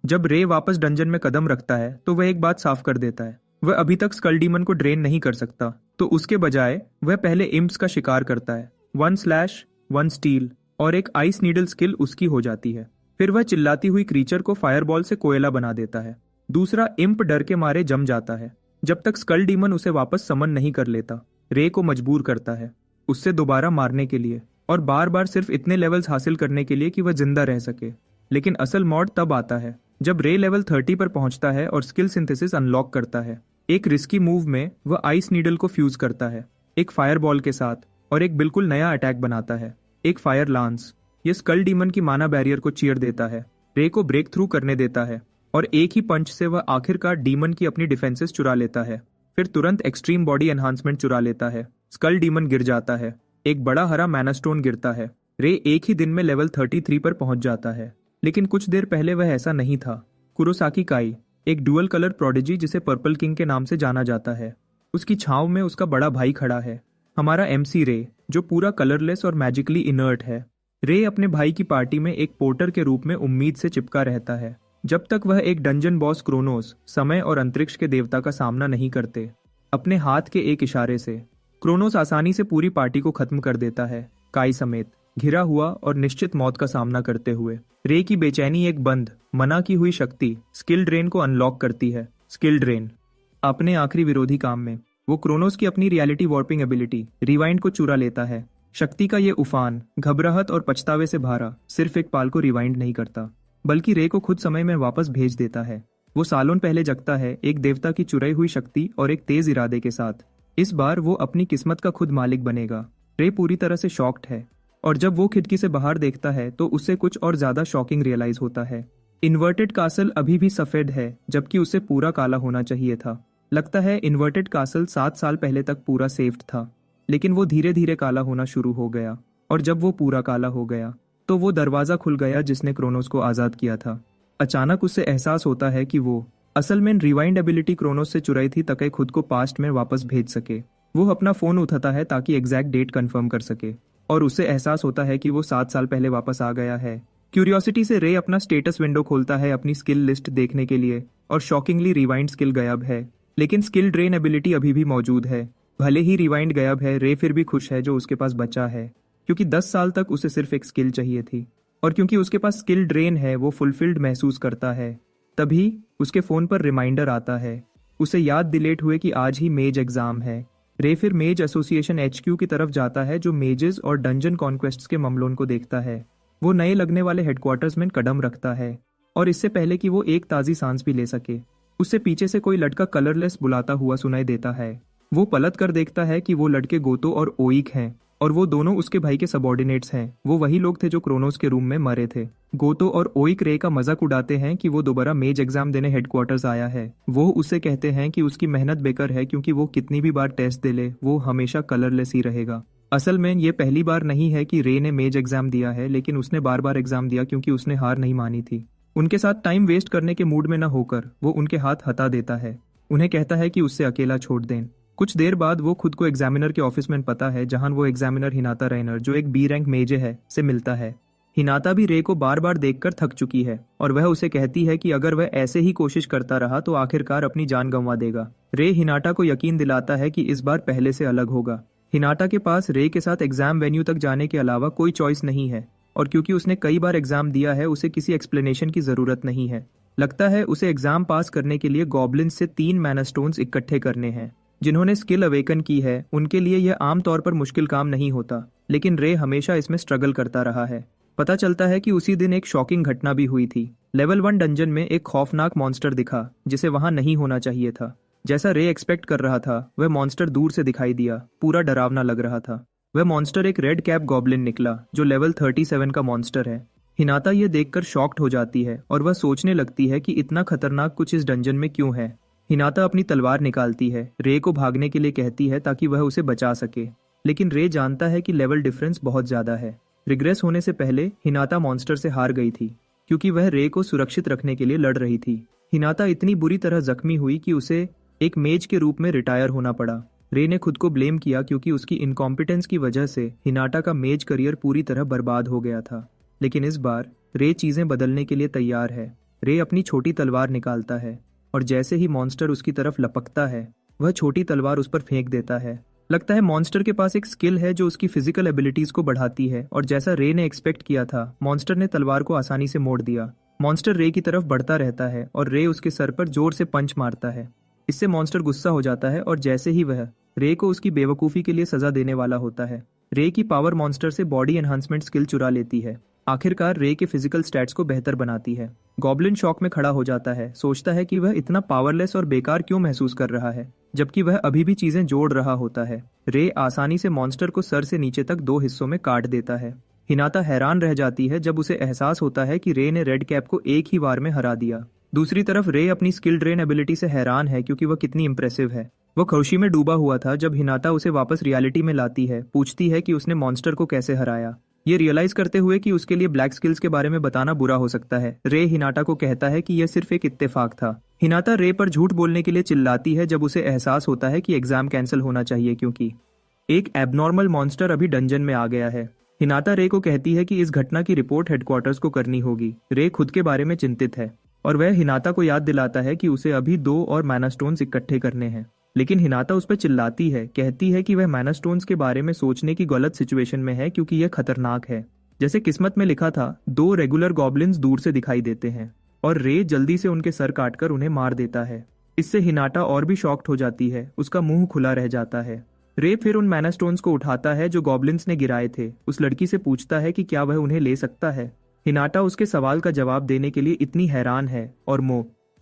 जब रे वापस डंजन में कदम रखता है तो वह एक बात साफ कर देता है, वह अभी तक स्कल डीमन को ड्रेन नहीं कर सकता, तो उसके बजाय वह पहले इम्प्स का शिकार करता है। 1 स्लैश 1 स्टील और एक आइस नीडल स्किल उसकी हो जाती है। फिर वह चिल्लाती हुई क्रीचर को फायरबॉल से कोयला बना देता है। दूसरा इम्प डर के मारे जम जाता है जब तक स्कल डीमन उसे वापस समन नहीं कर लेता। रे को मजबूर करता है उससे दोबारा मारने के लिए और बार बार सिर्फ इतने लेवल्स हासिल करने के लिए कि वह जिंदा रह सके। लेकिन असल मॉड तब आता है जब रे लेवल 30 पर पहुंचता है और स्किल सिंथेसिस अनलॉक करता है। एक रिस्की मूव में वह आइस नीडल को फ्यूज करता है एक फायरबॉल के साथ और एक बिल्कुल नया अटैक बनाता है, एक फायर लांस। ये स्कल डीमन की माना बैरियर को चीर देता है, रे को ब्रेक थ्रू करने देता है और एक ही पंच से वह आखिरकार डीमन की अपनी डिफेंसेस चुरा लेता है। फिर तुरंत एक्सट्रीम बॉडी एनहांसमेंट चुरा लेता है। स्कल डीमन गिर जाता है, एक बड़ा हरा मैना स्टोन गिरता है। रे एक ही दिन में लेवल 33 पर पहुंच जाता है। लेकिन कुछ देर पहले वह ऐसा नहीं था। कुरोसाकी काई, एक डुअल कलर प्रोडिजी जिसे पर्पल किंग के नाम से जाना जाता है, उसकी छांव में उसका बड़ा भाई खड़ा है, हमारा एमसी रे, जो पूरा कलरलेस और मैजिकली इनर्ट है। रे अपने भाई की पार्टी में एक पोर्टर के रूप में उम्मीद से चिपका रहता है जब तक वह एक डंजन बॉस क्रोनोस, समय और अंतरिक्ष के देवता का सामना नहीं करते। अपने हाथ के एक इशारे से क्रोनोस आसानी से पूरी पार्टी को खत्म कर देता है, काई समेत, घिरा हुआ और निश्चित मौत का सामना करते हुए। रे की बेचैनी एक बंद, मना की हुई शक्ति स्किल ड्रेन को अनलॉक करती है। स्किल ड्रेन अपने आखिरी विरोधी काम में वो क्रोनोस की अपनी रियलिटी वॉर्पिंग एबिलिटी रिवाइंड को चुरा लेता है। शक्ति का ये उफान, घबराहट और पछतावे से भरा, सिर्फ एक पाल को रिवाइंड नहीं करता बल्कि रे को खुद समय में वापस भेज देता है। वो सालों पहले जगता है एक देवता की चुराई हुई शक्ति और एक तेज इरादे के साथ। इस बार वो अपनी किस्मत का खुद मालिक बनेगा। रे पूरी तरह से शॉक्ड है और जब वो खिड़की से बाहर देखता है तो उससे कुछ और ज्यादा शॉकिंग रियलाइज होता है। इन्वर्टेड कासल अभी भी सफेद है जबकि उसे पूरा काला होना चाहिए था। लगता है इन्वर्टेड कासल 7 साल पहले तक पूरा सेफ्ड था, लेकिन वो धीरे धीरे काला होना शुरू हो गया और जब वो पूरा काला हो गया तो वो दरवाजा खुल गया जिसने क्रोनोस को आजाद किया था। अचानक उससे एहसास होता है कि वो असल में रिवाइंड एबिलिटी क्रोनोस से चुराई थी ताकि खुद को पास्ट में वापस भेज सके। वो अपना फोन उठाता है ताकि एग्जैक्ट डेट कंफर्म कर सके और उसे एहसास होता है कि वो 7 साल पहले वापस आ गया है। क्यूरियोसिटी से रे अपना स्टेटस विंडो खोलता है अपनी स्किल लिस्ट देखने के लिए और शॉकिंगली रिवाइंड स्किल गायब है, लेकिन स्किल ड्रेन एबिलिटी अभी भी मौजूद है। भले ही रिवाइंड गायब है, रे फिर भी खुश है जो उसके पास बचा है, क्योंकि 10 साल तक उसे सिर्फ एक स्किल चाहिए थी और क्योंकि उसके पास स्किल ड्रेन है वो फुलफिल्ड महसूस करता है। तभी उसके फोन पर रिमाइंडर आता है, उसे याद दिलेट हुए कि आज ही मेज एग्जाम है। रे फिर मेज एसोसिएशन HQ की तरफ जाता है जो मेजेस और डंजन कॉन्क्वेस्ट्स के मामलों को देखता है। वो नए लगने वाले हेडक्वार्टर्स में कदम रखता है और इससे पहले कि वो एक ताज़ी सांस भी ले सके, उससे पीछे से कोई लड़का कलरलेस बुलाता हुआ सुनाई देता है। वो पलट कर देखता है कि वो लड़के गोतो और ओइक हैं और वो दोनों उसके भाई के सबॉर्डिनेट्स हैं। वो वही लोग थे जो क्रोनोस के रूम में मरे थे। गोतो और ओइक रे का मजाक उड़ाते हैं कि वो दोबारा मेज एग्जाम देने हेडक्वार्टर्स आया है। वो उसे कहते हैं कि उसकी मेहनत बेकार है क्योंकि वो कितनी भी बार टेस्ट दे ले वो हमेशा कलरलेस ही रहेगा। असल में ये पहली बार नहीं है कि रे ने मेज एग्जाम दिया है, लेकिन उसने बार बार एग्जाम दिया क्योंकि उसने हार नहीं मानी थी। उनके साथ टाइम वेस्ट करने के मूड में न होकर वो उनके हाथ हटा देता है, उन्हें कहता है कि उससे अकेला छोड़ दें। कुछ देर बाद वो खुद को एग्जामिनर के ऑफिस में पता है जहां वो एग्जामिनर हिनाता रेनर, जो एक B रैंक मेजे है, से मिलता है। हिनाता भी रे को बार बार देखकर थक चुकी है और वह उसे कहती है कि अगर वह ऐसे ही कोशिश करता रहा तो आखिरकार अपनी जान गंवा देगा। रे हिनाटा को यकीन दिलाता है कि इस बार पहले से अलग होगा। हिनाटा के पास रे के साथ एग्जाम वेन्यू तक जाने के अलावा कोई चॉइस नहीं है और क्योंकि उसने कई बार एग्जाम दिया है उसे किसी एक्सप्लेनेशन की जरूरत नहीं है। लगता है उसे एग्जाम पास करने के लिए गॉब्लिन्स से 3 मैना स्टोन्स इकट्ठे करने हैं। जिन्होंने स्किल अवेकन की है उनके लिए यह आमतौर पर मुश्किल काम नहीं होता, लेकिन रे हमेशा इसमें स्ट्रगल करता रहा है। पता चलता है कि उसी दिन एक शॉकिंग घटना भी हुई थी। लेवल 1 डंजन में एक खौफनाक मॉन्स्टर दिखा जिसे वहां नहीं होना चाहिए था। जैसा रे एक्सपेक्ट कर रहा था वह मॉन्स्टर दूर से दिखाई दिया, पूरा डरावना लग रहा था। वह मॉन्स्टर एक रेड कैप गॉब्लिन निकला जो लेवल 37 का मॉन्स्टर है। हिनाता ये देखकर शॉक्ड हो जाती है और वह सोचने लगती है कि इतना खतरनाक कुछ इस डंजन में क्यों है। हिनाता अपनी तलवार निकालती है, रे को भागने के लिए कहती है ताकि वह उसे बचा सके, लेकिन रे जानता है कि लेवल डिफरेंस बहुत ज्यादा है। रिग्रेस होने से पहले हिनाता मॉन्स्टर से हार गई थी क्योंकि वह रे को सुरक्षित रखने के लिए लड़ रही थी। हिनाता इतनी बुरी तरह जख्मी हुई कि उसे एक मेज के रूप में रिटायर होना पड़ा। रे ने खुद को ब्लेम किया क्योंकि उसकी इनकॉम्पिटेंस की वजह से हिनाटा का मेज करियर पूरी तरह बर्बाद हो गया था। लेकिन इस बार रे चीजें बदलने के लिए तैयार है। रे अपनी छोटी तलवार निकालता है और जैसे ही मॉन्स्टर उसकी तरफ लपकता है वह छोटी तलवार उस पर फेंक देता है। लगता है मॉन्स्टर के पास एक स्किल है जो उसकी फिजिकल एबिलिटीज को बढ़ाती है और जैसा रे ने एक्सपेक्ट किया था मॉन्स्टर ने तलवार को आसानी से मोड़ दिया। मॉन्स्टर रे की तरफ बढ़ता रहता है और रे उसके सर पर जोर से पंच मारता है। इससे मॉन्स्टर गुस्सा हो जाता है और जैसे ही वह रे को उसकी बेवकूफ़ी के लिए सजा देने वाला होता है रे की पावर मॉन्स्टर से बॉडी एनहांसमेंट स्किल चुरा लेती है। आखिरकार रे के फिजिकल स्टैट्स को बेहतर बनाती है। गॉब्लिन शॉक में खड़ा हो जाता है, सोचता है कि वह इतना पावरलेस और बेकार क्यों महसूस कर रहा है जबकि वह अभी भी चीजें जोड़ रहा होता है। रे आसानी से मॉन्स्टर को सर से नीचे तक 2 हिस्सों में काट देता है। हिनाता हैरान रह जाती है जब उसे एहसास होता है कि रे ने रेड कैप को एक ही बार में हरा दिया। दूसरी तरफ रे अपनी स्किल ड्रेन एबिलिटी से हैरान है क्योंकि वह कितनी इंप्रेसिव है। वो खुशी में डूबा हुआ था जब हिनाता उसे वापस रियलिटी में लाती है, पूछती है कि उसने मॉन्स्टर को कैसे हराया। ये रियलाइज करते हुए कि उसके लिए ब्लैक स्किल्स के बारे में बताना बुरा हो सकता है, रे हिनाटा को कहता है कि यह सिर्फ एक इत्तेफाक था। हिनाता रे पर झूठ बोलने के लिए चिल्लाती है जब उसे एहसास होता है कि एग्जाम कैंसिल होना चाहिए क्योंकि एक एबनॉर्मल मॉन्स्टर अभी डंजन में आ गया है। हिनाता रे को कहती है कि इस घटना की रिपोर्ट हेडक्वार्टर्स को करनी होगी। रे खुद के बारे में चिंतित है और वह हिनाता को याद दिलाता है कि उसे अभी 2 और मैना स्टोन्स इकट्ठे करने हैं, लेकिन हिनाता उस पर चिल्लाती है, कहती है कि वह मैना स्टोन्स के बारे में सोचने की गलत सिचुएशन में है क्योंकि यह खतरनाक है। जैसे किस्मत में लिखा था 2 रेगुलर गॉब्लिन्स दूर से दिखाई देते हैं और रे जल्दी से उनके सर काटकर उन्हें मार देता है। इससे हिनाटा और भी शॉक्ड हो जाती है, उसका मुंह खुला रह जाता है। रे फिर उन मैना स्टोन्स को उठाता है जो गॉब्लिन्स ने गिराए थे। उस लड़की से पूछता है कि क्या वह उन्हें ले सकता है। हिनाटा उसके सवाल का जवाब देने के लिए इतनी हैरान है और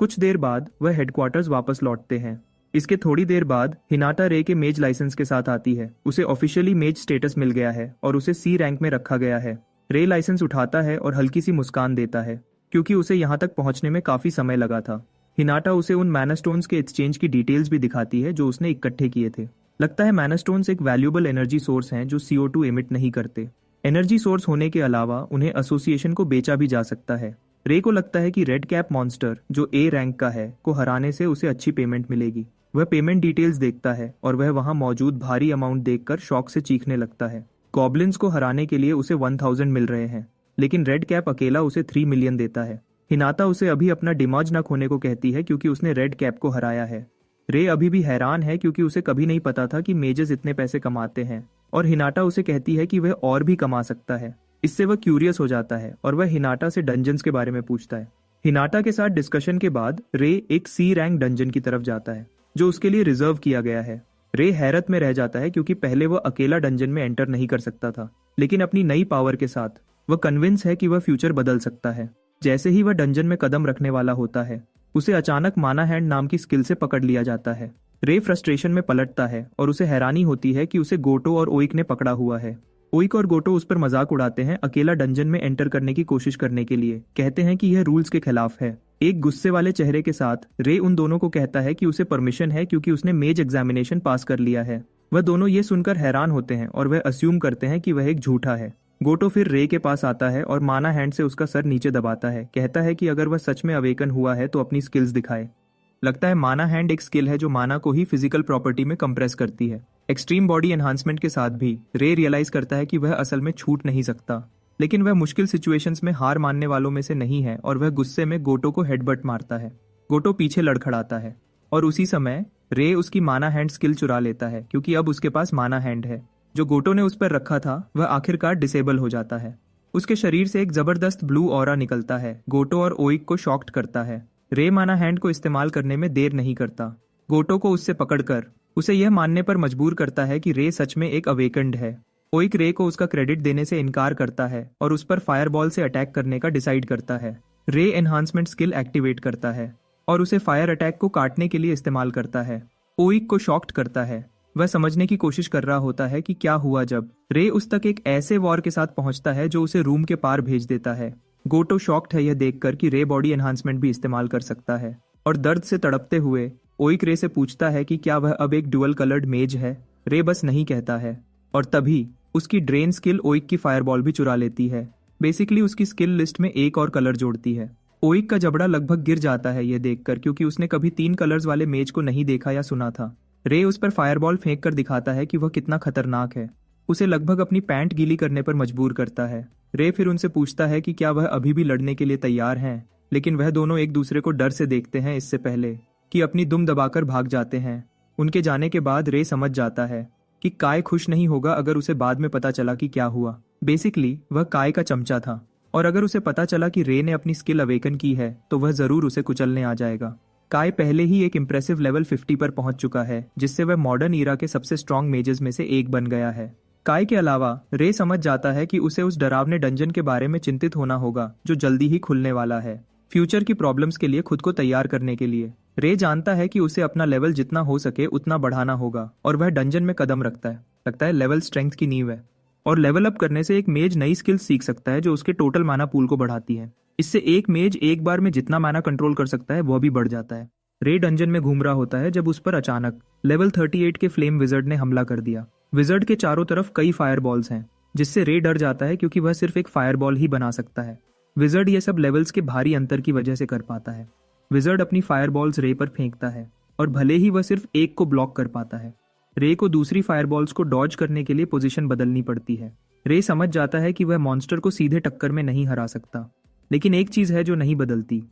कुछ देर बाद वह हेडक्वार्टर्स वापस लौटते हैं। इसके थोड़ी देर बाद हिनाटा रे के मेज लाइसेंस के साथ आती है। उसे ऑफिशियली मेज स्टेटस मिल गया है और उसे सी रैंक में रखा गया है। रे लाइसेंस उठाता है और हल्की सी मुस्कान देता है क्योंकि उसे यहाँ तक पहुंचने में काफी समय लगा था। हिनाटा उसे उन मैना स्टोन्स के एक्सचेंज की डिटेल्स भी दिखाती है जो उसने इकट्ठे किए थे। लगता है मैना स्टोन्स एक वैल्यूएबल एनर्जी सोर्स हैं जो CO2 एमिट नहीं करते। एनर्जी सोर्स होने के अलावा उन्हें एसोसिएशन को बेचा भी जा सकता है। रे को लगता है कि रेड कैप मॉन्स्टर जो A रैंक का है को हराने से उसे अच्छी पेमेंट मिलेगी। वह पेमेंट डिटेल्स देखता है और वह वहां मौजूद भारी अमाउंट देखकर शौक से चीखने लगता है। गॉब्लिन्स को हराने के लिए उसे 1000 मिल रहे हैं, लेकिन रेड कैप अकेला उसे 3 मिलियन देता है। हिनाता उसे अभी अपना दिमाग न खोने को कहती है क्योंकि उसने रेड कैप को हराया है। रे अभी भी हैरान है क्योंकि उसे कभी नहीं पता था कि मेजर्स इतने पैसे कमाते हैं और हिनाटा उसे कहती है कि वह और भी कमा सकता है। इससे वह क्यूरियस हो जाता है और वह हिनाटा से डंजन्स के बारे में पूछता है। हिनाटा के साथ डिस्कशन के बाद रे एक C रैंक डंजन की तरफ जाता है जो उसके लिए रिजर्व किया गया है। रे हैरत में रह जाता है क्योंकि पहले वह अकेला डंजन में एंटर नहीं कर सकता था, लेकिन अपनी नई पावर के साथ वह कन्विंस है कि वह फ्यूचर बदल सकता है। जैसे ही वह डंजन में कदम रखने वाला होता है उसे अचानक माना हैंड नाम की स्किल से पकड़ लिया जाता है। रे फ्रस्ट्रेशन में पलटता है और उसे हैरानी होती है कि उसे गोटो और ओइक ने पकड़ा हुआ है। ओइक और गोटो उस पर मजाक उड़ाते हैं अकेला डंजन में एंटर करने की कोशिश करने के लिए, कहते हैं कि यह रूल्स के खिलाफ है। एक गुस्से वाले चेहरे के साथ रे उन दोनों को कहता है कि उसे परमिशन है क्योंकि उसने मेज एग्जामिनेशन पास कर लिया है। वह दोनों ये सुनकर हैरान होते हैं और वह अस्यूम करते हैं कि वह एक झूठा है। गोटो फिर रे के पास आता है और माना हैंड से उसका सर नीचे दबाता है, कहता है कि अगर वह सच में अवेकन हुआ है तो अपनी स्किल्स दिखाए। लगता है माना हैंड एक स्किल है जो माना को ही फिजिकल प्रॉपर्टी में कंप्रेस करती है। एक्सट्रीम बॉडी एनहांसमेंट के साथ भी रे रियलाइज करता है कि वह असल में छूट नहीं सकता, लेकिन वह मुश्किल सिचुएशंस में हार मानने वालों में से नहीं है और वह गुस्से में गोटो को हेडबट मारता है। गोटो पीछे लड़खड़ाता है और उसी समय रे उसकी माना हैंड स्किल चुरा लेता है क्योंकि अब उसके पास माना हैंड है। जो गोटो ने उस पर रखा था वह आखिरकार डिसेबल हो जाता है। उसके शरीर से एक जबरदस्त ब्लू ऑरा निकलता है, गोटो और ओइक को शॉक्ड करता है। रे माना हैंड को इस्तेमाल करने में देर नहीं करता। गोटो को उससे पकड़कर उसे यह मानने पर मजबूर करता है कि रे सच में एक अवेकन्ड है। ओइक रे को उसका क्रेडिट देने से इनकार करता है और उस पर फायरबॉल से अटैक करने का डिसाइड करता है। रे एनहांसमेंट स्किल एक्टिवेट करता है और उसे फायर अटैक को काटने के लिए इस्तेमाल करता है। ओइक को शॉक्ड करता है। वह समझने की कोशिश कर रहा होता है कि क्या हुआ जब रे उस तक एक ऐसे वॉर के साथ पहुंचता है जो उसे रूम के पार भेज देता है। गोटो शॉक्ड है यह देखकर कि रे बॉडी एनहांसमेंट भी इस्तेमाल कर सकता है और दर्द से तड़पते हुए ओइक रे से पूछता है कि क्या वह अब एक डुअल कलर्ड मेज है। रे बस नहीं कहता है और तभी उसकी ड्रेन स्किल ओइक की फायरबॉल भी चुरा लेती है। बेसिकली उसकी स्किल लिस्ट में एक और कलर जोड़ती है। ओइक का जबड़ा लगभग गिर जाता है यह देखकर क्योंकि उसने कभी 3 कलर्स वाले मेज को नहीं देखा या सुना था। रे उस पर फायरबॉल फेंक कर दिखाता है कि वह कितना खतरनाक है। उसे लगभग अपनी पैंट गीली करने पर मजबूर करता है। रे फिर उनसे पूछता है कि क्या वह अभी भी लड़ने के लिए तैयार हैं। लेकिन वह दोनों एक दूसरे को डर से देखते हैं इससे पहले कि अपनी दुम दबाकर भाग जाते हैं। उनके जाने के बाद रे समझ जाता है कि काय खुश नहीं होगा अगर उसे बाद में पता चला कि क्या हुआ। बेसिकली वह काय का चमचा था और अगर उसे पता चला कि रे ने अपनी स्किल अवेकन की है तो वह जरूर उसे कुचलने आ जाएगा। काय पहले ही एक इंप्रेसिव लेवल 50 पर पहुंच चुका है, जिससे वह मॉडर्न ईरा के सबसे स्ट्रॉन्ग मेजेस में से एक बन गया है। काय के अलावा रे समझ जाता है कि उसे उस डरावने डंजन के बारे में चिंतित होना होगा जो जल्दी ही खुलने वाला है, फ्यूचर की प्रॉब्लम्स के लिए खुद को तैयार करने के लिए। रे जानता है कि उसे अपना लेवल जितना हो सके उतना बढ़ाना होगा और वह डंजन में कदम रखता है। लगता है लेवल स्ट्रेंथ की नींव है और लेवल अप करने से एक मेज नई स्किल सीख सकता है जो उसके टोटल माना पूल को बढ़ाती है। इससे एक मेज एक बार में जितना माना कंट्रोल कर सकता है वह भी बढ़ जाता है। रे डंजन में घूम रहा होता है जब उस पर अचानक लेवल 38 के फ्लेम विजर्ड ने हमला कर दिया। विजर्ड के चारों तरफ कई फायर बॉल्स हैं, जिससे रे डर जाता है क्योंकि वह सिर्फ एक फायर बॉल ही बना सकता है। विजर्ड ये सब लेवल्स के भारी अंतर की वजह से कर पाता है। विजर्ड अपनी फायर बॉल्स रे पर फेंकता है और भले ही वह सिर्फ एक को ब्लॉक कर पाता है, रे को दूसरी फायर बॉल्स को डॉज करने के लिए पोजीशन बदलनी पड़ती है। रे समझ जाता है कि वह मॉन्स्टर को सीधे टक्कर में नहीं हरा सकता, लेकिन एक चीज है जो नहीं बदलती,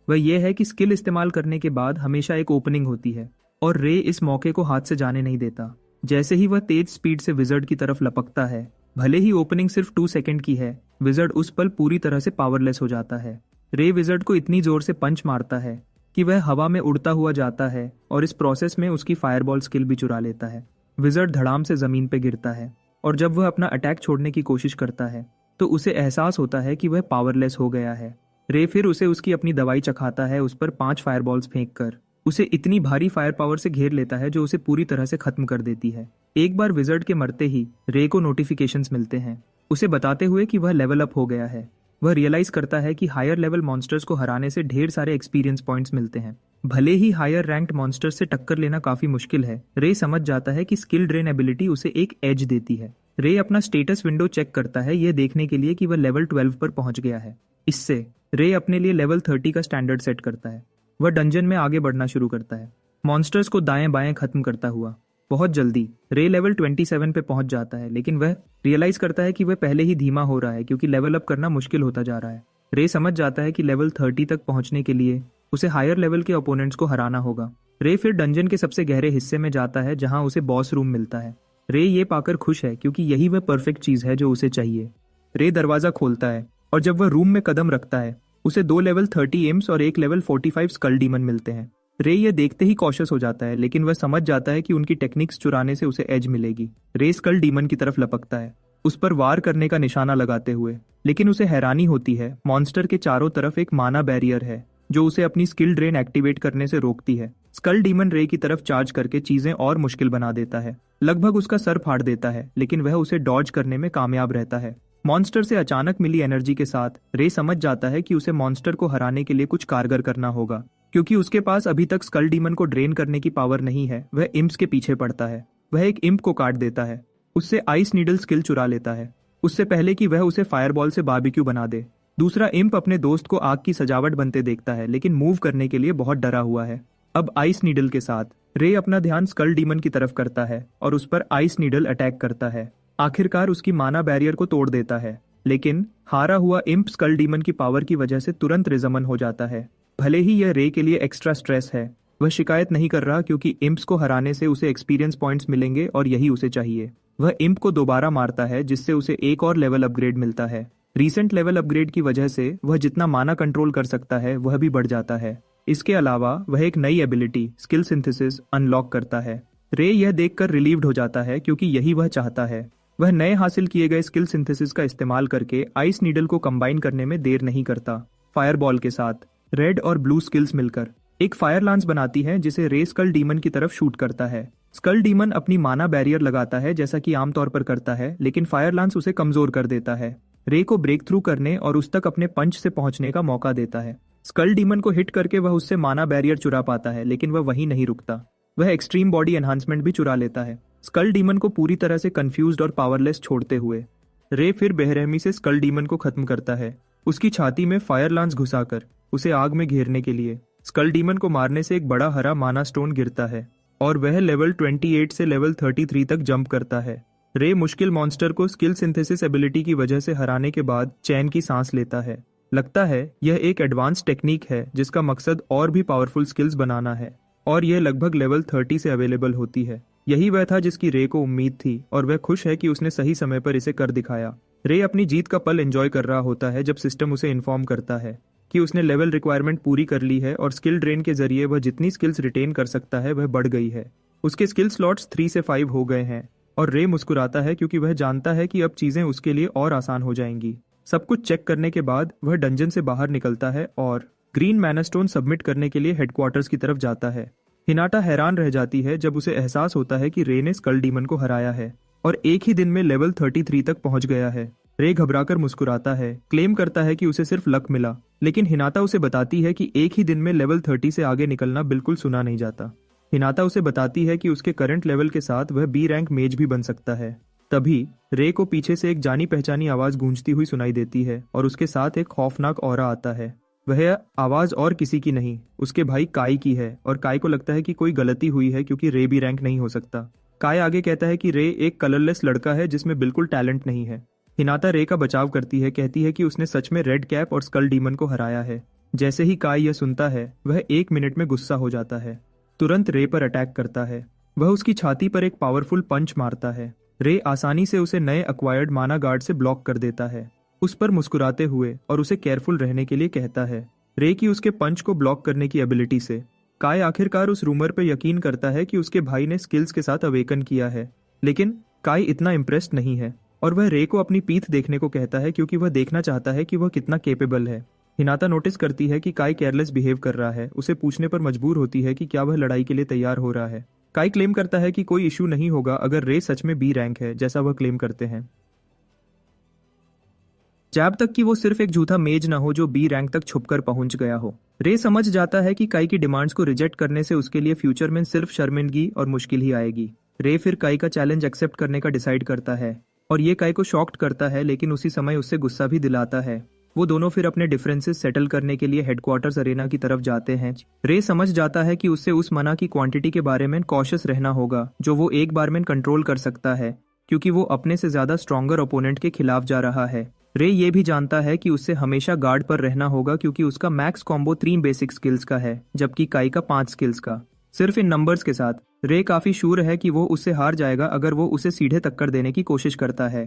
वह यह है कि स्किल इस्तेमाल करने के बाद हमेशा एक ओपनिंग होती है और रे इस मौके को हाथ से जाने नहीं देता। जैसे ही वह तेज स्पीड से विजर्ड की तरफ लपकता है, भले ही ओपनिंग सिर्फ 2 सेकंड की है, विजर्ड उस पल पूरी तरह से पावरलेस हो जाता है। रे विजर्ड को इतनी जोर से पंच मारता है कि वह हवा में उड़ता हुआ जाता है और इस प्रोसेस में उसकी फायरबॉल स्किल भी चुरा लेता है। विजर्ड धड़ाम से जमीन पे गिरता है और जब वह अपना अटैक छोड़ने की कोशिश करता है तो उसे एहसास होता है कि वह पावरलेस हो गया है। रे फिर उसे उसकी अपनी दवाई चखाता है, उस पर 5 फायरबॉल्स फेंककर उसे इतनी भारी फायर पावर से घेर लेता है जो उसे पूरी तरह से खत्म कर देती है। एक बार विजर्ड के मरते ही रे को नोटिफिकेशंस मिलते हैं, उसे बताते हुए कि वह लेवल अप हो गया है। वह रियलाइज करता है कि हायर लेवल मॉन्स्टर्स को हराने से ढेर सारे एक्सपीरियंस पॉइंट्स मिलते हैं। भले ही हायर रैंक्ड मॉन्स्टर्स से टक्कर लेना काफी मुश्किल है, रे समझ जाता है कि स्किल ड्रेन एबिलिटी उसे एक एज देती है। रे अपना स्टेटस विंडो चेक करता है यह देखने के लिए कि वह लेवल 12 पर पहुंच गया है। इससे रे अपने लिए लेवल 30 का स्टैंडर्ड सेट करता है। वह डंजन में आगे बढ़ना शुरू करता है, मॉन्स्टर्स को दाएं बाएं खत्म करता हुआ। बहुत जल्दी रे लेवल 27 पे पहुंच जाता है, लेकिन वह रियलाइज करता है कि वह पहले ही धीमा हो रहा है क्योंकि लेवल अप करना मुश्किल होता जा रहा है। रे समझ जाता है कि लेवल 30 तक पहुंचने के लिए उसे हायर लेवल के ओपोनेंट्स को हराना होगा। रे फिर डंजन के सबसे गहरे हिस्से में जाता है जहां उसे बॉस रूम मिलता है। रे ये पाकर खुश है क्योंकि यही वह परफेक्ट चीज है जो उसे चाहिए। रे दरवाजा खोलता है और जब वह रूम में कदम रखता है उसे 2 लेवल 30 इम्स और 1 लेवल 45 स्कल डीमन मिलते हैं। रे ये देखते ही कॉशियस हो जाता है, लेकिन वह समझ जाता है कि उनकी टेक्निक्स चुराने से उसे एज मिलेगी। रे स्कल डीमन की तरफ लपकता है, उस पर वार करने का निशाना लगाते हुए, लेकिन उसे हैरानी होती है मॉन्स्टर के चारों तरफ एक माना बैरियर है जो उसे अपनी स्किल ड्रेन एक्टिवेट करने से रोकती है। स्कल डीमन रे की तरफ चार्ज करके चीजें और मुश्किल बना देता है, लगभग उसका सर फाड़ देता है, लेकिन वह उसे डॉज करने में कामयाब रहता है। मॉन्स्टर से अचानक मिली एनर्जी के साथ रे समझ जाता है कि उसे मॉन्स्टर को हराने के लिए कुछ कारगर करना होगा, क्योंकि उसके पास अभी तक स्कल डीमन को ड्रेन करने की पावर नहीं है। वह इम्प्स के पीछे पड़ता है, वह एक इम्प को काट देता है, उससे आइस नीडल स्किल चुरा लेता है, उससे पहले कि वह उसे फायरबॉल से बारबेक्यू बना दे। दूसरा इम्प अपने दोस्त को आग की सजावट बनते देखता है, लेकिन मूव करने के लिए बहुत डरा हुआ है। अब आइस नीडल के साथ रे अपना ध्यान स्कल डीमन की तरफ करता है और उस पर आइस नीडल अटैक करता है। आखिरकार उसकी माना बैरियर को तोड़ देता है, लेकिन हारा हुआ इम्प स्कल डीमन की पावर की वजह से तुरंत रिजमन हो जाता है। भले ही यह रे के लिए एक्स्ट्रा स्ट्रेस है, वह शिकायत नहीं कर रहा क्योंकि इम्प्स को हराने से उसे एक्सपीरियंस पॉइंट्स मिलेंगे और यही उसे चाहिए। वह इम्प को दोबारा मारता है जिससे उसे एक और लेवल अपग्रेड मिलता है। रीसेंट लेवल अपग्रेड की वजह से वह जितना माना कंट्रोल कर सकता है वह भी बढ़ जाता है। इसके अलावा वह एक नई एबिलिटी स्किल सिंथेसिस अनलॉक करता है। रे यह देखकर रिलीव्ड हो जाता है क्योंकि यही वह चाहता है। वह नए हासिल किए गए स्किल सिंथेसिस का इस्तेमाल करके आइस नीडल को कंबाइन करने में देर नहीं करता। फायरबॉल के साथ रेड और ब्लू स्किल्स मिलकर एक फायर लांस बनाती है जिसे रे स्कल डीमन की तरफ शूट करता है। स्कल डीमन अपनी माना बैरियर लगाता है जैसा कि आमतौर पर करता है, लेकिन फायर लांस उसे कमजोर कर देता है। रे को ब्रेक थ्रू करने और उस तक अपने पंच से पहुंचने का मौका देता है। स्कल डीमन को हिट करके वह उससे माना बैरियर चुरा पाता है, लेकिन वह वहीं नहीं रुकता, वह एक्सट्रीम बॉडी एनहांसमेंट भी चुरा लेता है, स्कल डीमन को पूरी तरह से कंफ्यूज्ड और पावरलेस छोड़ते हुए। रे फिर बेरहमी से स्कल डीमन को खत्म करता है, उसकी छाती में फायर लांस घुसाकर उसे आग में घेरने के लिए। स्कल डीमन को मारने से एक बड़ा हरा माना स्टोन गिरता है और वह लेवल 28 से लेवल 33 तक जंप करता है। रे मुश्किल मॉन्स्टर को स्किल सिंथेसिस एबिलिटी की वजह से हराने के बाद चैन की सांस लेता है। लगता है यह एक एडवांस टेक्निक है जिसका मकसद और भी पावरफुल स्किल्स बनाना है, और यह लगभग लेवल 30 से अवेलेबल होती है। यही वह था जिसकी रे को उम्मीद थी, और वह खुश है कि उसने सही समय पर इसे कर दिखाया। रे अपनी जीत का पल एंजॉय कर रहा होता है जब सिस्टम उसे इन्फॉर्म करता है कि उसने लेवल रिक्वायरमेंट पूरी कर ली है और स्किल ड्रेन के जरिए वह जितनी स्किल्स रिटेन कर सकता है वह बढ़ गई है। उसके स्किल स्लॉट्स 3 से 5 हो गए हैं, और रे मुस्कुराता है क्योंकि वह जानता है कि अब चीजें उसके लिए और आसान हो जाएंगी। सब कुछ चेक करने के बाद वह डंजन से बाहर निकलता है और ग्रीन मैना स्टोन सबमिट करने के लिए हेडक्वार्टर्स की तरफ जाता है। हिनाटा हैरान रह जाती है जब उसे एहसास होता है कि रे ने स्कल डीमन को हराया है और एक ही दिन में लेवल 33 तक पहुंच गया है। रे घबराकर मुस्कुराता है, क्लेम करता है कि उसे सिर्फ लक मिला, लेकिन हिनाटा उसे बताती है कि एक ही दिन में लेवल 30 से आगे निकलना बिल्कुल सुना नहीं जाता। हिनाटा उसे बताती है कि उसके करंट लेवल के साथ वह बी रैंक मेज भी बन सकता है। तभी रे को पीछे से एक जानी पहचानी आवाज गूंजती हुई सुनाई देती है और उसके साथ एक खौफनाक ऑरा आता है। वह आवाज और किसी की नहीं, उसके भाई काई की है, और काई को लगता है कि कोई गलती हुई है क्योंकि रे बी रैंक नहीं हो सकता। काई आगे कहता है कि रे एक कलरलेस लड़का है जिसमें बिल्कुल टैलेंट नहीं है। हिनाटा रे का बचाव करती है, कहती है कि उसने सच में रेड कैप और स्कल डीमन को हराया है। जैसे ही काई यह सुनता है वह 1 मिनट में गुस्सा हो जाता है, तुरंत रे पर अटैक करता है। वह उसकी छाती पर एक पावरफुल पंच मारता है। रे आसानी से उसे नए अक्वायर्ड माना गार्ड से ब्लॉक कर देता है, उस पर मुस्कुराते हुए, और उसे केयरफुल रहने के लिए कहता है। रे की उसके पंच को ब्लॉक करने की एबिलिटी से काय आखिरकार उस रूमर पर यकीन करता है कि उसके भाई ने स्किल्स के साथ अवेकन किया है, लेकिन काय इतना इम्प्रेस्ड नहीं है और वह रे को अपनी पीठ देखने को कहता है क्योंकि वह देखना चाहता है कि वह कितना केपेबल है। हिनाटा नोटिस करती है कि काय केयरलेस बिहेव कर रहा है। उसे पूछने पर मजबूर होती है कि क्या वह लड़ाई के लिए तैयार हो रहा है। काय क्लेम करता है कि कोई इशू नहीं होगा अगर रे सच में बी रैंक है जैसा वह क्लेम करते हैं, जब तक कि वो सिर्फ एक झूठा मेज न हो जो बी रैंक तक छुपकर पहुंच गया हो। रे समझ जाता है कि काई की डिमांड्स को रिजेक्ट करने से उसके लिए फ्यूचर में सिर्फ शर्मिंदगी और मुश्किल ही आएगी। रे फिर काई का चैलेंज एक्सेप्ट करने का डिसाइड करता है, और ये काई को शॉक्ड करता है, लेकिन उसी समय उससे गुस्सा भी दिलाता है। वो दोनों फिर अपने डिफरेंसेस सेटल करने के लिए हेडक्वार्टर्स अरेना की तरफ जाते हैं। रे समझ जाता है कि उससे उस मना की क्वांटिटी के बारे में कॉशियस रहना होगा जो वो एक बार में कंट्रोल कर सकता है, क्योंकि वो अपने से ज्यादा स्ट्रॉन्गर ओपोनेंट के खिलाफ जा रहा है। रे ये भी जानता है कि उससे हमेशा गार्ड पर रहना होगा क्योंकि उसका मैक्स कॉम्बो 3 बेसिक स्किल्स का है, जबकि काई का 5 स्किल्स का। सिर्फ इन नंबर्स के साथ रे काफी श्योर है कि वो उससे हार जाएगा अगर वो उसे सीधे टक्कर देने की कोशिश करता है।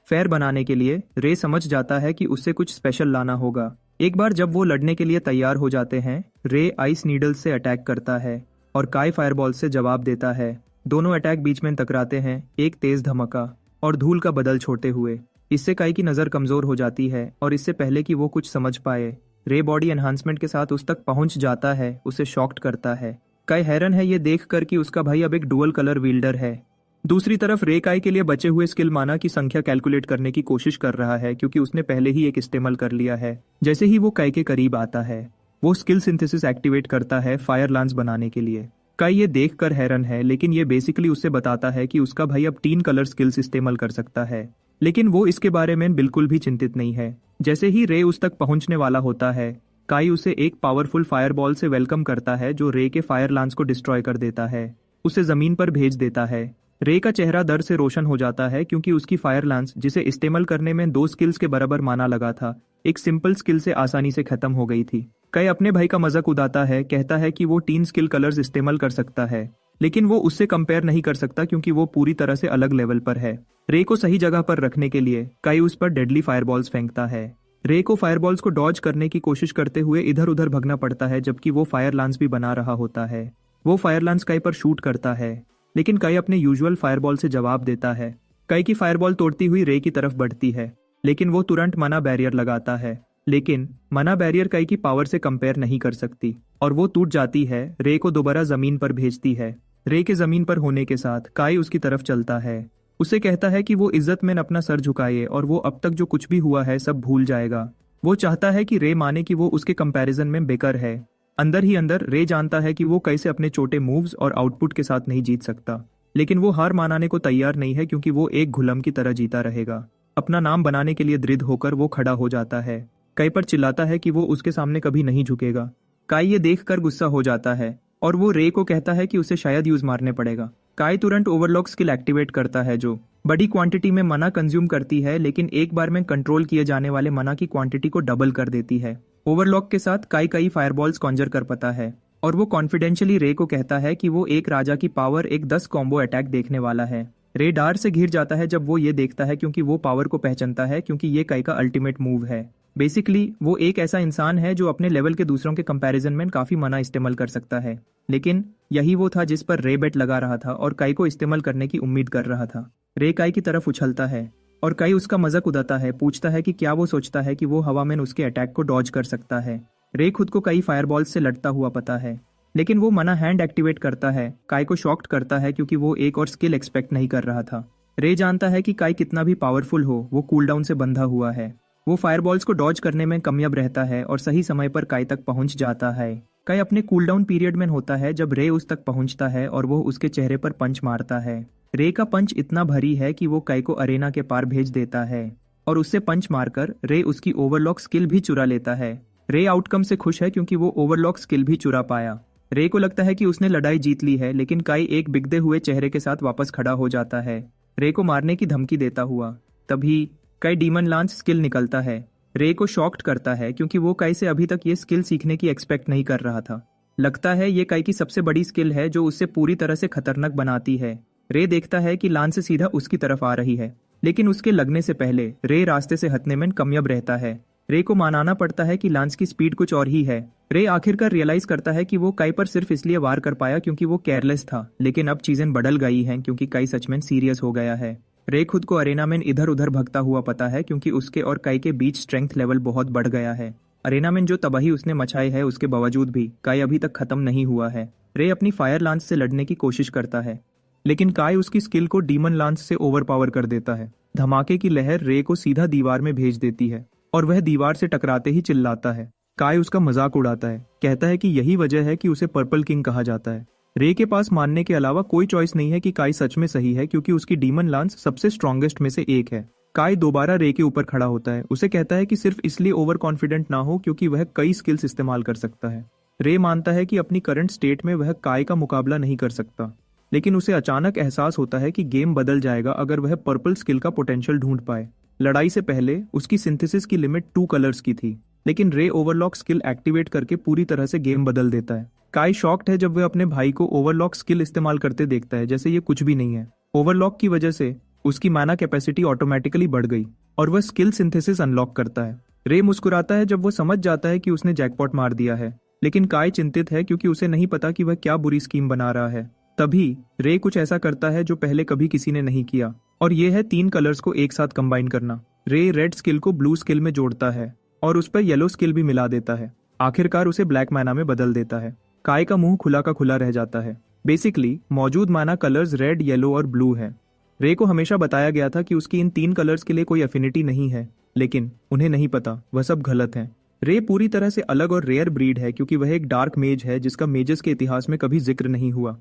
फेयर बनाने के लिए रे समझ जाता है कि उससे कुछ स्पेशल लाना होगा। एक बार जब वो लड़ने के लिए तैयार हो जाते हैं, रे आइस नीडल से अटैक करता है और काई फायरबॉल से जवाब देता है। दोनों अटैक बीच में टकराते हैं, एक तेज धमाका और धूल का बदल छोड़ते हुए। इससे काई की नजर कमजोर हो जाती है और इससे पहले कि वो कुछ समझ पाए, रे बॉडी एनहांसमेंट के साथ उस तक पहुंच जाता है, उसे शॉक्ड करता है। काई हैरान है ये देखकर कि उसका भाई अब एक डुअल कलर विल्डर है। दूसरी तरफ रे काई के लिए बचे हुए स्किल माना की संख्या कैलकुलेट करने की कोशिश कर रहा है क्योंकि उसने पहले ही एक इस्तेमाल कर लिया है। जैसे ही वो काई के करीब आता है, वो स्किल सिंथेसिस एक्टिवेट करता है फायर लांस बनाने के लिए। काई ये देखकर हैरान है, लेकिन ये बेसिकली उससे बताता है कि उसका भाई अब 3 कलर स्किल्स इस्तेमाल कर सकता है, लेकिन वो इसके बारे में बिल्कुल भी चिंतित नहीं है। जैसे ही रे उस तक पहुंचने वाला होता है, काई उसे एक पावरफुल फायरबॉल से वेलकम करता है जो रे के फायर लांस को डिस्ट्रॉय कर देता है, उसे जमीन पर भेज देता है। रे का चेहरा डर से रोशन हो जाता है क्योंकि उसकी फायर लांस, जिसे इस्तेमाल करने में 2 स्किल्स के बराबर माना लगा था, एक सिंपल स्किल से आसानी से खत्म हो गई थी। काई अपने भाई का मजाक उड़ाता है, कहता है कि वो 3 स्किल कलर्स इस्तेमाल कर सकता है, लेकिन वो उससे कंपेयर नहीं कर सकता क्योंकि वो पूरी तरह से अलग लेवल पर है। रे को सही जगह पर रखने के लिए काई उस पर डेडली फायरबॉल्स फेंकता है। रे को फायरबॉल्स को डॉज करने की कोशिश करते हुए इधर उधर भगना पड़ता है, जबकि वो फायर लांस भी बना रहा होता है। वो फायर लांस काई पर शूट करता है, लेकिन काई अपने यूजुअल फायरबॉल से जवाब देता है। काई की फायरबॉल तोड़ती हुई रे की तरफ बढ़ती है, लेकिन वो तुरंत मना बैरियर लगाता है। लेकिन मना बैरियर काई की पावर से कंपेयर नहीं कर सकती और वो टूट जाती है, रे को दोबारा जमीन पर भेजती है। रे के जमीन पर होने के साथ काई उसकी तरफ चलता है, उसे कहता है कि वो इज्जत में अपना सर झुकाए और वो अब तक जो कुछ भी हुआ है सब भूल जाएगा। वो चाहता है कि रे माने कि वो उसके कंपैरिजन में बेकार है। अंदर ही अंदर रे जानता है कि वो कैसे अपने छोटे मूव्स और आउटपुट के साथ नहीं जीत सकता, लेकिन वो हार मानाने को तैयार नहीं है क्योंकि वो एक गुलाम की तरह जीता रहेगा। अपना नाम बनाने के लिए दृढ़ होकर वो खड़ा हो जाता है। काई पर चिल्लाता है कि वो उसके सामने कभी नहीं झुकेगा। काई ये देखकर गुस्सा हो जाता है और वो रे को कहता है कि उसे शायद यूज मारने पड़ेगा। काई तुरंत ओवरलॉक स्किल एक्टिवेट करता है जो बड़ी क्वांटिटी में मना कंज्यूम करती है, लेकिन एक बार में कंट्रोल किए जाने वाले मना की क्वांटिटी को डबल कर देती है। ओवरलॉक के साथ काई कई फायरबॉल्स कॉन्जर कर पाता है और वो कॉन्फिडेंशियली रे को कहता है कि वो एक राजा की पावर एक 10 कॉम्बो अटैक देखने वाला है। रे डार से घिर जाता है जब वो ये देखता है, क्योंकि वो पावर को पहचानता है, क्योंकि ये काई का अल्टीमेट मूव है। बेसिकली वो एक ऐसा इंसान है जो अपने लेवल के दूसरों के कंपैरिजन में काफी मना इस्तेमाल कर सकता है, लेकिन यही वो था जिस पर रे बेट लगा रहा था और काई को इस्तेमाल करने की उम्मीद कर रहा था। रे काई की तरफ उछलता है और काई उसका मजाक उड़ाता है, पूछता है कि क्या वो सोचता है कि वो हवा में उसके अटैक को डॉज कर सकता है। रे खुद को कई फायरबॉल्स से लड़ता हुआ पता है, लेकिन वो मना हैंड एक्टिवेट करता है। काई को शॉक्ड करता है क्योंकि वो एक और स्किल एक्सपेक्ट नहीं कर रहा था। रे जानता है कि काई कितना भी पावरफुल हो, वो कूलडाउन से बंधा हुआ है। वो फायरबॉल्स को डॉज करने में कामयाब रहता है और सही समय पर काई तक पहुंच जाता है। काई अपने कूलडाउन पीरियड में होता है जब रे उस तक पहुंचता है और वो उसके चेहरे पर पंच मारता है। रे का पंच इतना भारी है कि वो काई को अरेना के पार भेज देता है और उससे पंच मारकर रे उसकी ओवरलॉक स्किल भी चुरा लेता है। रे आउटकम से खुश है क्योंकि वो ओवरलॉक स्किल भी चुरा पाया। रे को लगता है कि उसने लड़ाई जीत ली है, लेकिन काई एक बिगड़े हुए चेहरे के साथ वापस खड़ा हो जाता है, रे को मारने की धमकी देता हुआ। तभी काई डीमन लांच स्किल निकलता है। रे को शॉक्ड करता है क्योंकि वो काई से अभी तक ये स्किल सीखने की एक्सपेक्ट नहीं कर रहा था। लगता है ये काई की सबसे बड़ी स्किल है जो उससे पूरी तरह से खतरनाक बनाती है। रे देखता है कि लांच सीधा उसकी तरफ आ रही है, लेकिन उसके लगने से पहले रे रास्ते से हटने में कामयाब रहता है। रे को मानाना पड़ता है कि लांच की स्पीड कुछ और ही है। रे आखिरकार रियलाइज करता है कि वो काई पर सिर्फ इसलिए वार कर पाया क्योंकि वो केयरलेस था, लेकिन अब चीजें बदल गई हैं क्योंकि काई सच में सीरियस हो गया है। रे खुद को अरेना में इधर उधर भगता हुआ पता है क्योंकि उसके और काई के बीच स्ट्रेंथ लेवल बहुत बढ़ गया है। अरेना में जो तबाही उसने मचाई है उसके बावजूद भी काई अभी तक खत्म नहीं हुआ है। रे अपनी फायर लांच से लड़ने की कोशिश करता है, लेकिन काई उसकी स्किल को डीमन लांच से ओवरपावर कर देता है। धमाके की लहर रे को सीधा दीवार में भेज देती है और वह दीवार से टकराते ही चिल्लाता है। काई उसका मजाक उड़ाता है, कहता है कि यही वजह है कि उसे पर्पल किंग कहा जाता है। रे के पास मानने के अलावा कोई चॉइस नहीं है कि काई सच में सही है, क्योंकि उसकी डीमन लांस सबसे स्ट्रॉन्गेस्ट में से एक है। काई दोबारा रे के ऊपर खड़ा होता है, उसे कहता है कि सिर्फ इसलिए ओवर कॉन्फिडेंट ना हो क्योंकि वह कई स्किल्स इस्तेमाल कर सकता है। रे मानता है कि अपनी करंट स्टेट में वह काई का मुकाबला नहीं कर सकता, लेकिन उसे अचानक एहसास होता है कि गेम बदल जाएगा अगर वह पर्पल स्किल का पोटेंशियल ढूंढ पाए। लड़ाई से पहले उसकी सिंथेसिस की लिमिट 2 कलर्स की थी, लेकिन रे ओवरलॉक स्किल एक्टिवेट करके पूरी तरह से गेम बदल देता है। काई शॉक्ड है जब वह अपने भाई को ओवरलॉक स्किल इस्तेमाल करते देखता है, जैसे ये कुछ भी नहीं है। ओवरलॉक की वजह से उसकी माना कैपेसिटी ऑटोमेटिकली बढ़ गई और वह स्किल सिंथेसिस अनलॉक करता है। रे मुस्कुराता है जब वो समझ जाता है कि उसने जैकपॉट मार दिया है, लेकिन काई चिंतित है क्योंकि उसे नहीं पता कि वह क्या बुरी स्कीम बना रहा है। तभी रे कुछ ऐसा करता है जो पहले कभी किसी ने नहीं किया, और ये है 3 कलर्स को एक साथ कंबाइन करना। रे रेड स्किल को ब्लू स्किल में जोड़ता है और उस पर येलो स्किल भी मिला देता है। आखिरकार उसे ब्लैक माना में बदल देता है। काई का मुंह खुला का खुला रह जाता है। बेसिकली मौजूद माना कलर्स रेड, येलो और ब्लू है। रे को हमेशा बताया गया था कि उसकी इन 3 कलर्स के लिए कोई एफिनिटी नहीं है, लेकिन उन्हें नहीं पता वह सब गलत है। रे पूरी तरह से अलग और रेयर ब्रीड है क्योंकि वह एक डार्क मेज है जिसका मेजेस के इतिहास में कभी जिक्र नहीं हुआ।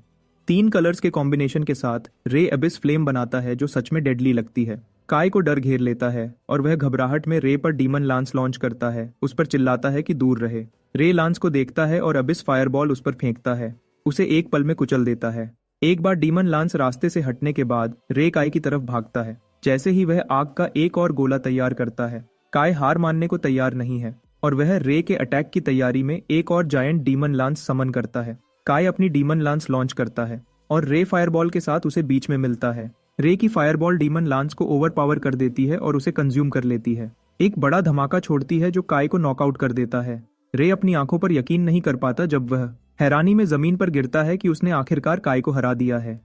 3 कलर्स के कॉम्बिनेशन के साथ रे एबिस फ्लेम बनाता है जो सच में डेडली लगती है। काई को डर घेर लेता है और वह घबराहट में रे पर डीमन लांस लॉन्च करता है, उस पर चिल्लाता है कि दूर रहे। रे लांस को देखता है और एबिस फायरबॉल उस पर फेंकता है, उसे एक पल में कुचल देता है। एक बार डीमन लांस रास्ते से हटने के बाद रे काई की तरफ भागता है। जैसे ही वह आग का एक और गोला तैयार करता है, काई हार मानने को तैयार नहीं है और वह रे के अटैक की तैयारी में एक और जायंट डीमन लांस समन करता है। काई अपनी डीमन लांस लॉन्च करता है और रे फायरबॉल के साथ उसे बीच में मिलता है। रे की फायरबॉल डीमन लांस को ओवरपावर कर देती है और उसे कंज्यूम कर लेती है। एक बड़ा धमाका छोड़ती है जो काई को नॉकआउट कर देता है। रे अपनी आंखों पर यकीन नहीं कर पाता जब वह हैरानी में जमीन पर गिरता है कि उसने आखिरकार काई को हरा दिया है।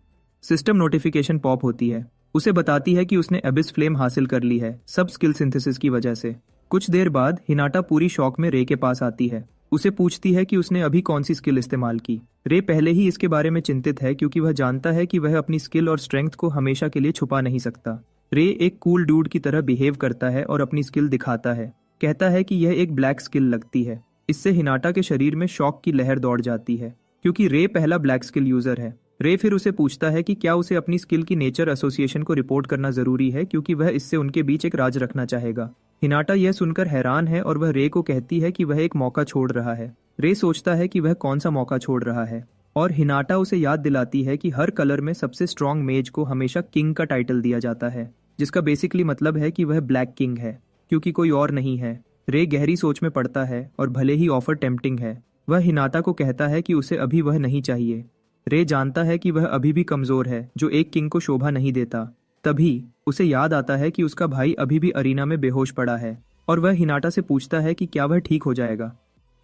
सिस्टम नोटिफिकेशन पॉप होती है, उसे बताती है कि उसने एबिस फ्लेम हासिल कर ली है, सब स्किल सिंथेसिस की वजह से। कुछ देर बाद हिनाटा पूरी शॉक में रे के पास आती है, उसे पूछती है कि उसने अभी कौन सी स्किल इस्तेमाल की। रे पहले ही इसके बारे में चिंतित है क्योंकि वह जानता है कि वह अपनी स्किल और स्ट्रेंथ को हमेशा के लिए छुपा नहीं सकता। रे एक कूल डूड की तरह बिहेव करता है और अपनी स्किल दिखाता है, कहता है कि यह एक ब्लैक स्किल लगती है। इससे हिनाटा के शरीर में शॉक की लहर दौड़ जाती है क्योंकि रे पहला ब्लैक स्किल यूजर है। रे फिर उसे पूछता है कि क्या उसे अपनी स्किल की नेचर एसोसिएशन को रिपोर्ट करना जरूरी है क्योंकि वह इससे उनके बीच एक राज रखना चाहेगा। हिनाटा यह सुनकर हैरान है और वह रे को कहती है कि वह एक मौका छोड़ रहा है। रे सोचता है कि वह कौन सा मौका छोड़ रहा है। और हिनाटा उसे याद दिलाती है कि हर कलर में सबसे स्ट्रॉन्ग मेज को हमेशा किंग का टाइटल दिया जाता है, जिसका बेसिकली मतलब है कि वह ब्लैक किंग है, क्योंकि कोई और नहीं है। रे गहरी सोच में पड़ता है और भले ही ऑफर टेम्पटिंग है, वह हिनाटा को कहता है कि उसे अभी वह नहीं चाहिए। रे जानता है कि वह अभी भी कमजोर है, जो एक किंग को शोभा नहीं देता। तभी उसे याद आता है कि उसका भाई अभी भी अरीना में बेहोश पड़ा है, और वह हिनाटा से पूछता है कि क्या वह ठीक हो जाएगा।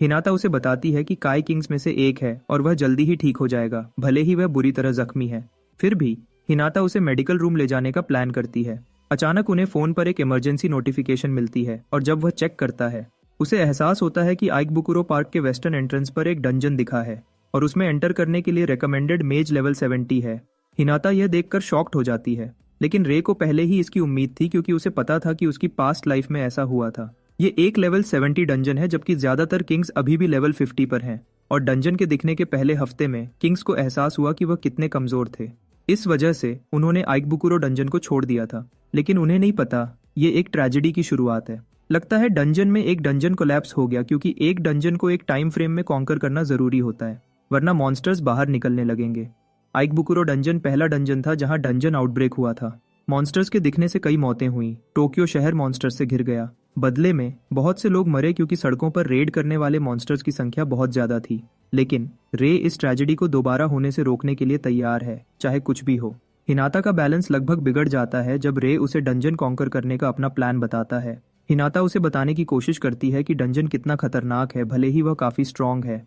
हिनाटा उसे बताती है कि काई किंग्स में से एक है और वह जल्दी ही ठीक हो जाएगा, भले ही वह बुरी तरह जख्मी है। फिर भी हिनाटा उसे मेडिकल रूम ले जाने का प्लान करती है। अचानक उन्हें फोन पर एक इमरजेंसी नोटिफिकेशन मिलती है, और जब वह चेक करता है उसे एहसास होता है कि आइकबुकुरो पार्क के वेस्टर्न एंट्रेंस पर एक डंजन दिखा है, और उसमें एंटर करने के लिए रिकमेंडेड मेज लेवल 70 है। हिनाटा यह देखकर शॉक्ड हो जाती है, लेकिन रे को पहले ही इसकी उम्मीद थी, क्योंकि उसे पता था कि उसकी पास्ट लाइफ में ऐसा हुआ था। ये एक लेवल 70 डंजन है, जबकि ज्यादातर किंग्स अभी भी लेवल 50 पर हैं, और डंजन के दिखने के पहले हफ्ते में किंग्स को एहसास हुआ कि वह कितने कमजोर थे। इस वजह से उन्होंने आइकबुकुरो डंजन को छोड़ दिया था, लेकिन उन्हें नहीं पता ये एक ट्रेजेडी की शुरुआत है। लगता है डंजन में एक डंजन कोलैप्स हो गया, क्योंकि एक डंजन को एक टाइम फ्रेम में कॉन्कर करना जरूरी होता है, वरना मॉन्स्टर्स बाहर निकलने लगेंगे। आइकबुकुरो डंजन पहला डंजन था जहां डंजन आउटब्रेक हुआ था। मॉन्स्टर्स के दिखने से कई मौतें हुई। टोक्यो शहर मॉन्स्टर्स से घिर गया। बदले में बहुत से लोग मरे, क्योंकि सड़कों पर रेड करने वाले मॉन्स्टर्स की संख्या बहुत ज्यादा थी। लेकिन रे इस ट्रेजेडी को दोबारा होने से रोकने के लिए तैयार है, चाहे कुछ भी हो। हिनाटा का बैलेंस लगभग बिगड़ जाता है जब रे उसे डंजन कॉन्कर करने का अपना प्लान बताता है। हिनाटा उसे बताने की कोशिश करती है कि डंजन कितना खतरनाक है, भले ही वह काफी स्ट्रांग है।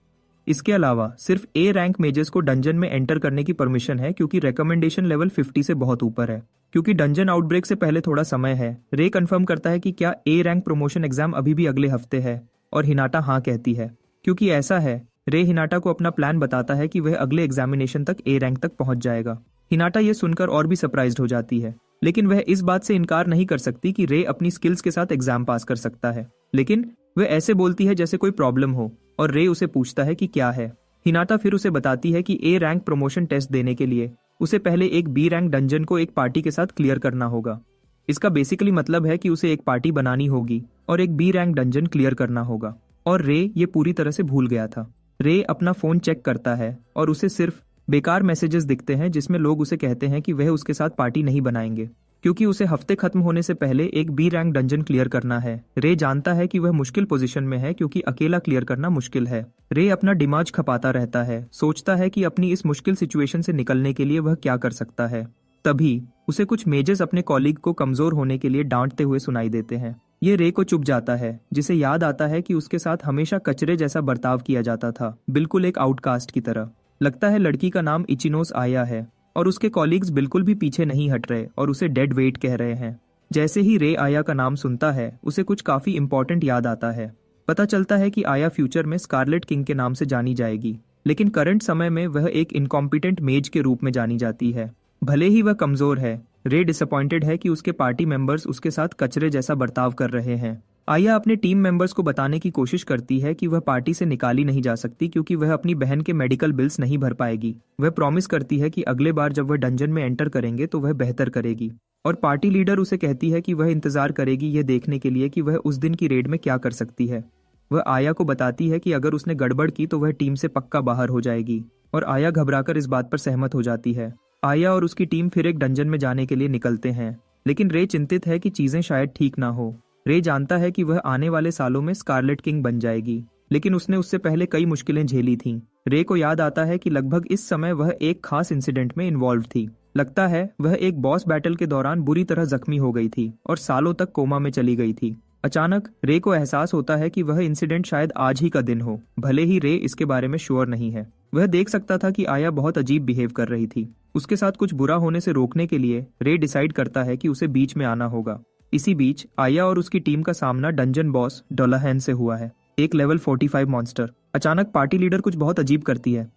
इसके अलावा सिर्फ ए रैंक मेजेस को डंजन में एंटर करने की परमिशन है, क्योंकि रिकमेंडेशन लेवल 50 से बहुत ऊपर है। क्योंकि डंजन आउटब्रेक से पहले थोड़ा समय है, रे कंफर्म करता है कि क्या ए रैंक प्रमोशन एग्जाम अभी भी अगले हफ्ते है, और हिनाटा हाँ कहती है। क्योंकि ऐसा है, रे हिनाटा को अपना प्लान बताता है कि वह अगले एग्जामिनेशन तक ए रैंक तक पहुंच जाएगा। हिनाटा ये सुनकर और भी सरप्राइज्ड हो जाती है, लेकिन वह इस बात से इनकार नहीं कर सकती कि रे अपनी स्किल्स के साथ एग्जाम पास कर सकता है। लेकिन वह ऐसे बोलती है जैसे कोई प्रॉब्लम हो, और रे उसे पूछता है कि क्या है। हिनाटा फिर उसे बताती है कि ए रैंक प्रमोशन टेस्ट देने के लिए उसे पहले एक बी रैंक डंजन को एक पार्टी के साथ क्लियर करना होगा। इसका बेसिकली मतलब है कि उसे एक पार्टी बनानी होगी और एक बी रैंक डंजन क्लियर करना होगा, और रे ये पूरी तरह से भूल गया था। रे अपना फोन चेक करता है और उसे सिर्फ बेकार मैसेजेस दिखते हैं, जिसमें लोग उसे कहते हैं कि वह उसके साथ पार्टी नहीं बनाएंगे, क्योंकि उसे हफ्ते खत्म होने से पहले एक बी रैंक डंजन क्लियर करना है। रे जानता है कि वह मुश्किल पोजीशन में है, क्योंकि अकेला क्लियर करना मुश्किल है। रे अपना दिमाग खपाता रहता है, सोचता है कि अपनी इस मुश्किल सिचुएशन से निकलने के लिए वह क्या कर सकता है। तभी उसे कुछ मेजर्स अपने कॉलीग को कमजोर होने के लिए डांटते हुए सुनाई देते हैं। ये रे को चुप जाता है, जिसे याद आता है कि उसके साथ हमेशा कचरे जैसा बर्ताव किया जाता था, बिल्कुल एक आउटकास्ट की तरह। लगता है लड़की का नाम इचिनोस आया है, और उसके कॉलीग्स बिल्कुल भी पीछे नहीं हट रहे और उसे डेड वेट कह रहे हैं। जैसे ही रे आया का नाम सुनता है, उसे कुछ काफी इंपॉर्टेंट याद आता है। पता चलता है कि आया फ्यूचर में स्कारलेट किंग के नाम से जानी जाएगी, लेकिन करंट समय में वह एक इनकॉम्पिटेंट मेज के रूप में जानी जाती है। भले ही वह कमजोर है, रे डिसअपॉइंटेड है कि उसके पार्टी मेंबर्स उसके साथ कचरे जैसा बर्ताव कर रहे हैं। आया अपने टीम मेंबर्स को बताने की कोशिश करती है कि वह पार्टी से निकाली नहीं जा सकती, क्योंकि वह अपनी बहन के मेडिकल बिल्स नहीं भर पाएगी। वह प्रॉमिस करती है कि अगले बार जब वह डंजन में एंटर करेंगे तो वह बेहतर करेगी, और पार्टी लीडर उसे कहती है कि वह इंतजार करेगी ये देखने के लिए कि वह उस दिन की रेड में क्या कर सकती है। वह आया को बताती है कि अगर उसने गड़बड़ की तो वह टीम से पक्का बाहर हो जाएगी, और आया घबराकर इस बात पर सहमत हो जाती है। आया और उसकी टीम फिर एक डंजन में जाने के लिए निकलते हैं, लेकिन रे चिंतित है कि चीजें शायद ठीक ना हो। रे जानता है कि वह आने वाले सालों में स्कारलेट किंग बन जाएगी, लेकिन उसने उससे पहले कई मुश्किलें झेली थीं। रे को याद आता है कि लगभग इस समय वह एक खास इंसिडेंट में इन्वॉल्व थी। लगता है वह एक बॉस बैटल के दौरान बुरी तरह जख्मी हो गई थी और सालों तक कोमा में चली गई थी। अचानक रे को एहसास होता है कि वह इंसिडेंट शायद आज ही का दिन हो, भले ही रे इसके बारे में श्योर नहीं है। वह देख सकता था कि आया बहुत अजीब बिहेव कर रही थी। उसके साथ कुछ बुरा होने से रोकने के लिए रे डिसाइड करता है कि उसे बीच में आना होगा। इसी बीच आया और उसकी टीम का सामना डंजन बॉस डोलाहैन से हुआ है, एक लेवल 45 मॉन्स्टर। अचानक पार्टी लीडर कुछ बहुत अजीब करती है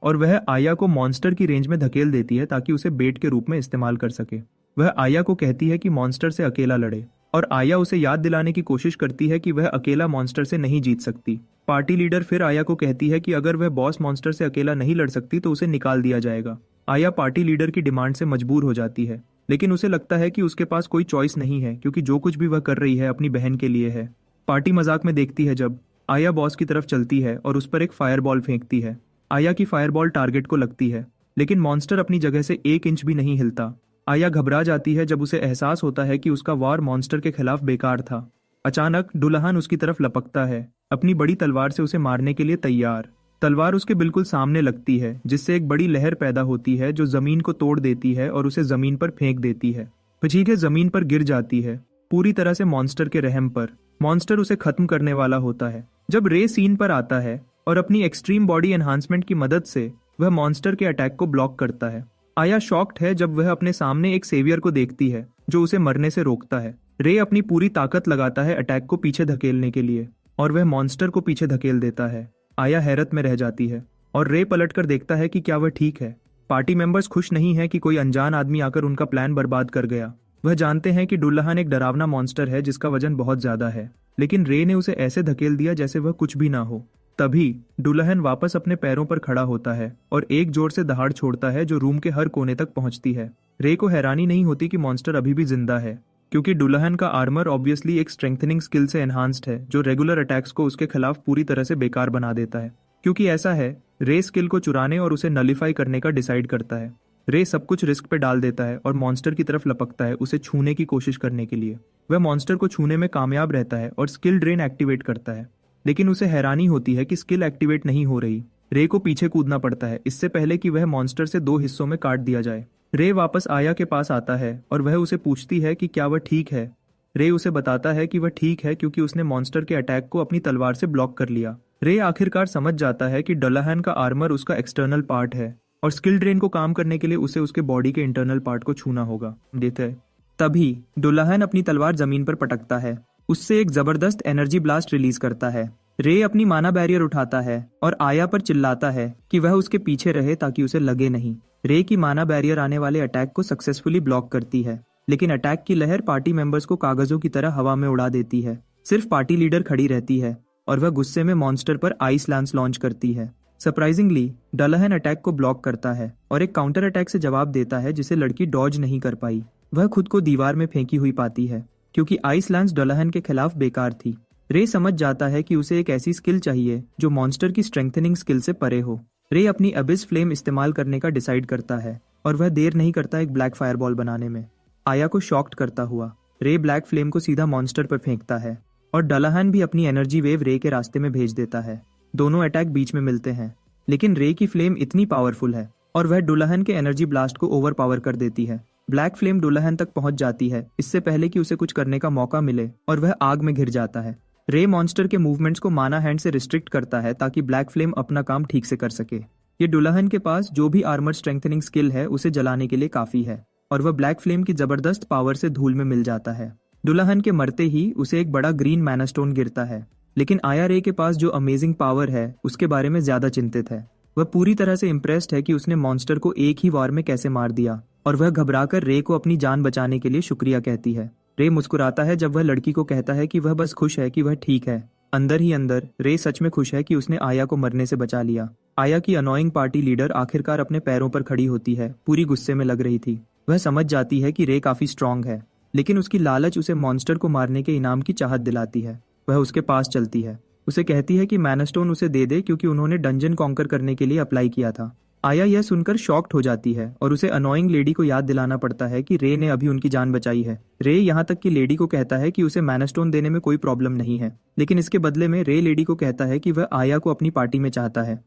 और वह आया को मॉन्स्टर की रेंज में धकेल देती है ताकि उसे बेट के रूप में इस्तेमाल कर सके। वह आया को कहती है कि मॉन्स्टर से अकेला लड़े, और आया उसे याद दिलाने की कोशिश करती है कि वह अकेला मॉन्स्टर से नहीं जीत सकती। पार्टी लीडर फिर आया को कहती है कि अगर वह बॉस मॉन्स्टर से अकेला नहीं लड़ सकती तो उसे निकाल दिया जाएगा। आया पार्टी लीडर की डिमांड से मजबूर हो जाती है, लेकिन उसे लगता है कि उसके पास कोई चॉइस नहीं है, क्योंकि जो कुछ भी वह कर रही है अपनी बहन के लिए है। पार्टी मजाक में देखती है जब आया बॉस की तरफ चलती है और उस पर एक फायरबॉल फेंकती है। आया की फायरबॉल टारगेट को लगती है, लेकिन मॉन्स्टर अपनी जगह से 1 इंच भी नहीं हिलता। आया घबरा जाती है जब उसे एहसास होता है कि उसका वार मॉन्स्टर के खिलाफ बेकार था। अचानक डुल्हन उसकी तरफ लपकता है, अपनी बड़ी तलवार से उसे मारने के लिए तैयार। तलवार उसके बिल्कुल सामने लगती है, जिससे एक बड़ी लहर पैदा होती है जो जमीन को तोड़ देती है और उसे जमीन पर फेंक देती है। चीजें जमीन पर गिर जाती है, पूरी तरह से मॉन्स्टर के रहम पर। मॉन्स्टर उसे खत्म करने वाला होता है जब रे सीन पर आता है और अपनी एक्सट्रीम बॉडी एनहांसमेंट की मदद से वह मॉन्स्टर के अटैक को ब्लॉक करता है। आया शॉक्ड है जब वह अपने सामने एक सेवियर को देखती है जो उसे मरने से रोकता है। रे अपनी पूरी ताकत लगाता है अटैक को पीछे धकेलने के लिए और वह मॉन्स्टर को पीछे धकेल देता है। आया हैरत में रह जाती है और रे पलटकर देखता है कि क्या वह ठीक है। पार्टी मेंबर्स खुश नहीं है कि कोई अनजान आदमी आकर उनका प्लान बर्बाद कर गया। वह जानते हैं कि डुल्हन एक डरावना मॉन्स्टर है जिसका वजन बहुत ज्यादा है, लेकिन रे ने उसे ऐसे धकेल दिया जैसे वह कुछ भी ना हो। तभी डुल्हन वापस अपने पैरों पर खड़ा होता है और एक जोर से दहाड़ छोड़ता है जो रूम के हर कोने तक पहुंचती है। रे को हैरानी नहीं होती कि मॉन्स्टर अभी भी जिंदा है, क्योंकि डुल्हन का आर्मर ऑब्वियसली एक स्ट्रेंथनिंग स्किल से एनहांस्ड है जो रेगुलर अटैक्स को उसके खिलाफ पूरी तरह से बेकार बना देता है। क्योंकि ऐसा है, रे स्किल को चुराने और उसे नलिफाई करने का डिसाइड करता है। रे सब कुछ रिस्क पे डाल देता है और मॉन्स्टर की तरफ लपकता है उसे छूने की कोशिश करने के लिए। वह मॉन्स्टर को छूने में कामयाब रहता है और स्किल ड्रेन एक्टिवेट करता है, लेकिन उसे हैरानी होती है कि स्किल एक्टिवेट नहीं हो रही। रे को पीछे कूदना पड़ता है इससे पहले कि वह मॉन्स्टर से 2 हिस्सों में काट दिया जाए। रे वापस आया के पास आता है और वह उसे पूछती है कि क्या वह ठीक है। रे उसे बताता है कि वह ठीक है क्योंकि उसने मॉन्स्टर के अटैक को अपनी तलवार से ब्लॉक कर लिया। रे आखिरकार समझ जाता है कि डुल्हन का आर्मर उसका एक्सटर्नल पार्ट है और स्किल ड्रेन को काम करने के लिए उसे उसके बॉडी के इंटरनल पार्ट को छूना होगा। देते तभी डुल्हन अपनी तलवार जमीन पर पटकता है, उससे एक जबरदस्त एनर्जी ब्लास्ट रिलीज करता है। रे अपनी माना बैरियर उठाता है और आया पर चिल्लाता है कि वह उसके पीछे रहे ताकि उसे लगे नहीं। रे की माना बैरियर आने वाले अटैक को सक्सेसफुली ब्लॉक करती है, लेकिन अटैक की लहर पार्टी मेंबर्स को कागजों की तरह हवा में उड़ा देती है। सिर्फ पार्टी लीडर खड़ी रहती है और वह गुस्से में मॉन्स्टर पर आइस लैंस लॉन्च करती है। सरप्राइजिंगली डुल्हन अटैक को ब्लॉक करता है और एक काउंटर अटैक से जवाब देता है जिसे लड़की डॉज नहीं कर पाई। वह खुद को दीवार में फेंकी हुई पाती है क्योंकि आइस लैंस डुल्हन के खिलाफ बेकार थी। रे समझ जाता है कि उसे एक ऐसी स्किल चाहिए जो मॉन्स्टर की स्ट्रेंथनिंग स्किल से परे हो। रे अपनी अबिस फ्लेम इस्तेमाल करने का डिसाइड करता है और वह देर नहीं करता एक ब्लैक फायरबॉल बनाने में। आया को शॉक्ड करता हुआ रे ब्लैक फ्लेम को सीधा मॉन्स्टर पर फेंकता है और डुल्हन भी अपनी एनर्जी वेव रे के रास्ते में भेज देता है। दोनों अटैक बीच में मिलते हैं, लेकिन रे की फ्लेम इतनी पावरफुल है और वह डुल्हन के एनर्जी ब्लास्ट को ओवर पावर कर देती है। ब्लैक फ्लेम डुल्हन तक पहुंच जाती है इससे पहले कि उसे कुछ करने का मौका मिले और वह आग में घिर जाता है। रे मॉन्स्टर के मूवमेंट्स को माना हैंड से रिस्ट्रिक्ट करता है ताकि ब्लैक फ्लेम अपना काम ठीक से कर सके। ये डुल्हन के पास जो भी आर्मर स्ट्रेंथनिंग स्किल है उसे जलाने के लिए काफी है और वह ब्लैक फ्लेम की जबरदस्त पावर से धूल में मिल जाता है। डुल्हन के मरते ही उसे एक बड़ा ग्रीन मैना स्टोन गिरता है, लेकिन आया रे के पास जो अमेजिंग पावर है उसके बारे में ज्यादा चिंतित है। वह पूरी तरह से इम्प्रेस्ड है कि उसने मॉन्स्टर को एक ही वार में कैसे मार दिया और वह घबराकर रे को अपनी जान बचाने के लिए शुक्रिया कहती है। रे मुस्कुराता है जब वह लड़की को कहता है कि वह बस खुश है कि वह ठीक है। अंदर ही अंदर रे सच में खुश है कि उसने आया को मरने से बचा लिया। आया की अनोइंग पार्टी लीडर आखिरकार अपने पैरों पर खड़ी होती है, पूरी गुस्से में लग रही थी। वह समझ जाती है कि रे काफी स्ट्रांग है, लेकिन उसकी लालच उसे मॉन्स्टर को मारने के इनाम की चाहत दिलाती है। वह उसके पास चलती है, उसे कहती है कि मैना स्टोन उसे दे दे क्योंकि उन्होंने डंजन कॉन्कर करने के लिए अप्लाई किया था। आया यह सुनकर शॉक्ड हो जाती है और उसे अनोइंग लेडी को याद दिलाना पड़ता है कि रे ने अभी उनकी जान बचाई है। रे यहाँ तक कि लेडी को कहता है कि उसे मैना स्टोन देने में कोई प्रॉब्लम नहीं है, लेकिन इसके बदले में रे लेडी को कहता है कि वह आया को अपनी पार्टी में चाहता है।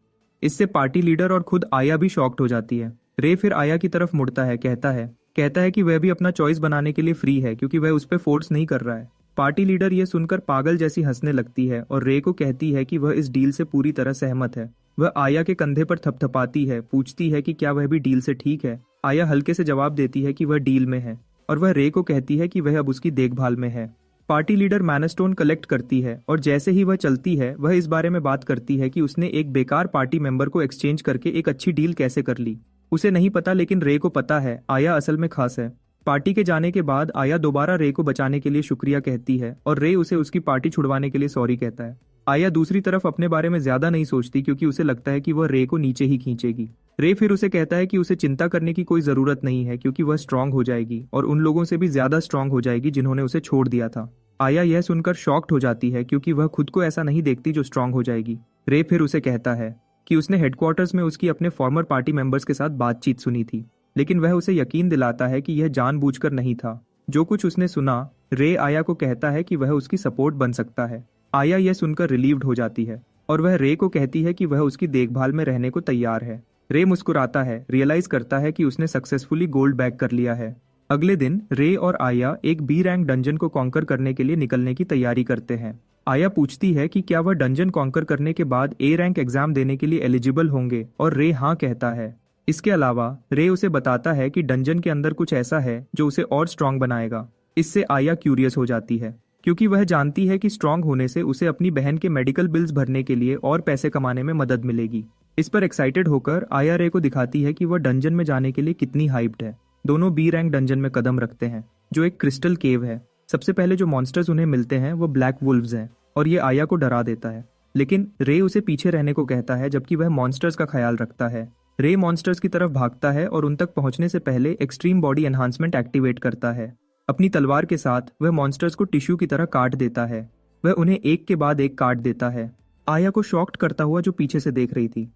इससे पार्टी लीडर और खुद आया भी शॉक्ड हो जाती है। रे फिर आया की तरफ मुड़ता है, कहता है कि वह भी अपना चॉइस बनाने के लिए फ्री है क्योंकि वह उस पर फोर्स नहीं कर रहा है। पार्टी लीडर यह सुनकर पागल जैसी हंसने लगती है और रे को कहती है कि वह इस डील से पूरी तरह सहमत है। वह आया के कंधे पर थपथपाती है, पूछती है कि क्या वह भी डील से ठीक है। आया हल्के से जवाब देती है कि वह डील में है और वह रे को कहती है कि वह अब उसकी देखभाल में है। पार्टी लीडर मैना स्टोन कलेक्ट करती है और जैसे ही वह चलती है वह इस बारे में बात करती है कि उसने एक बेकार पार्टी मेंबर को एक्सचेंज करके एक अच्छी डील कैसे कर ली। उसे नहीं पता, लेकिन रे को पता है आया असल में खास है। पार्टी के जाने के बाद आया दोबारा रे को बचाने के लिए शुक्रिया कहती है और रे उसे उसकी पार्टी छुड़वाने के लिए सॉरी कहता है। आया दूसरी तरफ अपने बारे में ज्यादा नहीं सोचती क्योंकि उसे लगता है कि वह रे को नीचे ही खींचेगी। रे फिर उसे कहता है कि उसे चिंता करने की कोई जरूरत नहीं है क्योंकि वह स्ट्रांग हो जाएगी और उन लोगों से भी ज्यादा स्ट्रांग हो जाएगी जिन्होंने उसे छोड़ दिया था। आया यह सुनकर शॉक्ड हो जाती है क्योंकि वह खुद को ऐसा नहीं देखती जो स्ट्रांग हो जाएगी। रे फिर उसे कहता है कि उसने हेडक्वार्टर्स में उसकी अपने फॉर्मर पार्टी मेंबर्स के साथ बातचीत सुनी थी, लेकिन वह उसे यकीन दिलाता है कि यह जानबूझकर नहीं था। जो कुछ उसने सुना, रे आया को कहता है कि वह उसकी सपोर्ट बन सकता है। आया यह सुनकर रिलीव्ड हो जाती है और वह रे को कहती है कि वह उसकी देखभाल में रहने को तैयार है। रे मुस्कुराता है, रियलाइज करता है कि उसने सक्सेसफुली गोल्ड बैग कर लिया है। अगले दिन रे और आया एक बी रैंक डंजन को कॉन्कर करने के लिए निकलने की तैयारी करते हैं। आया पूछती है कि क्या वह डंजन कॉन्कर करने के बाद ए रैंक एग्जाम देने के लिए एलिजिबल होंगे, और रे हाँ कहता है। इसके अलावा रे उसे बताता है कि डंजन के अंदर कुछ ऐसा है जो उसे और स्ट्रांग बनाएगा। इससे आया क्यूरियस हो जाती है, क्योंकि वह जानती है कि स्ट्रांग होने से उसे अपनी बहन के मेडिकल बिल्स भरने के लिए और पैसे कमाने में मदद मिलेगी। इस पर एक्साइटेड होकर आया रे को दिखाती है कि वह डंजन में जाने के लिए कितनी हाइप्ड है। दोनों बी रैंक डंजन में कदम रखते हैं, जो एक क्रिस्टल केव है। सबसे पहले जो मॉन्स्टर्स उन्हें मिलते हैं वो ब्लैक वुल्व्स हैं, और ये आया को डरा देता है। लेकिन रे उसे पीछे रहने को कहता है, जबकि वह मॉन्स्टर्स का ख्याल रखता है। रे मॉन्स्टर्स की तरफ भागता है और उन तक पहुंचने से पहले एक्सट्रीम बॉडी एनहांसमेंट एक्टिवेट करता है। अपनी तलवार के साथ वह मॉन्स्टर्स को टिश्यू की तरह काट देता है। वह उन्हें एक के बाद एक काट देता है, आया को शॉक्ड करता हुआ जो पीछे से देख रही थी।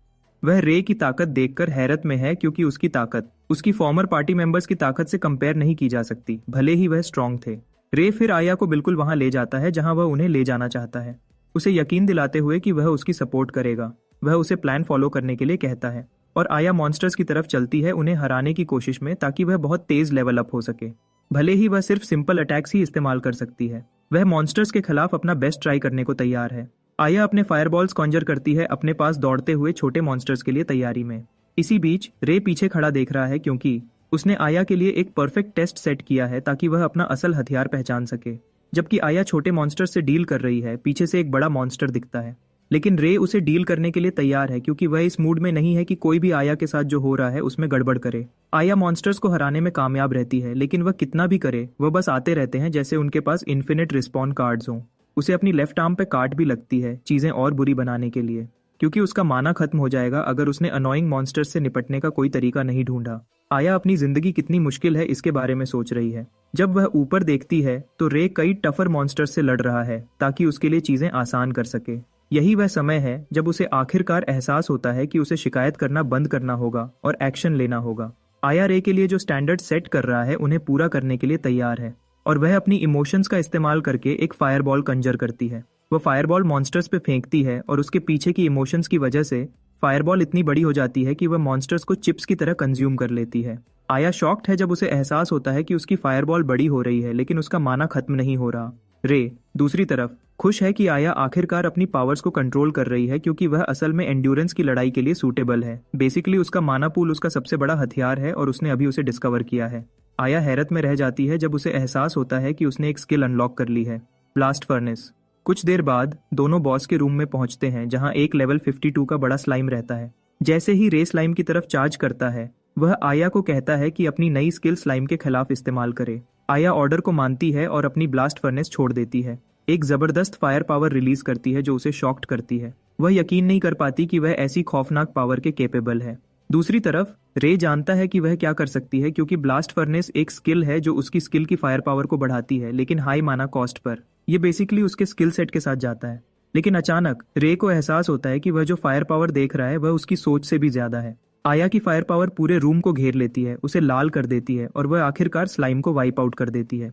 वह रे की ताकत देखकर हैरत में है, क्योंकि उसकी ताकत उसकी फॉर्मर पार्टी मेंबर्स की ताकत से कंपेयर नहीं की जा सकती, भले ही वह स्ट्रांग थे। रे फिर आया को बिल्कुल वहां ले जाता है जहां वह उन्हें ले जाना चाहता है, उसे यकीन दिलाते हुए कि वह उसकी सपोर्ट करेगा। वह उसे प्लान फॉलो करने के लिए कहता है और आया मॉन्स्टर्स की तरफ चलती है उन्हें हराने की कोशिश में, ताकि वह बहुत तेज लेवल अप हो सके। भले ही वह सिर्फ सिंपल अटैक्स ही इस्तेमाल कर सकती है, वह मॉन्स्टर्स के खिलाफ अपना बेस्ट ट्राई करने को तैयार है। आया अपने फायरबॉल्स कॉन्जर करती है अपने पास दौड़ते हुए छोटे मॉन्स्टर्स के लिए तैयारी में। इसी बीच रे पीछे खड़ा देख रहा है, क्योंकि उसने आया के लिए एक परफेक्ट टेस्ट सेट किया है ताकि वह अपना असल हथियार पहचान सके। जबकि आया छोटे मॉन्स्टर्स से डील कर रही है, पीछे से एक बड़ा मॉन्स्टर दिखता है, लेकिन रे उसे डील करने के लिए तैयार है, क्योंकि वह इस मूड में नहीं है कि कोई भी आया के साथ जो हो रहा है उसमें गड़बड़ करे। आया मॉन्स्टर्स को हराने में कामयाब रहती है, लेकिन वह कितना भी करे वह बस आते रहते हैं, जैसे उनके पास इन्फिनिट रिस्पॉन कार्ड्स हों। उसे अपनी लेफ्ट आर्म पे काट भी लगती है चीजें और बुरी बनाने के लिए, क्योंकि उसका माना खत्म हो जाएगा अगर उसने अनोइंग मॉन्स्टर्स से निपटने का कोई तरीका नहीं ढूंढा। आया अपनी जिंदगी कितनी मुश्किल है इसके बारे में सोच रही है। जब वह ऊपर देखती है तो रे कई टफर मॉन्स्टर्स से लड़ रहा है ताकि उसके लिए चीजें आसान कर सके। यही वह समय है जब उसे आखिरकार एहसास होता है कि उसे शिकायत करना बंद करना होगा और एक्शन लेना होगा। आया रे के लिए जो स्टैंडर्ड सेट कर रहा है उन्हें पूरा करने के लिए तैयार है, और वह अपनी इमोशंस का इस्तेमाल करके एक फायरबॉल कंजर करती है। वह फायरबॉल मॉन्स्टर्स पे फेंकती है और उसके पीछे की इमोशंस की वजह से फायरबॉल इतनी बड़ी हो जाती है कि वह मॉन्स्टर्स को चिप्स की तरह कंज्यूम कर लेती है। आया शॉक्ड है जब उसे एहसास होता है कि उसकी फायरबॉल बड़ी हो रही है, लेकिन उसका माना खत्म नहीं हो रहा। रे दूसरी तरफ खुश है कि आया आखिरकार अपनी पावर्स को कंट्रोल कर रही है, क्योंकि वह असल में एंड्योरेंस की लड़ाई के लिए सूटेबल है। बेसिकली उसका माना पूल उसका सबसे बड़ा हथियार है और उसने अभी उसे डिस्कवर किया है। आया हैरत में रह जाती है जब उसे एहसास होता है कि उसने एक स्किल अनलॉक कर ली है, ब्लास्ट फर्नेस। कुछ देर बाद दोनों बॉस के रूम में पहुंचते हैं, जहां एक लेवल 52 का बड़ा स्लाइम रहता है। जैसे ही रे स्लाइम की तरफ चार्ज करता है, वह आया को कहता है कि अपनी नई स्किल स्लाइम के खिलाफ इस्तेमाल करे। आया ऑर्डर को मानती है और अपनी ब्लास्ट फर्नेस छोड़ देती है। एक जबरदस्त फायर पावर रिलीज करती है जो उसे शॉक्ड करती है। वह यकीन नहीं कर पाती कि वह ऐसी खौफनाक पावर के केपेबल है। दूसरी तरफ रे जानता है कि वह क्या कर सकती है, क्योंकि ब्लास्ट फर्नेस एक स्किल है जो उसकी स्किल की फायर पावर को बढ़ाती है, लेकिन हाई माना कॉस्ट पर। यह बेसिकली उसके स्किल सेट के साथ जाता है। लेकिन अचानक रे को एहसास होता है कि वह जो फायर पावर देख रहा है वह उसकी सोच से भी ज्यादा है। आया की फायर पावर पूरे रूम को घेर लेती है, उसे लाल कर देती है और वह आखिरकार स्लाइम को वाइप आउट कर देती है।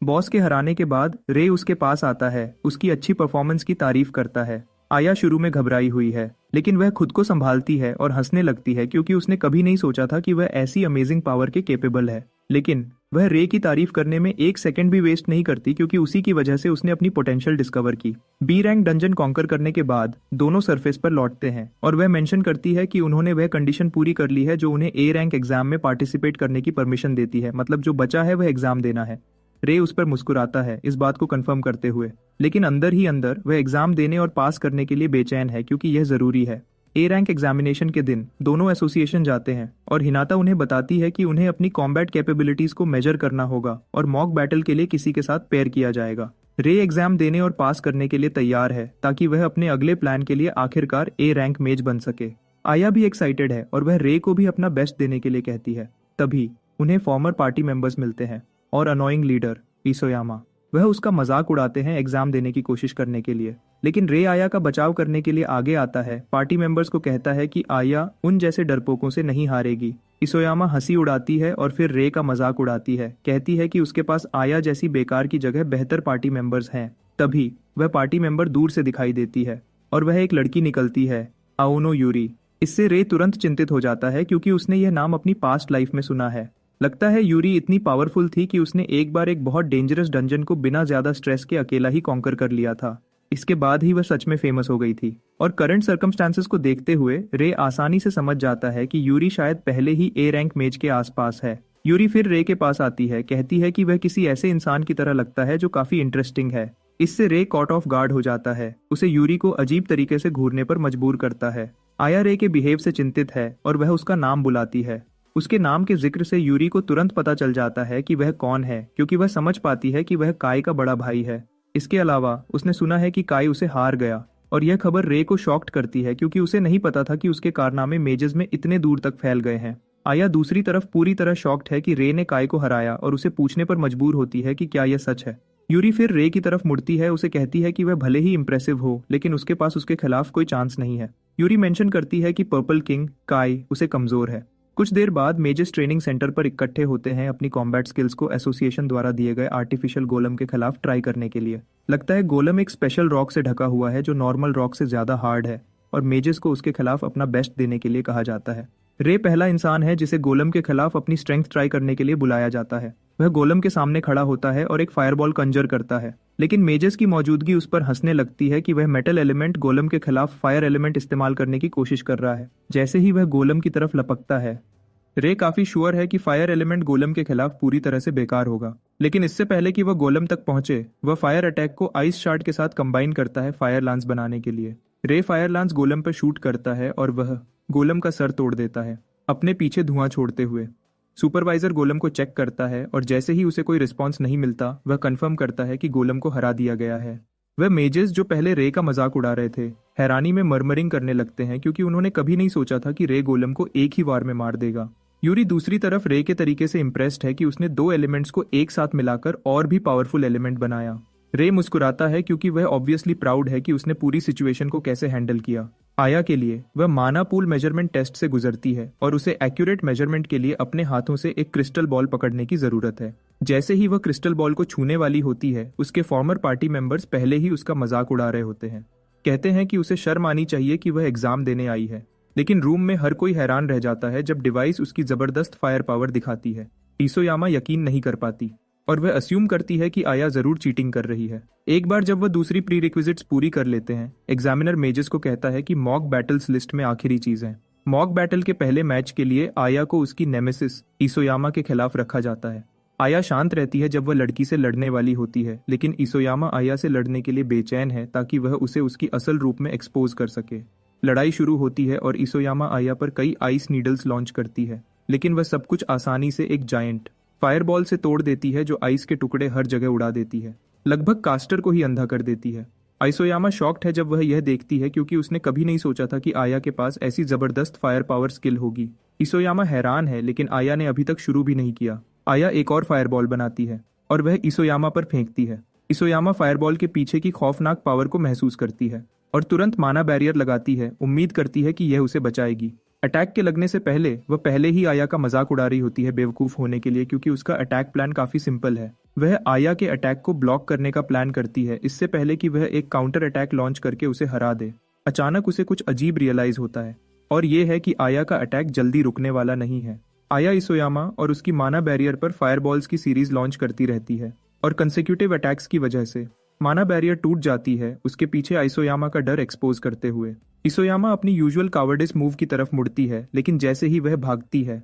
बॉस के हराने के बाद रे उसके पास आता है, उसकी अच्छी परफॉर्मेंस की तारीफ करता है। आया शुरू में घबराई हुई है, लेकिन वह खुद को संभालती है और हंसने लगती है, क्योंकि उसने कभी नहीं सोचा था कि वह ऐसी अमेजिंग पावर के केपेबल है। लेकिन वह रे की तारीफ करने में एक सेकंड भी वेस्ट नहीं करती, क्योंकि उसी की वजह से उसने अपनी पोटेंशियल डिस्कवर की। बी रैंक डंजन कॉन्कर करने के बाद दोनों सरफेस पर लौटते हैं और वह मेंशन करती है कि उन्होंने वह कंडीशन पूरी कर ली है जो उन्हें ए रैंक एग्जाम में पार्टिसिपेट करने की परमिशन देती है, मतलब जो बचा है वह एग्जाम देना है। रे उस पर मुस्कुराता है इस बात को कंफर्म करते हुए, लेकिन अंदर ही अंदर वह एग्जाम देने और पास करने के लिए बेचैन है, क्योंकि यह जरूरी है। ए रैंक एग्जामिनेशन के दिन दोनों एसोसिएशन जाते हैं और हिनाता उन्हें बताती है कि उन्हें अपनी कॉम्बैट कैपेबिलिटीज को मेजर करना होगा और मॉक बैटल के लिए किसी के साथ पेयर किया जाएगा। रे एग्जाम देने और पास करने के लिए तैयार है ताकि वह अपने अगले प्लान के लिए आखिरकार ए रैंक मेज बन सके। आया भी एक्साइटेड है और वह रे को भी अपना बेस्ट देने के लिए कहती है। तभी उन्हें फॉर्मर पार्टी मेंबर्स मिलते हैं और अनोइंग लीडर इसोयामा। वह उसका मजाक उड़ाते हैं एग्जाम देने की कोशिश करने के लिए। लेकिन रे आया का बचाव करने के लिए आगे आता है, पार्टी मेंबर्स को कहता है कि आया उन जैसे डरपोकों से नहीं हारेगी। इसोयामा हंसी उड़ाती है और फिर रे का मजाक उड़ाती है, कहती है कि उसके पास आया जैसी बेकार की जगह बेहतर पार्टी मेंबर्स हैं। तभी वह पार्टी मेंबर दूर से दिखाई देती है और वह एक लड़की निकलती है, आओनो यूरी। इससे रे तुरंत चिंतित हो जाता है क्योंकि उसने यह नाम अपनी पास्ट लाइफ में सुना है। लगता है यूरी इतनी पावरफुल थी कि उसने एक बार एक बहुत डेंजरस डंजन को बिना ज्यादा स्ट्रेस के अकेला ही कॉन्कर कर लिया था। इसके बाद ही वह सच में फेमस हो गई थी। और करंट सर्कमस्टांसेस को देखते हुए रे आसानी से समझ जाता है कि यूरी शायद पहले ही ए रैंक मेज के आसपास है। यूरी फिर रे के पास आती है, कहती है कि वह किसी ऐसे इंसान की तरह लगता है जो काफी इंटरेस्टिंग है। इससे रे कॉट ऑफ गार्ड हो जाता है, उसे यूरी को अजीब तरीके से घूरने पर मजबूर करता है। आया रे के बिहेव से चिंतित है और वह उसका नाम बुलाती है। उसके नाम के जिक्र से यूरी को तुरंत पता चल जाता है कि वह कौन है, क्योंकि वह समझ पाती है कि वह काई का बड़ा भाई है। इसके अलावा उसने सुना है कि काई उसे हार गया, और यह खबर रे को शॉक्ड करती है क्योंकि उसे नहीं पता था कि उसके कारनामे मेजेस में इतने दूर तक फैल गए हैं। आया दूसरी तरफ पूरी तरह शॉक्ड है कि रे ने काई को हराया और उसे पूछने पर मजबूर होती है कि क्या यह सच है। यूरी फिर रे की तरफ मुड़ती है, उसे कहती है कि वह भले ही इंप्रेसिव हो लेकिन उसके पास उसके खिलाफ कोई चांस नहीं है। यूरी मेंशन करती है कि पर्पल किंग काई उसे कमजोर है। कुछ देर बाद मेजेस ट्रेनिंग सेंटर पर इकट्ठे होते हैं अपनी कॉम्बैट स्किल्स को एसोसिएशन द्वारा दिए गए आर्टिफिशियल गोलम के खिलाफ ट्राई करने के लिए। लगता है गोलम एक स्पेशल रॉक से ढका हुआ है जो नॉर्मल रॉक से ज्यादा हार्ड है, और मेजेस को उसके खिलाफ अपना बेस्ट देने के लिए कहा जाता है। रे पहला इंसान है जिसे गोलम के खिलाफ अपनी स्ट्रेंथ ट्राई करने के लिए बुलाया जाता है। वह गोलम के सामने खड़ा होता है और एक फायरबॉल कंजर करता है, लेकिन मेजेस की मौजूदगी उस पर हंसने लगती है कि वह मेटल एलिमेंट गोलम के खिलाफ फायर एलिमेंट इस्तेमाल करने की कोशिश कर रहा है। जैसे ही वह गोलम की तरफ लपकता है, रे काफी श्योर है कि फायर एलिमेंट गोलम के खिलाफ पूरी तरह से बेकार होगा। लेकिन इससे पहले कि वह गोलम तक पहुंचे, वह फायर अटैक को आइस शार्ट के साथ कंबाइन करता है फायर लांस बनाने के लिए। रे फायर लांस गोलम पर शूट करता है और वह गोलम का सर तोड़ देता है, अपने पीछे धुआं छोड़ते हुए। सुपरवाइजर गोलम को चेक करता है और जैसे ही उसे कोई रिस्पॉन्स नहीं मिलता, वह कंफर्म करता है कि गोलम को हरा दिया गया है। वह मेजेस जो पहले रे का मजाक उड़ा रहे थे, हैरानी में मरमरिंग करने लगते हैं क्योंकि उन्होंने कभी नहीं सोचा था कि रे गोलम को एक ही वार में मार देगा। यूरी दूसरी तरफ रे के तरीके से इम्प्रेस्ड है कि उसने दो एलिमेंट्स को एक साथ मिलाकर और भी पावरफुल एलिमेंट बनाया। रे मुस्कुराता है क्योंकि वह ऑब्वियसली प्राउड है कि उसने पूरी सिचुएशन को कैसे हैंडल किया। आया के लिए वह माना पूल मेजरमेंट टेस्ट से गुजरती है और उसे एक्यूरेट मेजरमेंट के लिए अपने हाथों से एक क्रिस्टल बॉल पकड़ने की जरूरत है। जैसे ही वह क्रिस्टल बॉल को छूने वाली होती है, उसके फॉर्मर पार्टी मेंबर्स पहले ही उसका मजाक उड़ा रहे होते हैं। कहते हैं कि उसे शर्म आनी चाहिए कि वह एग्जाम देने आई है। लेकिन रूम में हर कोई हैरान रह जाता है जब डिवाइस उसकी जबरदस्त फायर पावर दिखाती है। इसोयामा यकीन नहीं कर पाती और वह अस्यूम करती है कि आया जरूर चीटिंग कर रही है। एक बार जब वह दूसरी प्री रिक्विजिट्स पूरी कर लेते हैं, एग्जामिनर मेजेस को कहता है कि मॉक बैटल्स लिस्ट में आखिरी चीज है। मॉक बैटल के पहले मैच के लिए आया को उसकी नेमेसिस इसोयामा के खिलाफ रखा जाता है। आया शांत रहती है जब वह लड़की से लड़ने वाली होती है, लेकिन इसोयामा आया से लड़ने के लिए बेचैन है ताकि वह उसे उसकी असल रूप में एक्सपोज कर सके। लड़ाई शुरू होती है और इसोयामा आया पर कई आइस नीडल्स लॉन्च करती है, लेकिन वह सब कुछ आसानी से एक जायंट फायरबॉल से तोड़ देती है जो आइस के टुकड़े हर जगह उड़ा देती है, लगभग कास्टर को ही अंधा कर देती है। इसोयामा शॉक्ड है जब वह यह देखती है क्योंकि उसने कभी नहीं सोचा था कि आया के पास ऐसी जबरदस्त फायर पावर स्किल होगी। इसोयामा हैरान है, लेकिन आया ने अभी तक शुरू भी नहीं किया। आया एक और फायरबॉल बनाती है और वह इसोयामा पर फेंकती है। इसोयामा फायरबॉल के पीछे की खौफनाक पावर को महसूस करती है और तुरंत माना बैरियर लगाती है, उम्मीद करती है कि यह उसे बचाएगी। अटैक के लगने से पहले वह पहले ही आया का मजाक उड़ा रही होती है बेवकूफ होने के लिए, क्योंकि उसका अटैक प्लान काफी सिंपल है। वह आया के अटैक को ब्लॉक करने का प्लान करती है इससे पहले कि वह एक काउंटर अटैक लॉन्च करके उसे हरा दे। अचानक उसे कुछ अजीब रियलाइज होता है, और ये है कि आया का अटैक जल्दी रुकने वाला नहीं है। आया इसोयामा और उसकी माना बैरियर पर फायरबॉल्स की सीरीज लॉन्च करती रहती है और कंसेक्यूटिव अटैक्स की वजह से माना बैरियर टूट जाती है, उसके पीछे इसोयामा का डर एक्सपोज करते हुए। इसोयामा अपनी यूजुअल कावर्डिस मूव की तरफ मुड़ती है, लेकिन जैसे ही वह भागती है,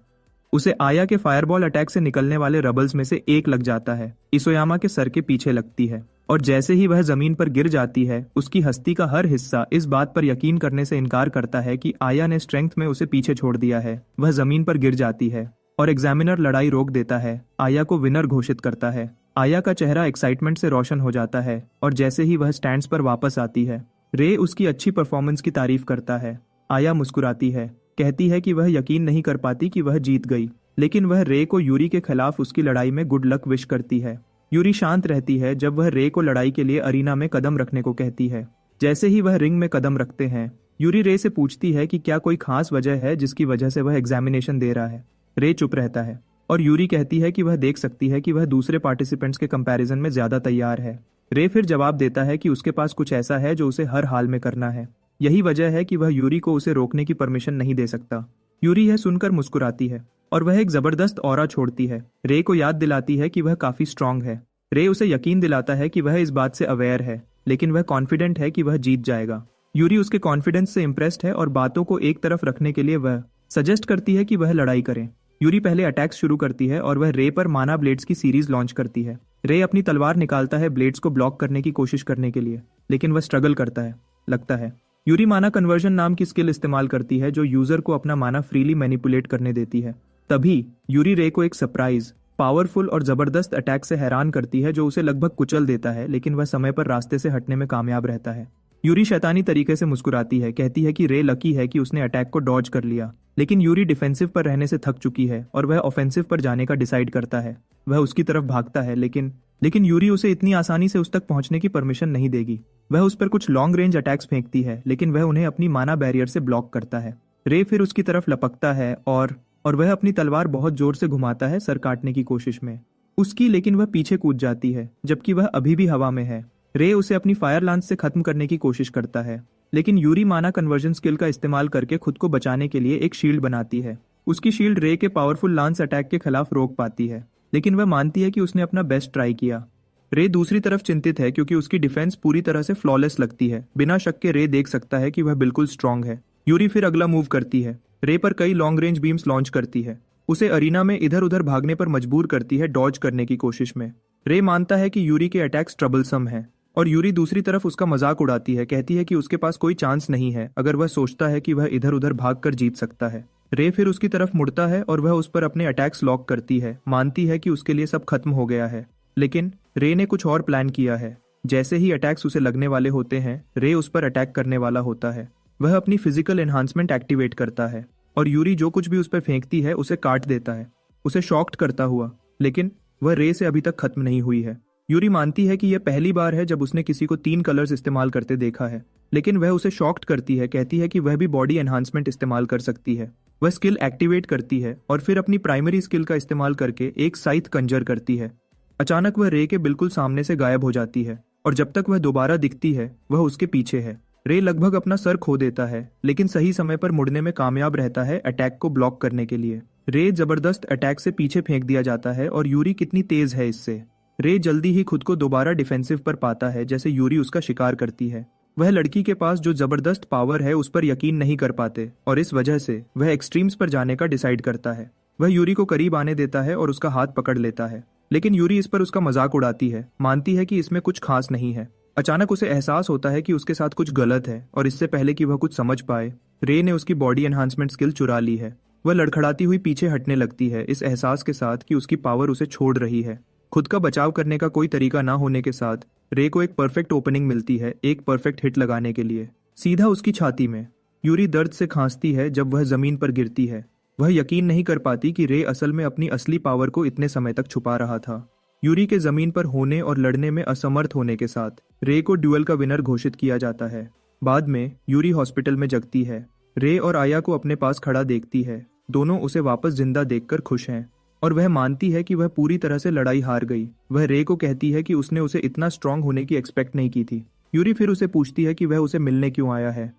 उसे आया के फायरबॉल अटैक से निकलने वाले रबल्स में से एक लग जाता है। इसोयामा के सर के पीछे लगती है और जैसे ही वह जमीन पर गिर जाती है, उसकी हस्ती का हर हिस्सा इस बात पर यकीन करने से इनकार करता है कि आया ने स्ट्रेंथ में उसे पीछे छोड़ दिया है। वह जमीन पर गिर जाती है और एग्जामिनर लड़ाई रोक देता है, आया को विनर घोषित करता है। आया का चेहरा एक्साइटमेंट से रोशन हो जाता है और जैसे ही वह स्टैंड्स पर वापस आती है, रे उसकी अच्छी परफॉर्मेंस की तारीफ करता है। आया मुस्कुराती है, कहती है कि वह यकीन नहीं कर पाती कि वह जीत गई, लेकिन वह रे को यूरी के खिलाफ उसकी लड़ाई में गुड लक विश करती है। यूरी शांत रहती है जब वह रे को लड़ाई के लिए अरीना में कदम रखने को कहती है। जैसे ही वह रिंग में कदम रखते हैं, यूरी रे से पूछती है कि क्या कोई खास वजह है जिसकी वजह से वह एग्जामिनेशन दे रहा है। रे चुप रहता है और यूरी कहती है कि वह देख सकती है कि वह दूसरे पार्टिसिपेंट्स के कंपैरिजन में ज्यादा तैयार है। रे फिर जवाब देता है कि उसके पास कुछ ऐसा है जो उसे हर हाल में करना है। यही वजह है कि वह यूरी को उसे रोकने की परमिशन नहीं दे सकता। यूरी यह सुनकर मुस्कुराती है और वह एक जबरदस्त ऑरा छोड़ती है। रे को याद दिलाती है कि वह काफी स्ट्रांग है। रे उसे यकीन दिलाता है कि वह इस बात से अवेयर है, लेकिन वह कॉन्फिडेंट है कि वह जीत जाएगा। यूरी उसके कॉन्फिडेंस से इम्प्रेस्ड है और बातों को एक तरफ रखने के लिए वह सजेस्ट करती है कि वह लड़ाई करें। यूरी पहले अटैक्स शुरू करती है और वह रे पर माना ब्लेड्स की सीरीज लॉन्च करती है। रे अपनी तलवार निकालता है ब्लेड्स को ब्लॉक करने की कोशिश करने के लिए, लेकिन वह स्ट्रगल करता है, लगता है। यूरी माना कन्वर्जन नाम की स्किल इस्तेमाल करती है जो यूजर को अपना माना फ्रीली मैनिपुलेट करने देती है। तभी यूरी रे को एक सरप्राइज, पावरफुल और जबरदस्त अटैक से हैरान करती है जो उसे लगभग कुचल देता है, लेकिन वह समय पर रास्ते से हटने में कामयाब रहता है। यूरी शैतानी तरीके से मुस्कुराती है, कहती है कि रे लकी है कि उसने अटैक को डॉज कर लिया। लेकिन यूरी डिफेंसिव पर रहने से थक चुकी है और वह ऑफेंसिव पर जाने का डिसाइड करता है। वह उसकी तरफ भागता है, लेकिन यूरी उसे इतनी आसानी से उस तक पहुंचने की परमिशन नहीं देगी। वह उस पर कुछ लॉन्ग रेंज अटैक्स फेंकती है, लेकिन वह उन्हें अपनी माना बैरियर से ब्लॉक करता है। रे फिर उसकी तरफ लपकता है और वह अपनी तलवार बहुत जोर से घुमाता है सर काटने की कोशिश में उसकी, लेकिन वह पीछे कूद जाती है जबकि वह अभी भी हवा में है। रे उसे अपनी फायर लांस से खत्म करने की कोशिश करता है, लेकिन यूरी माना कन्वर्जन स्किल का इस्तेमाल करके खुद को बचाने के लिए एक शील्ड बनाती है। उसकी शील्ड रे के पावरफुल लांस अटैक के खिलाफ रोक पाती है, लेकिन वह मानती है कि उसने अपना बेस्ट ट्राई किया। रे दूसरी तरफ चिंतित है क्योंकि उसकी डिफेंस पूरी तरह से फ्लॉलेस लगती है। बिना शक के रे देख सकता है कि वह बिल्कुल स्ट्रांग है। यूरी फिर अगला मूव करती है। रे पर कई लॉन्ग रेंज बीम्स लॉन्च करती है। उसे अरीना में इधर उधर भागने पर मजबूर करती है डॉज करने की कोशिश में। रे मानता है कि यूरी के अटैक्स ट्रबलसम हैं और यूरी दूसरी तरफ उसका मजाक उड़ाती है, कहती है कि उसके पास कोई चांस नहीं है अगर वह सोचता है कि वह इधर उधर भाग कर जीत सकता है। रे फिर उसकी तरफ मुड़ता है और वह उस पर अपने अटैक्स लॉक करती है, मानती है कि उसके लिए सब खत्म हो गया है। लेकिन रे ने कुछ और प्लान किया है। जैसे ही अटैक्स उसे लगने वाले होते हैं, रे उस पर अटैक करने वाला होता है। वह अपनी फिजिकल एनहांसमेंट एक्टिवेट करता है और यूरी जो कुछ भी उस पर फेंकती है उसे काट देता है, उसे शॉक्ड करता हुआ। लेकिन वह रे से अभी तक खत्म नहीं हुई है। यूरी मानती है कि यह पहली बार है जब उसने किसी को 3 कलर्स इस्तेमाल करते देखा है, लेकिन वह उसे शॉक्ड करती है, कहती है कि वह भी बॉडी एनहांसमेंट इस्तेमाल कर सकती है। वह स्किल एक्टिवेट करती है और फिर अपनी प्राइमरी स्किल का इस्तेमाल करके एक साइथ कंजर करती है। अचानक वह रे के बिल्कुल सामने से गायब हो जाती है और जब तक वह दोबारा दिखती है वह उसके पीछे है। रे लगभग अपना सर खो देता है, लेकिन सही समय पर मुड़ने में कामयाब रहता है अटैक को ब्लॉक करने के लिए। रे जबरदस्त अटैक से पीछे फेंक दिया जाता है और यूरी कितनी तेज है इससे। रे जल्दी ही खुद को दोबारा डिफेंसिव पर पाता है जैसे यूरी उसका शिकार करती है। वह लड़की के पास जो जबरदस्त पावर है उस पर यकीन नहीं कर पाते और इस वजह से वह एक्सट्रीम्स पर जाने का डिसाइड करता है। वह यूरी को करीब आने देता है और उसका हाथ पकड़ लेता है, लेकिन यूरी इस पर उसका मजाक उड़ाती है, मानती है कि इसमें कुछ खास नहीं है। अचानक उसे एहसास होता है कि उसके साथ कुछ गलत है और इससे पहले कि वह कुछ समझ पाए, रे ने उसकी बॉडी एनहांसमेंट स्किल चुरा ली है। वह लड़खड़ाती हुई पीछे हटने लगती है, इस एहसास के साथ कि उसकी पावर उसे छोड़ रही है। खुद का बचाव करने का कोई तरीका ना होने के साथ रे को एक परफेक्ट ओपनिंग मिलती है एक परफेक्ट हिट लगाने के लिए, सीधा उसकी छाती में। यूरी दर्द से खांसती है जब वह जमीन पर गिरती है। वह यकीन नहीं कर पाती कि रे असल में अपनी असली पावर को इतने समय तक छुपा रहा था। यूरी के जमीन पर होने और लड़ने में असमर्थ होने के साथ रे को ड्यूअल का विनर घोषित किया जाता है। बाद में यूरी हॉस्पिटल में जगती है। रे और आया को अपने पास खड़ा देखती है। दोनों उसे वापस जिंदा देखकर खुश हैं और वह मानती है कि वह पूरी तरह से लड़ाई हार गई। वह रे को कहती है कि उसने उसे इतना स्ट्रांग होने की एक्सपेक्ट नहीं की थी। यूरी फिर उसे पूछती है कि वह उसे मिलने क्यों आया है।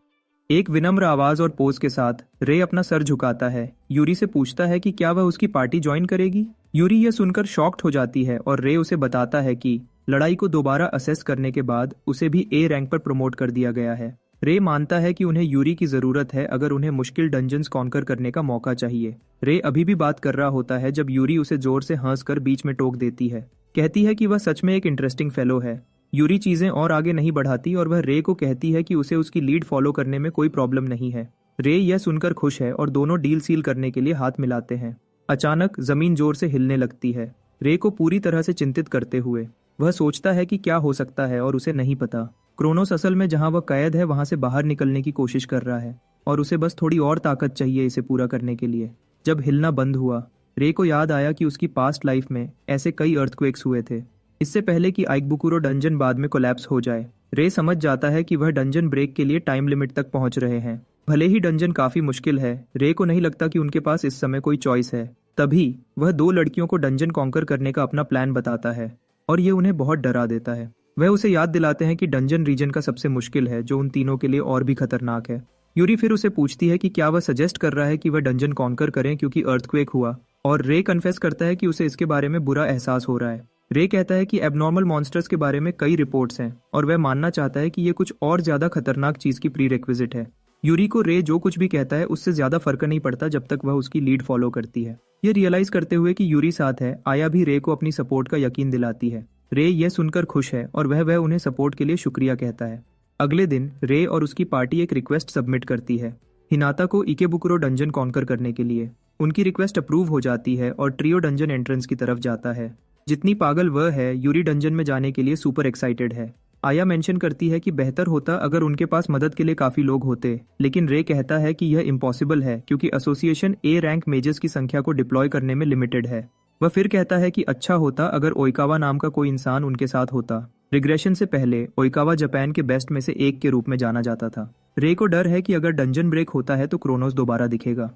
एक विनम्र आवाज और पोज के साथ रे अपना सर झुकाता है। यूरी से पूछता है कि क्या वह उसकी पार्टी ज्वाइन करेगी। यूरी यह सुनकर शॉक्ड हो जाती है और रे उसे बताता है कि लड़ाई को दोबारा असेस करने के बाद उसे भी ए रैंक पर प्रमोट कर दिया गया है। रे मानता है कि उन्हें यूरी की जरूरत है अगर उन्हें मुश्किल डंजन्स कॉन्कर करने का मौका चाहिए। रे अभी भी बात कर रहा होता है जब यूरी उसे जोर से हंसकर बीच में टोक देती है, कहती है कि वह सच में एक इंटरेस्टिंग फेलो है। यूरी चीजें और आगे नहीं बढ़ाती और वह रे को कहती है कि उसे उसकी लीड फॉलो करने में कोई प्रॉब्लम नहीं है। रे यह सुनकर खुश है और दोनों डील सील करने के लिए हाथ मिलाते हैं। अचानक जमीन जोर से हिलने लगती है, रे को पूरी तरह से चिंतित करते हुए। वह सोचता है कि क्या हो सकता है और उसे नहीं पता। क्रोनोस असल में जहां वह कैद है वहां से बाहर निकलने की कोशिश कर रहा है और उसे बस थोड़ी और ताकत चाहिए इसे पूरा करने के लिए। जब हिलना बंद हुआ, रे को याद आया कि उसकी पास्ट लाइफ में ऐसे कई अर्थक्वेक्स हुए थे इससे पहले कि आइकबुकुरो डंजन बाद में कोलैप्स हो जाए। रे समझ जाता है कि वह डंजन ब्रेक के लिए टाइम लिमिट तक पहुंच रहे हैं। भले ही डंजन काफी मुश्किल है, रे को नहीं लगता कि उनके पास इस समय कोई चॉइस है। तभी वह दो लड़कियों को डंजन कॉन्कर करने का अपना प्लान बताता है और ये उन्हें बहुत डरा देता है। वह उसे याद दिलाते हैं कि डंजन रीजन का सबसे मुश्किल है, जो उन तीनों के लिए और भी खतरनाक है। यूरी फिर उसे पूछती है कि क्या वह सजेस्ट कर रहा है कि वह डंजन कॉन्कर करें क्योंकि अर्थक्वेक हुआ, और रे कन्फेस करता है कि उसे इसके बारे में बुरा एहसास हो रहा है। रे कहता है कि एबनॉर्मल मॉन्स्टर्स के बारे में कई रिपोर्ट्स हैं और वह मानना चाहता है कि ये कुछ और ज्यादा खतरनाक चीज की प्री रिक्विजिट है। यूरी को रे जो कुछ भी कहता है उससे ज्यादा फर्क नहीं पड़ता जब तक वह उसकी लीड फॉलो करती है। ये रियलाइज करते हुए कि यूरी साथ है, आया भी रे को अपनी सपोर्ट का यकीन दिलाती है। रे यह सुनकर खुश है और वह उन्हें सपोर्ट के लिए शुक्रिया कहता है। अगले दिन रे और उसकी पार्टी एक रिक्वेस्ट सबमिट करती है हिनाता को इकेबुकुरो डंजन कॉन्कर करने के लिए। उनकी रिक्वेस्ट अप्रूव हो जाती है और ट्रियो डंजन एंट्रेंस की तरफ जाता है। जितनी पागल वह है, यूरी डंजन में जाने के लिए सुपर एक्साइटेड है। आया मेंशन करती है कि बेहतर होता अगर उनके पास मदद के लिए काफी लोग होते, लेकिन रे कहता है कि यह इम्पॉसिबल है क्योंकि एसोसिएशन ए रैंक मेजर्स की संख्या को डिप्लॉय करने में लिमिटेड है। वह फिर कहता है कि अच्छा होता अगर ओइकावा नाम का कोई इंसान उनके साथ होता। रिग्रेशन से पहले ओइकावा जापान के बेस्ट में से एक के रूप में जाना जाता था। रे को डर है कि अगर डंजन ब्रेक होता है तो क्रोनोस दोबारा दिखेगा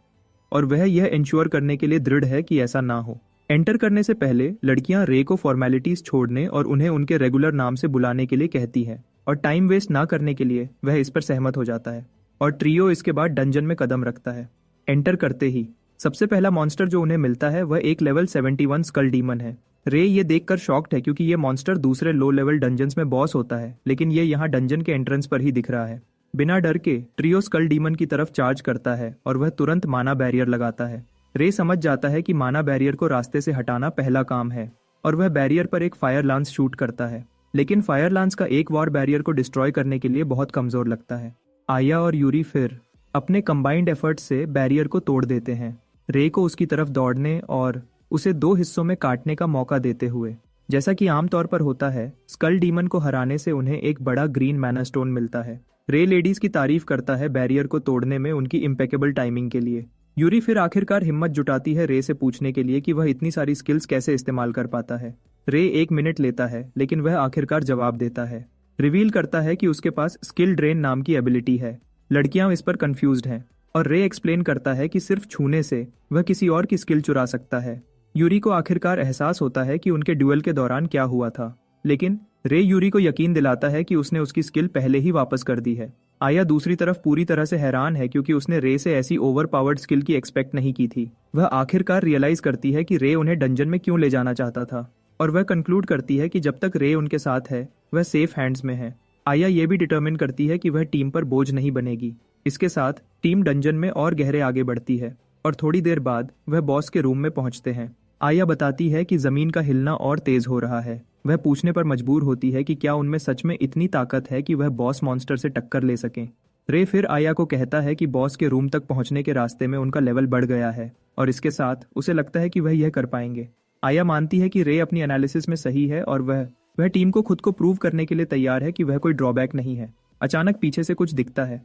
और वह यह इंश्योर करने के लिए दृढ़ है कि ऐसा ना हो। एंटर करने से पहले लड़कियां रे को फॉर्मेलिटीज छोड़ने और उन्हें उनके रेगुलर नाम से बुलाने के लिए कहती है और टाइम वेस्ट ना करने के लिए वह इस पर सहमत हो जाता है और ट्रियो इसके बाद डंजन में कदम रखता है। एंटर करते ही सबसे पहला मॉन्स्टर जो उन्हें मिलता है वह एक लेवल 71 स्कल डीमन है। रे ये देखकर शॉक्ड है क्योंकि ये मॉन्स्टर दूसरे लो लेवल डंजन्स में बॉस होता है, लेकिन ये यहाँ डंजन के एंट्रेंस पर ही दिख रहा है। बिना डर के ट्रियो स्कल डीमन की तरफ चार्ज करता है और वह तुरंत माना बैरियर लगाता है। रे समझ जाता है कि माना बैरियर को रास्ते से हटाना पहला काम है और वह बैरियर पर एक फायर लांस शूट करता है, लेकिन फायर लांस का एक वार बैरियर को डिस्ट्रॉय करने के लिए बहुत कमजोर लगता है। आया और यूरी फिर अपने कंबाइंड एफर्ट से बैरियर को तोड़ देते हैं, रे को उसकी तरफ दौड़ने और उसे दो हिस्सों में काटने का मौका देते हुए। जैसा कि आमतौर पर होता है, स्कल डीमन को हराने से उन्हें एक बड़ा ग्रीन मैना स्टोन मिलता है। रे लेडीज की तारीफ करता है बैरियर को तोड़ने में उनकी इम्पेकेबल टाइमिंग के लिए। यूरी फिर आखिरकार हिम्मत जुटाती है रे से पूछने के लिए कि वह इतनी सारी स्किल्स कैसे इस्तेमाल कर पाता है। रे 1 मिनट लेता है, लेकिन वह आखिरकार जवाब देता है। रिवील करता है कि उसके पास स्किल ड्रेन नाम की एबिलिटी है। लड़कियां इस पर कंफ्यूज्ड हैं और रे एक्सप्लेन करता है कि सिर्फ छूने से वह किसी और की स्किल चुरा सकता है। यूरी को आखिरकार एहसास होता है कि उनके ड्यूएल के दौरान क्या हुआ था, लेकिन रे यूरी को यकीन दिलाता है कि उसने उसकी स्किल पहले ही वापस कर दी है। आया दूसरी तरफ पूरी तरह से हैरान है क्योंकि उसने रे से ऐसी ओवर पावर्ड स्किल की एक्सपेक्ट नहीं की थी। वह आखिरकार रियलाइज करती है कि रे उन्हें डंजन में क्यों ले जाना चाहता था और वह कंक्लूड करती है कि जब तक रे उनके साथ है वह सेफ हैंड्स में है। आया ये भी डिटर्मिन करती है कि वह टीम पर बोझ नहीं बनेगी। इसके साथ टीम डंजन में और गहरे आगे बढ़ती है और थोड़ी देर बाद वह बॉस के रूम में पहुंचते हैं। आया बताती है कि जमीन का हिलना और तेज हो रहा है। वह पूछने पर मजबूर होती है कि क्या उनमें सच में इतनी ताकत है कि वह बॉस मॉन्स्टर से टक्कर ले सकें। रे फिर आया को कहता है कि बॉस के रूम तक पहुंचने के रास्ते में उनका लेवल बढ़ गया है और इसके साथ उसे लगता है कि वह यह कर पाएंगे। आया मानती है कि रे अपनी एनालिसिस में सही है और वह टीम को खुद को प्रूव करने के लिए तैयार है कि वह कोई ड्रॉबैक नहीं है। अचानक पीछे से कुछ दिखता है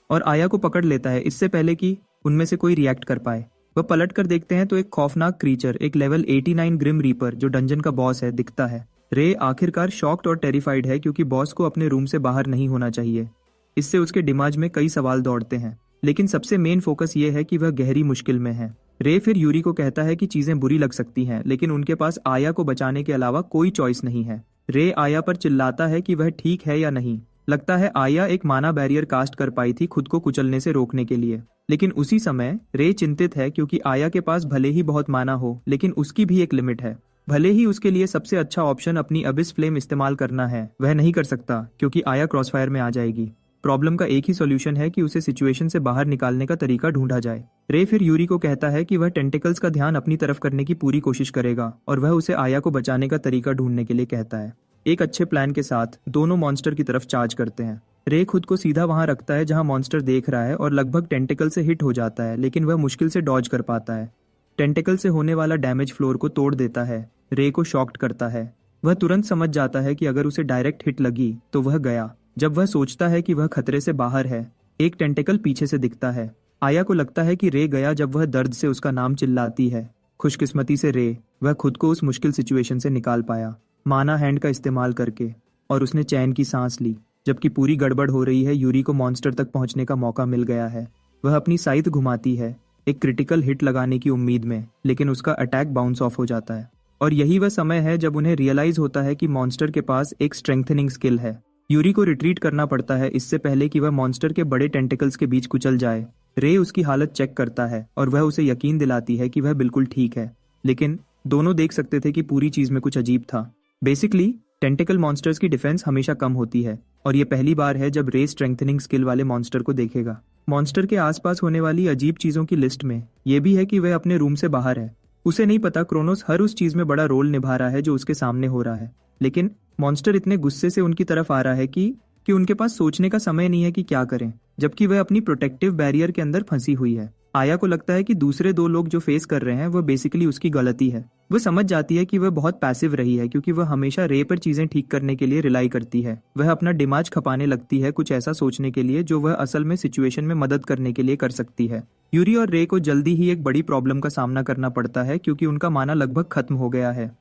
और आया को पकड़ लेता है इससे पहले कि उनमें से कोई रिएक्ट कर पाए। वह पलट कर देखते हैं तो एक खौफनाक क्रीचर, एक लेवल 89 ग्रिम रीपर जो डंजन का बॉस है, दिखता है। रे आखिरकार शॉक्ड और टेरिफाइड है क्योंकि बॉस को अपने रूम से बाहर नहीं होना चाहिए। इससे उसके दिमाग में कई सवाल दौड़ते हैं, लेकिन सबसे मेन फोकस ये है कि वह गहरी मुश्किल में है। रे फिर यूरी को कहता है कि चीजें बुरी लग सकती हैं, लेकिन उनके पास आया को बचाने के अलावा कोई चॉइस नहीं है। रे आया पर चिल्लाता है कि वह ठीक है या नहीं। लगता है आया एक माना बैरियर कास्ट कर पाई थी खुद को कुचलने से रोकने के लिए, लेकिन उसी समय रे चिंतित है क्योंकि आया के पास भले ही बहुत माना हो, लेकिन उसकी भी एक लिमिट है। भले ही उसके लिए सबसे अच्छा ऑप्शन अपनी अबिस फ्लेम इस्तेमाल करना है, वह नहीं कर सकता क्योंकि आया क्रॉसफायर में आ जाएगी। प्रॉब्लम का एक ही सॉल्यूशन है कि उसे सिचुएशन से बाहर निकालने का तरीका ढूंढा जाए। रे फिर यूरी को कहता है कि वह टेंटिकल्स का ध्यान अपनी तरफ करने की पूरी कोशिश करेगा और वह उसे आया को बचाने का तरीका ढूंढने के लिए कहता है। एक अच्छे प्लान के साथ दोनों मॉन्स्टर की तरफ चार्ज करते हैं। रे खुद को सीधा वहां रखता है जहां मॉन्स्टर देख रहा है और लगभग टेंटिकल से हिट हो जाता है, लेकिन वह मुश्किल से डॉज कर पाता है। टेंटिकल से होने वाला डैमेज फ्लोर को तोड़ देता है, रे को शॉक्ड करता है। वह तुरंत समझ जाता है कि अगर उसे डायरेक्ट हिट लगी तो वह गया। जब वह सोचता है कि वह खतरे से बाहर है, एक टेंटिकल पीछे से दिखता है। आया को लगता है कि रे गया जब वह दर्द से उसका नाम चिल्लाती है। खुशकिस्मती से रे वह खुद को उस मुश्किल सिचुएशन से निकाल पाया। माना हैंड का इस्तेमाल करके, और उसने चैन की सांस ली। जबकि पूरी गड़बड़ हो रही है, यूरी को मॉन्स्टर तक पहुंचने का मौका मिल गया है। वह अपनी साइथ घुमाती है एक क्रिटिकल हिट लगाने की उम्मीद में, लेकिन उसका अटैक बाउंस ऑफ हो जाता है। और यही वह समय है जब उन्हें रियलाइज होता है कि मॉन्स्टर के पास एक स्ट्रेंथनिंग स्किल है। यूरी को रिट्रीट करना पड़ता है इससे पहले कि वह मॉन्स्टर के बड़े टेंटिकल्स के बीच कुचल जाए। रे उसकी हालत चेक करता है और वह उसे यकीन दिलाती है कि वह बिल्कुल ठीक है, लेकिन दोनों देख सकते थे कि पूरी चीज में कुछ अजीब था। बेसिकली टेंटिकल मॉन्स्टर्स की डिफेंस हमेशा कम होती है, और ये पहली बार है जब रे स्ट्रेंथनिंग स्किल वाले मॉन्स्टर को देखेगा। मॉन्स्टर के आसपास होने वाली अजीब चीजों की लिस्ट में यह भी है कि वह अपने रूम से बाहर है। उसे नहीं पता क्रोनोस हर उस चीज में बड़ा रोल निभा रहा है जो उसके सामने हो रहा है, लेकिन मॉन्स्टर इतने गुस्से से उनकी तरफ आ रहा है कि उनके पास सोचने का समय नहीं है कि क्या करें, जबकि वह अपनी प्रोटेक्टिव बैरियर के अंदर फंसी हुई है। आया को लगता है कि दूसरे दो लोग जो फेस कर रहे हैं वह बेसिकली उसकी गलती है। वह समझ जाती है कि वह बहुत पैसिव रही है क्योंकि वह हमेशा रे पर चीजें ठीक करने के लिए रिलाई करती है। वह अपना दिमाग खपाने लगती है कुछ ऐसा सोचने के लिए जो वह असल में सिचुएशन में मदद करने के लिए कर सकती है। यूरी और रे को जल्दी ही एक बड़ी प्रॉब्लम का सामना करना पड़ता है क्योंकि उनका माना लगभग खत्म हो गया है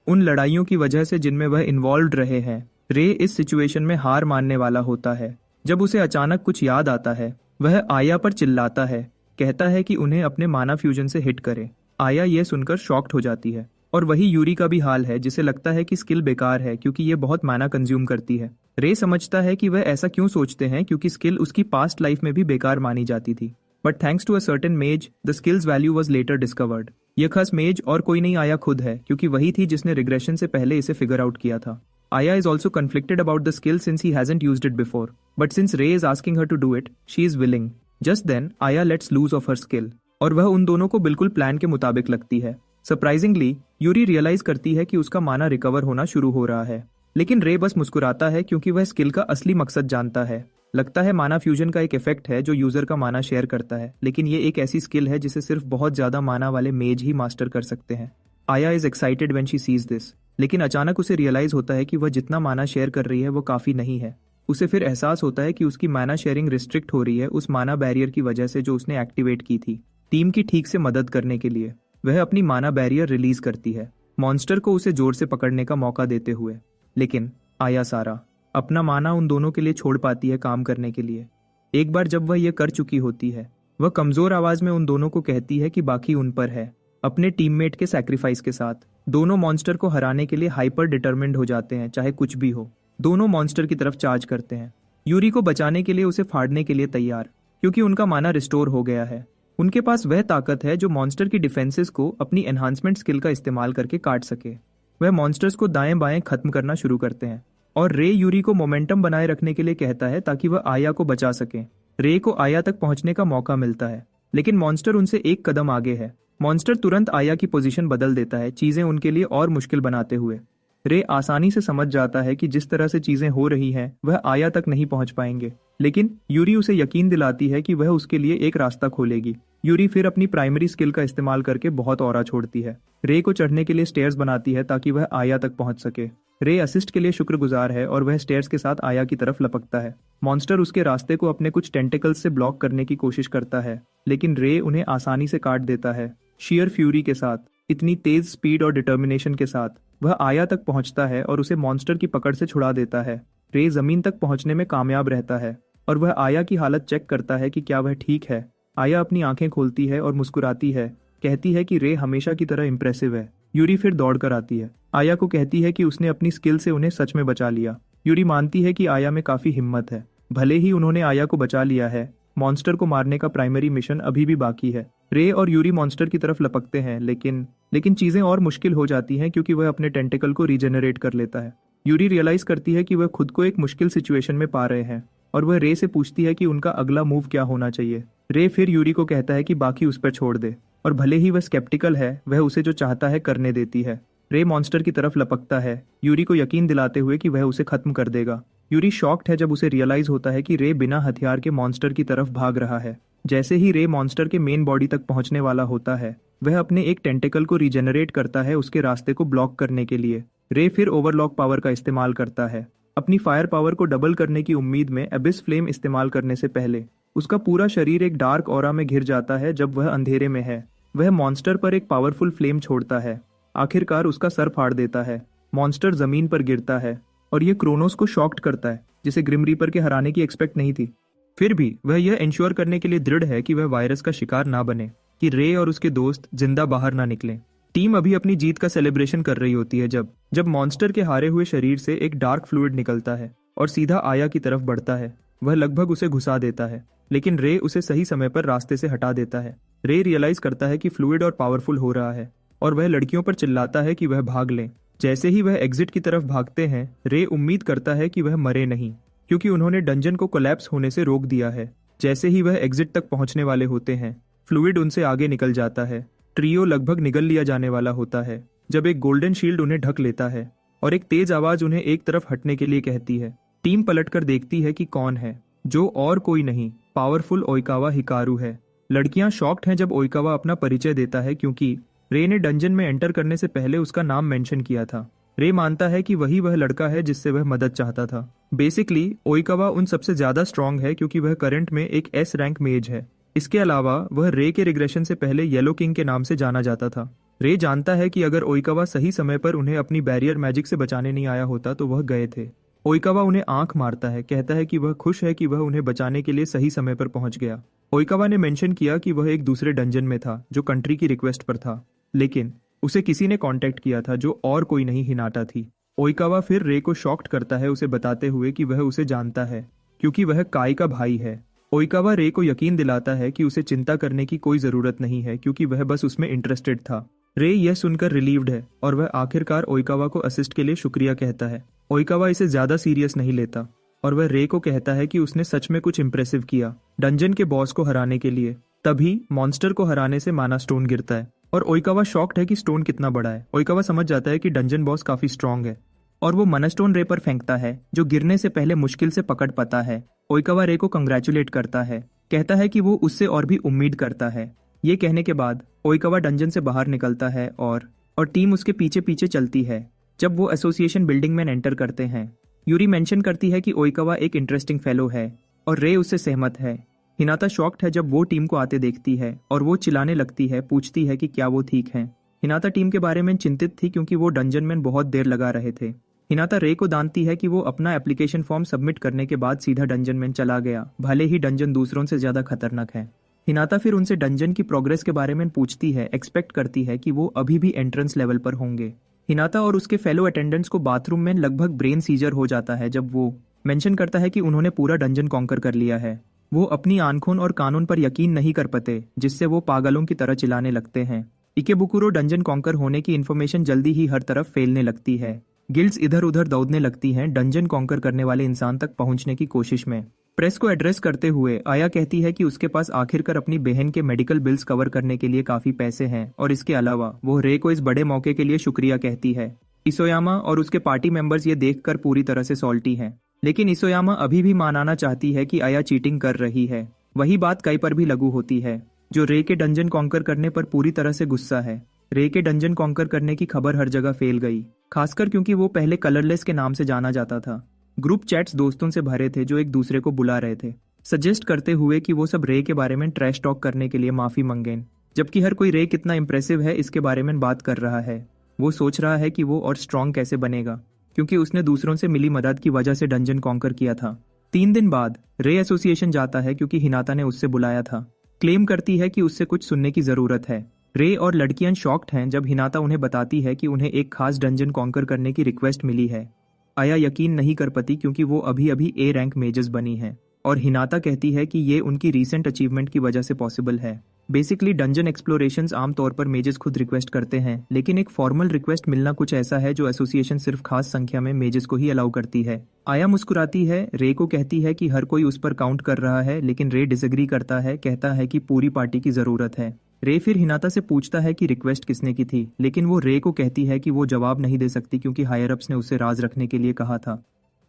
उन लड़ाइयों की वजह से जिनमें वह इन्वॉल्व रहे हैं। रे इस सिचुएशन में हार मानने वाला होता है जब उसे अचानक कुछ याद आता है। वह आया पर चिल्लाता है, कहता है कि उन्हें अपने माना फ्यूजन से हिट करे। आया यह सुनकर शॉक्ड हो जाती है, और वही यूरी का भी हाल है जिसे लगता है कि स्किल बेकार है क्योंकि ये बहुत माना कंज्यूम करती है। रे समझता है कि वह ऐसा क्यों सोचते हैं क्योंकि स्किल उसकी पास्ट लाइफ में भी बेकार मानी जाती थी। But thanks to a certain maze the skills value was later discovered. यह खास मेज और कोई नहीं आया खुद है क्योंकि वही थी जिसने रिग्रेशन से पहले इसे फिगर आउट किया था। Aya is also conflicted about the skill since he hasn't used it before. But since Ray is asking her to do it, she is willing. Just then, Aya lets loose of her skill. और वह उन दोनों को बिल्कुल plan के मुताबिक लगती है। सरप्राइजिंगली, यूरी रियलाइज करती है कि उसका माना रिकवर होना शुरू हो रहा है। लेकिन रे बस मुस्कुराता है क्योंकि वह स्किल का असली मकसद जानता है। लगता है माना फ्यूजन का एक इफेक्ट है जो यूजर का माना शेयर करता है, लेकिन ये एक ऐसी स्किल है जिसे सिर्फ बहुत ज्यादा माना वाले मेज ही मास्टर कर सकते हैं। आया is excited when she sees this, लेकिन अचानक उसे रियलाइज होता है कि वह जितना माना शेयर कर रही है वो काफी नहीं है। उसे फिर एहसास होता है कि उसकी माना शेयरिंग रिस्ट्रिक्ट हो रही है उस माना बैरियर की वजह से जो उसने एक्टिवेट की थी टीम की ठीक से मदद करने के लिए। वह अपनी माना बैरियर रिलीज करती है मॉन्स्टर को उसे जोर से पकड़ने का मौका देते हुए, लेकिन आया सारा अपना माना उन दोनों के लिए छोड़ पाती है काम करने के लिए। एक बार जब वह यह कर चुकी होती है, वह कमजोर आवाज में उन दोनों को कहती है कि बाकी उन पर है। अपने टीममेट के सैक्रिफाइस के साथ दोनों मॉन्स्टर को हराने के लिए हाइपर डिटरमिन्ड हो जाते हैं, चाहे कुछ भी हो। दोनों मॉन्स्टर की तरफ चार्ज करते हैं, यूरी को बचाने के लिए उसे फाड़ने के लिए तैयार, क्योंकि उनका माना रिस्टोर हो गया है। उनके पास वह ताकत है जो मॉन्स्टर की डिफेंसेस को अपनी एनहांसमेंट स्किल का इस्तेमाल करके काट सके। वह मॉन्स्टर्स को दाएं बाएं खत्म करना शुरू करते हैं, और रे यूरी को मोमेंटम बनाए रखने के लिए कहता है ताकि वह आया को बचा सके। रे को आया तक पहुंचने का मौका मिलता है, लेकिन मॉन्स्टर उनसे एक कदम आगे है। मॉन्स्टर तुरंत आया की पोजीशन बदल देता है, चीजें उनके लिए और मुश्किल बनाते हुए। रे आसानी से समझ जाता है कि जिस तरह से चीजें हो रही हैं वह आया तक नहीं पहुंच पाएंगे, लेकिन यूरी उसे यकीन दिलाती है कि वह उसके लिए एक रास्ता खोलेगी। यूरी फिर अपनी प्राइमरी स्किल का इस्तेमाल करके बहुत ऑरा छोड़ती है। रे को चढ़ने के लिए स्टेयर्स बनाती है ताकि वह आया तक पहुंच सके। रे असिस्ट के लिए शुक्रगुजार है और वह स्टेयर्स के साथ आया की तरफ लपकता है। मॉन्स्टर उसके रास्ते को अपने कुछ टेंटिकल्स से ब्लॉक करने की कोशिश करता है, लेकिन रे उन्हें आसानी से काट देता है। शेयर फ्यूरी के साथ, इतनी तेज स्पीड और डिटर्मिनेशन के साथ वह आया तक पहुंचता है और उसे मॉन्स्टर की पकड़ से छुड़ा देता है। रे जमीन तक पहुंचने में कामयाब रहता है और वह आया की हालत चेक करता है कि क्या वह ठीक है। आया अपनी आंखें खोलती है और मुस्कुराती है, कहती है कि रे हमेशा की तरह इंप्रेसिव है। यूरी फिर दौड़ कर आती है, आया को कहती है कि उसने अपनी स्किल से उन्हें सच में बचा लिया। यूरी मानती है कि आया में काफी हिम्मत है। भले ही उन्होंने आया को बचा लिया है, मॉन्स्टर को मारने का प्राइमरी मिशन अभी भी बाकी है। रे और यूरी मॉन्स्टर की तरफ लपकते हैं, लेकिन चीजें और मुश्किल हो जाती हैं क्योंकि वह अपने टेंटिकल को रीजेनरेट कर लेता है। यूरी रियलाइज करती है कि वह खुद को एक मुश्किल सिचुएशन में पा रहे हैं और वह रे से पूछती है कि उनका अगला मूव क्या होना चाहिए। रे फिर यूरी को कहता है कि बाकी उस पर छोड़ दे, और भले ही वह स्केप्टिकल है, वह उसे जो चाहता है करने देती है। रे मॉन्स्टर की तरफ लपकता है, यूरी को यकीन दिलाते हुए कि वह उसे खत्म कर देगा। यूरी शॉक्ड है जब उसे रियलाइज होता है कि रे बिना हथियार के मॉन्स्टर की तरफ भाग रहा है। जैसे ही रे मॉन्स्टर के मेन बॉडी तक पहुंचने वाला होता है, वह अपने एक टेंटिकल को रीजेनरेट करता है उसके रास्ते को ब्लॉक करने के लिए। रे फिर ओवरलॉक पावर का इस्तेमाल करता है, अपनी फायर पावर को डबल करने की उम्मीद में एबिस फ्लेम इस्तेमाल करने से पहले। उसका पूरा शरीर एक डार्क ऑरा में घिर जाता है जब वह अंधेरे में है। वह मॉन्स्टर पर एक पावरफुल फ्लेम छोड़ता है, आखिरकार उसका सर फाड़ देता है। मॉन्स्टर जमीन पर गिरता है और ये क्रोनोस को शॉक्ड करता है, जिसे ग्रिम रीपर के हराने की एक्सपेक्ट नहीं थी। फिर भी वह यह इंश्योर करने के लिए दृढ़ है कि वह वायरस का शिकार ना बने, कि रे और उसके दोस्त जिंदा बाहर ना निकलें। टीम अभी अपनी जीत का सेलिब्रेशन कर रही होती है जब मॉन्स्टर के हारे हुए शरीर से एक डार्क फ्लूइड निकलता है और सीधा आया की तरफ बढ़ता है। वह लगभग उसे घुसा देता है, लेकिन रे उसे सही समय पर रास्ते से हटा देता है। रे रियलाइज करता है कि फ्लूइड और पावरफुल हो रहा है और वह लड़कियों पर चिल्लाता है कि वह भाग लें। जैसे ही वह एग्जिट की तरफ भागते हैं, रे उम्मीद करता है कि वह मरे नहीं, क्योंकि उन्होंने डंजन को कोलैप्स होने से रोक दिया है। जैसे ही वह एग्जिट तक पहुंचने वाले होते हैं, फ्लूइड उनसे आगे निकल जाता है। ट्रियो लगभग निगल लिया जाने वाला होता है जब एक गोल्डन शील्ड उन्हें ढक लेता है और एक तेज आवाज उन्हें एक तरफ हटने के लिए कहती है। टीम पलटकर देखती है कि कौन है, जो और कोई नहीं, पावरफुल ओइकावा हिकारू है। लड़कियां शॉक्ड हैं जब ओइकावा अपना परिचय देता है, क्योंकि रे ने डंजन में एंटर करने से पहले उसका नाम मेंशन किया था। रे मानता है कि वही वह लड़का है जिससे वह मदद चाहता था। बेसिकली ओइकावा उन सबसे ज्यादा स्ट्रांग है क्योंकि वह करंट में एक एस रैंक मेज है। इसके अलावा वह रे के रिग्रेशन से पहले येलो किंग के नाम से जाना जाता था। रे जानता है कि अगर ओइकावा सही समय पर उन्हें अपनी बैरियर मैजिक से बचाने नहीं आया होता तो वह गए थे। ओइकावा उन्हें आंख मारता है, कहता है कि वह खुश है कि वह उन्हें बचाने के लिए सही समय पर पहुंच गया। ओइकावा ने मेंशन किया कि वह एक दूसरे डंजन में था जो कंट्री की रिक्वेस्ट पर था, लेकिन उसे किसी ने कांटेक्ट किया था जो और कोई नहीं, हिनाटा थी। ओइकावा फिर रे को शॉक्ड करता है, उसे बताते हुए कि वह उसे जानता है क्योंकि वह काई का भाई है। ओइकावा रे को यकीन दिलाता है कि उसे चिंता करने की कोई जरूरत नहीं है क्योंकि वह बस उसमें इंटरेस्टेड था। रे यह सुनकर रिलीव्ड है और वह आखिरकार ओइकावा को असिस्ट के लिए शुक्रिया कहता है। ओइकावा इसे ज्यादा सीरियस नहीं लेता और वह रे को कहता है कि उसने सच में कुछ इंप्रेसिव किया डंजन के बॉस को हराने के लिए। तभी मॉन्स्टर को हराने से माना स्टोन गिरता है और ओइकावा शॉक्ड है कि स्टोन कितना बड़ा है। ओइकावा समझ जाता है कि डंजन बॉस काफी स्ट्रांग है और वो माना स्टोन रे पर फेंकता है, जो गिरने से पहले मुश्किल से पकड़ पाता है। ओइकावा रे को कंग्रेचुलेट करता है, कहता है कि वो उससे और भी उम्मीद करता है। ये कहने के बाद ओइकावा डंजन से बाहर निकलता है और टीम उसके पीछे पीछे चलती है। जब वो एसोसिएशन बिल्डिंग में एंटर करते हैं, यूरी मेंशन करती है कि ओइकावा एक इंटरेस्टिंग फेलो है और रे उससे सहमत है। हिनाता शॉक्ड है जब वो टीम को आते देखती है और वो चिल्लाने लगती है, पूछती है कि क्या वो ठीक है। हिनाता टीम के बारे में चिंतित थी क्योंकि वो डंजन में बहुत देर लगा रहे थे। हिनाता रे को जानती है कि वो अपना एप्लीकेशन फॉर्म सबमिट करने के बाद सीधा डंजन में चला गया, भले ही डंजन दूसरों से ज्यादा खतरनाक है। हिनाता फिर उनसे डंजन की प्रोग्रेस के बारे में पूछती है, एक्सपेक्ट करती है कि वो अभी भी एंट्रेंस लेवल पर होंगे। हिनाता और उसके फेलो अटेंडेंट्स को बाथरूम में लगभग ब्रेन सीजर हो जाता है जब वो मेंशन करता है कि उन्होंने पूरा डंजन कॉन्कर कर लिया है। वो अपनी आंखों और कानून पर यकीन नहीं कर पाते, जिससे वो पागलों की तरह चिल्लाने लगते हैं। इकेबुकुरो डंजन कॉन्कर होने की इन्फॉर्मेशन जल्दी ही हर तरफ फैलने लगती है। गिल्ड्स इधर उधर दौड़ने लगती हैं डंजन कॉन्कर करने वाले इंसान तक पहुंचने की कोशिश में। प्रेस को एड्रेस करते हुए आया कहती है कि उसके पास आखिरकार अपनी बहन के मेडिकल बिल्स कवर करने के लिए काफी पैसे हैं और इसके अलावा वो रे को इस बड़े मौके के लिए शुक्रिया कहती है। इसोयामा और उसके पार्टी मेंबर्स ये देखकर पूरी तरह से सॉल्टी हैं, लेकिन इसोयामा अभी भी मानाना चाहती है कि आया चीटिंग कर रही है। वही बात काई पर भी लागू होती है, जो रे के डंजन कॉन्कर करने पर पूरी तरह से गुस्सा है। रे के डंजन कॉन्कर करने की खबर हर जगह फैल गई, खासकर क्योंकि वो पहले कलरलेस के नाम से जाना जाता था। ग्रुप चैट्स दोस्तों से भरे थे जो एक दूसरे को बुला रहे थे, सजेस्ट करते हुए कि वो सब रे के बारे में ट्रैश टॉक करने के लिए माफी मांगें, जबकि हर कोई रे कितना इंप्रेसिव है इसके बारे में बात कर रहा है। वो सोच रहा है कि वो और स्ट्रांग कैसे बनेगा, क्योंकि उसने दूसरों से मिली मदद की वजह से डंजन कॉन्कर किया था। 3 दिन बाद रे एसोसिएशन जाता है क्योंकि हिनाता ने उससे बुलाया था। क्लेम करती है कि उससे कुछ सुनने की जरूरत है। रे और लड़कियां शॉक्ड हैं जब हिनाता उन्हें बताती है कि उन्हें एक खास डंजन कॉन्कर करने की रिक्वेस्ट मिली है। आया यकीन नहीं कर पाती क्योंकि वो अभी अभी ए रैंक मेजर्स बनी है और हिनाता कहती है कि ये उनकी रीसेंट अचीवमेंट की वजह से पॉसिबल है। बेसिकली डंजन एक्सप्लोरेशंस आमतौर पर मेजेस खुद रिक्वेस्ट करते हैं, लेकिन एक फॉर्मल रिक्वेस्ट मिलना कुछ ऐसा है जो एसोसिएशन सिर्फ खास संख्या में मेजेस को ही अलाउ करती है। आया मुस्कुराती है, रे को कहती है कि हर कोई उस पर काउंट कर रहा है, लेकिन रे डिसएग्री करता है, कहता है कि पूरी पार्टी की जरूरत है। रे फिर हिनाता से पूछता है कि रिक्वेस्ट किसने की थी, लेकिन वो रे को कहती है कि वो जवाब नहीं दे सकती क्योंकि हायर अप्स ने उसे राज रखने के लिए कहा था।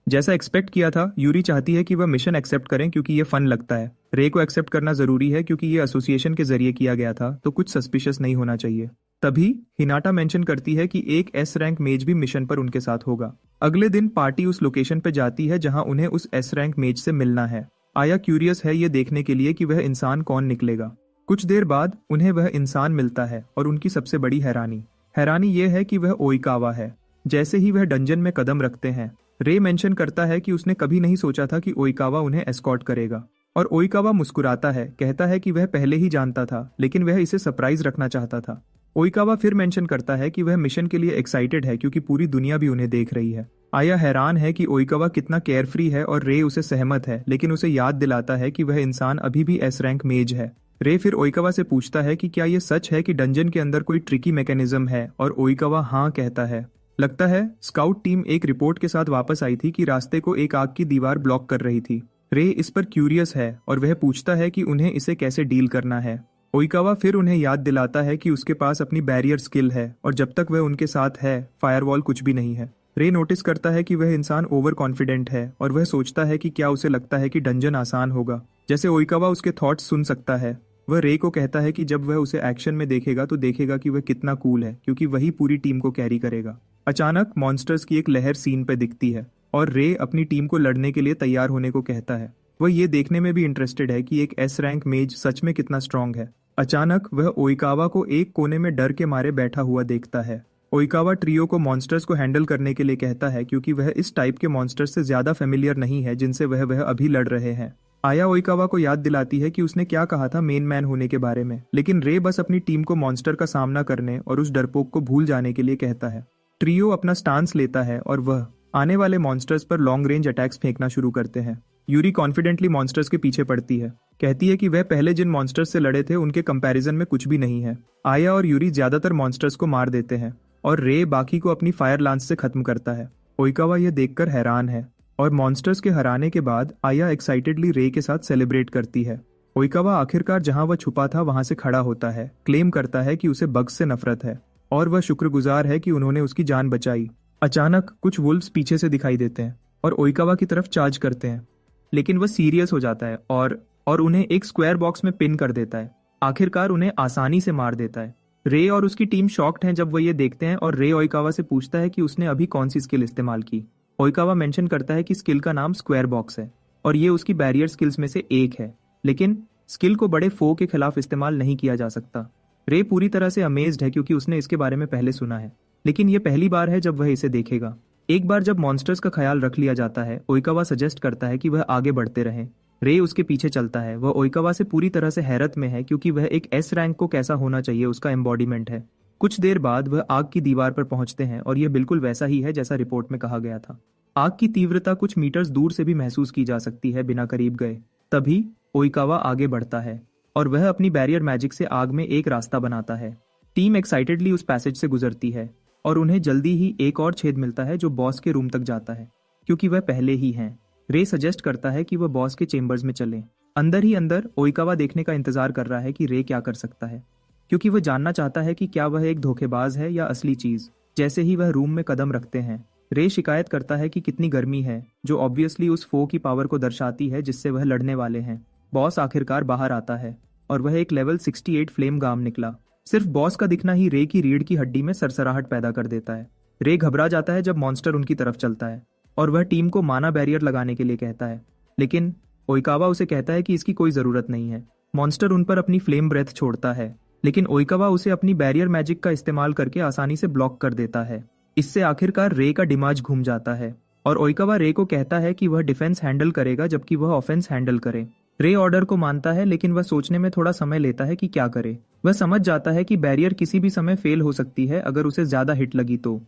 जैसा एक्सपेक्ट किया था, यूरी चाहती है कि वह मिशन एक्सेप्ट करें क्योंकि ये फन लगता है। रे को एक्सेप्ट करना जरूरी है क्योंकि ये एसोसिएशन के जरिए किया गया था, तो कुछ सस्पिशियस नहीं होना चाहिए। तभी हिनाटा मेंशन करती है कि एक एस रैंक मेज भी मिशन पर उनके साथ होगा। अगले दिन पार्टी उस लोकेशन पर जाती है जहां उन्हें उस एस रैंक मेज से मिलना है। आया क्यूरियस है ये देखने के लिए कि वह इंसान कौन निकलेगा। कुछ देर बाद उन्हें वह इंसान मिलता है और उनकी सबसे बड़ी हैरानी ये है कि वह ओइकावा है, जैसे ही वह डंजन में कदम रखते हैं, रे मेंशन करता है कि उसने कभी नहीं सोचा था कि ओइकावा उन्हें एस्कॉर्ट करेगा। और ओइकावा मुस्कुराता है, कहता है कि वह पहले ही जानता था, लेकिन वह इसे सरप्राइज रखना चाहता था। ओइकावा फिर मेंशन करता है कि वह मिशन के लिए एक्साइटेड है क्योंकि पूरी दुनिया भी उन्हें देख रही है। आया हैरान है कि ओइकावा कितना केयरफ्री है और रे उसे सहमत है, लेकिन उसे याद दिलाता है कि वह इंसान अभी भी एस रैंक मेज है। रे फिर ओइकावा से पूछता है कि क्या ये सच है कि डंजन के अंदर कोई ट्रिकी मैकेनिज्म है, और ओइकावा हाँ कहता है। लगता है स्काउट टीम एक रिपोर्ट के साथ वापस आई थी कि रास्ते को एक आग की दीवार ब्लॉक कर रही थी। रे इस पर क्यूरियस है और वह पूछता है कि उन्हें इसे कैसे डील करना है। ओइकावा फिर उन्हें याद दिलाता है कि उसके पास अपनी बैरियर स्किल है और जब तक वह उनके साथ है, फायरवॉल कुछ भी नहीं है। रे नोटिस करता है कि वह इंसान ओवर कॉन्फिडेंट है और वह सोचता है कि क्या उसे लगता है कि डंजन आसान होगा। जैसे ओइकावा उसके थॉट्स सुन सकता है। वह रे को कहता है कि जब वह उसे एक्शन में देखेगा तो देखेगा कि वह कितना कूल है, क्योंकि वही पूरी टीम को कैरी करेगा। अचानक मॉन्स्टर्स की एक लहर सीन पे दिखती है और रे अपनी टीम को लड़ने के लिए तैयार होने को कहता है। वह ये देखने में भी इंटरेस्टेड है कि एक एस रैंक मेज सच में कितना स्ट्रांग है। अचानक वह ओइकावा को एक कोने में डर के मारे बैठा हुआ देखता है। ओइकावा ट्रियो को मॉन्स्टर्स को हैंडल करने के लिए कहता है क्योंकि वह इस टाइप के मॉन्स्टर्स से ज्यादा फेमिलियर नहीं है जिनसे वह अभी लड़ रहे हैं। आया ओइकावा को याद दिलाती है कि उसने क्या कहा था मेन मैन होने के बारे में, लेकिन रे बस अपनी टीम को मॉन्स्टर का सामना करने और उस डरपोक को भूल जाने के लिए कहता है। ट्रियो अपना स्टांस लेता है और वह आने वाले मॉन्स्टर्स पर लॉन्ग रेंज अटैक्स फेंकना शुरू करते हैं। यूरी कॉन्फिडेंटली मॉन्स्टर्स के पीछे पड़ती है, कहती है कि वह पहले जिन मॉन्स्टर्स से लड़े थे उनके कंपैरिजन में कुछ भी नहीं है। आया और यूरी ज्यादातर मॉन्स्टर्स को मार देते हैं और रे बाकी को अपनी फायर लांस से खत्म करता है। ओइकावा यह देखकर हैरान है और मॉन्स्टर्स के हराने के बाद आया एक्साइटेडली रे के साथ सेलिब्रेट करती है। ओइकावा आखिरकार जहां वह छुपा था वहां से खड़ा होता है, क्लेम करता है कि उसे बग्स से नफरत है और वह शुक्रगुजार है कि उन्होंने उसकी जान बचाई। अचानक कुछ वुल्व्स पीछे से दिखाई देते हैं और ओइकावा की तरफ चार्ज करते हैं, लेकिन वह सीरियस हो जाता है और उन्हें एक स्क्वायर बॉक्स में पिन कर देता है। आखिरकार उन्हें आसानी से मार देता है। रे और उसकी टीम शॉक्ड हैं जब वह ये देखते हैं और रे ओइकावा से पूछता है कि उसने अभी कौन सी स्किल इस्तेमाल की। ओइकावा मेंशन करता है कि स्किल का नाम स्क्वायर बॉक्स है और ये उसकी बैरियर स्किल्स में से एक है, लेकिन स्किल को बड़े फो के खिलाफ इस्तेमाल नहीं किया जा सकता। रे पूरी तरह से अमेज्ड है क्योंकि उसने इसके बारे में पहले सुना है, लेकिन यह पहली बार है जब वह इसे देखेगा। एक बार जब मॉन्स्टर्स का ख्याल रख लिया जाता है, ओइकावा सजेस्ट करता है कि वह आगे बढ़ते रहें। रे उसके पीछे चलता है। वह ओइकावा से पूरी तरह से हैरत में है क्योंकि वह एक एस रैंक को कैसा होना चाहिए उसका एम्बॉडीमेंट है। कुछ देर बाद वह आग की दीवार पर पहुंचते हैं और यह बिल्कुल वैसा ही है जैसा रिपोर्ट में कहा गया था। आग की तीव्रता कुछ मीटर्स दूर से भी महसूस की जा सकती है बिना करीब गए। तभी ओइकावा आगे बढ़ता है और वह अपनी बैरियर मैजिक से आग में एक रास्ता बनाता है। टीम एक्साइटेडली उस पैसेज से गुजरती है और उन्हें जल्दी ही एक और छेद मिलता है जो बॉस के रूम तक जाता है, क्योंकि वह पहले ही हैं। रे सजेस्ट करता है कि वह बॉस के चेंबर्स में चलें। अंदर ही अंदर ओइकावा देखने का इंतजार कर रहा है कि रे क्या कर सकता है, क्योंकि वह जानना चाहता है कि क्या वह एक धोखेबाज है या असली चीज। जैसे ही वह रूम में कदम रखते हैं, रे शिकायत करता है कि कितनी गर्मी है, जो ऑब्वियसली उस फो की पावर को दर्शाती है जिससे वह लड़ने वाले हैं। बॉस आखिरकार बाहर आता है और वह एक लेवल 68 फ्लेम गाम निकला। सिर्फ बॉस का दिखना ही रे की रीढ़ की हड्डी में सरसराहट पैदा कर देता है। रे घबरा जाता है जब मॉन्स्टर उनकी तरफ चलता है और वह टीम को माना बैरियर लगाने के लिए कहता है, लेकिन ओइकावा उसे कहता है कि इसकी कोई जरूरत नहीं है। मॉन्स्टर उन पर अपनी फ्लेम ब्रेथ छोड़ता है, लेकिन ओइकावा उसे अपनी बैरियर मैजिक का इस्तेमाल करके आसानी से ब्लॉक कर देता है। इससे आखिरकार रे का दिमाग घूम जाता है और ओइकावा रे को कहता है कि वह डिफेंस हैंडल करेगा जबकि वह ऑफेंस हैंडल करे। रे ऑर्डर को मानता है, लेकिन वह सोचने में थोड़ा समय लेता है कि क्या करे। वह समझ जाता है कि बैरियर किसी भी समय फेल हो सकती है अगर उसे ज्यादा हिट लगी तो।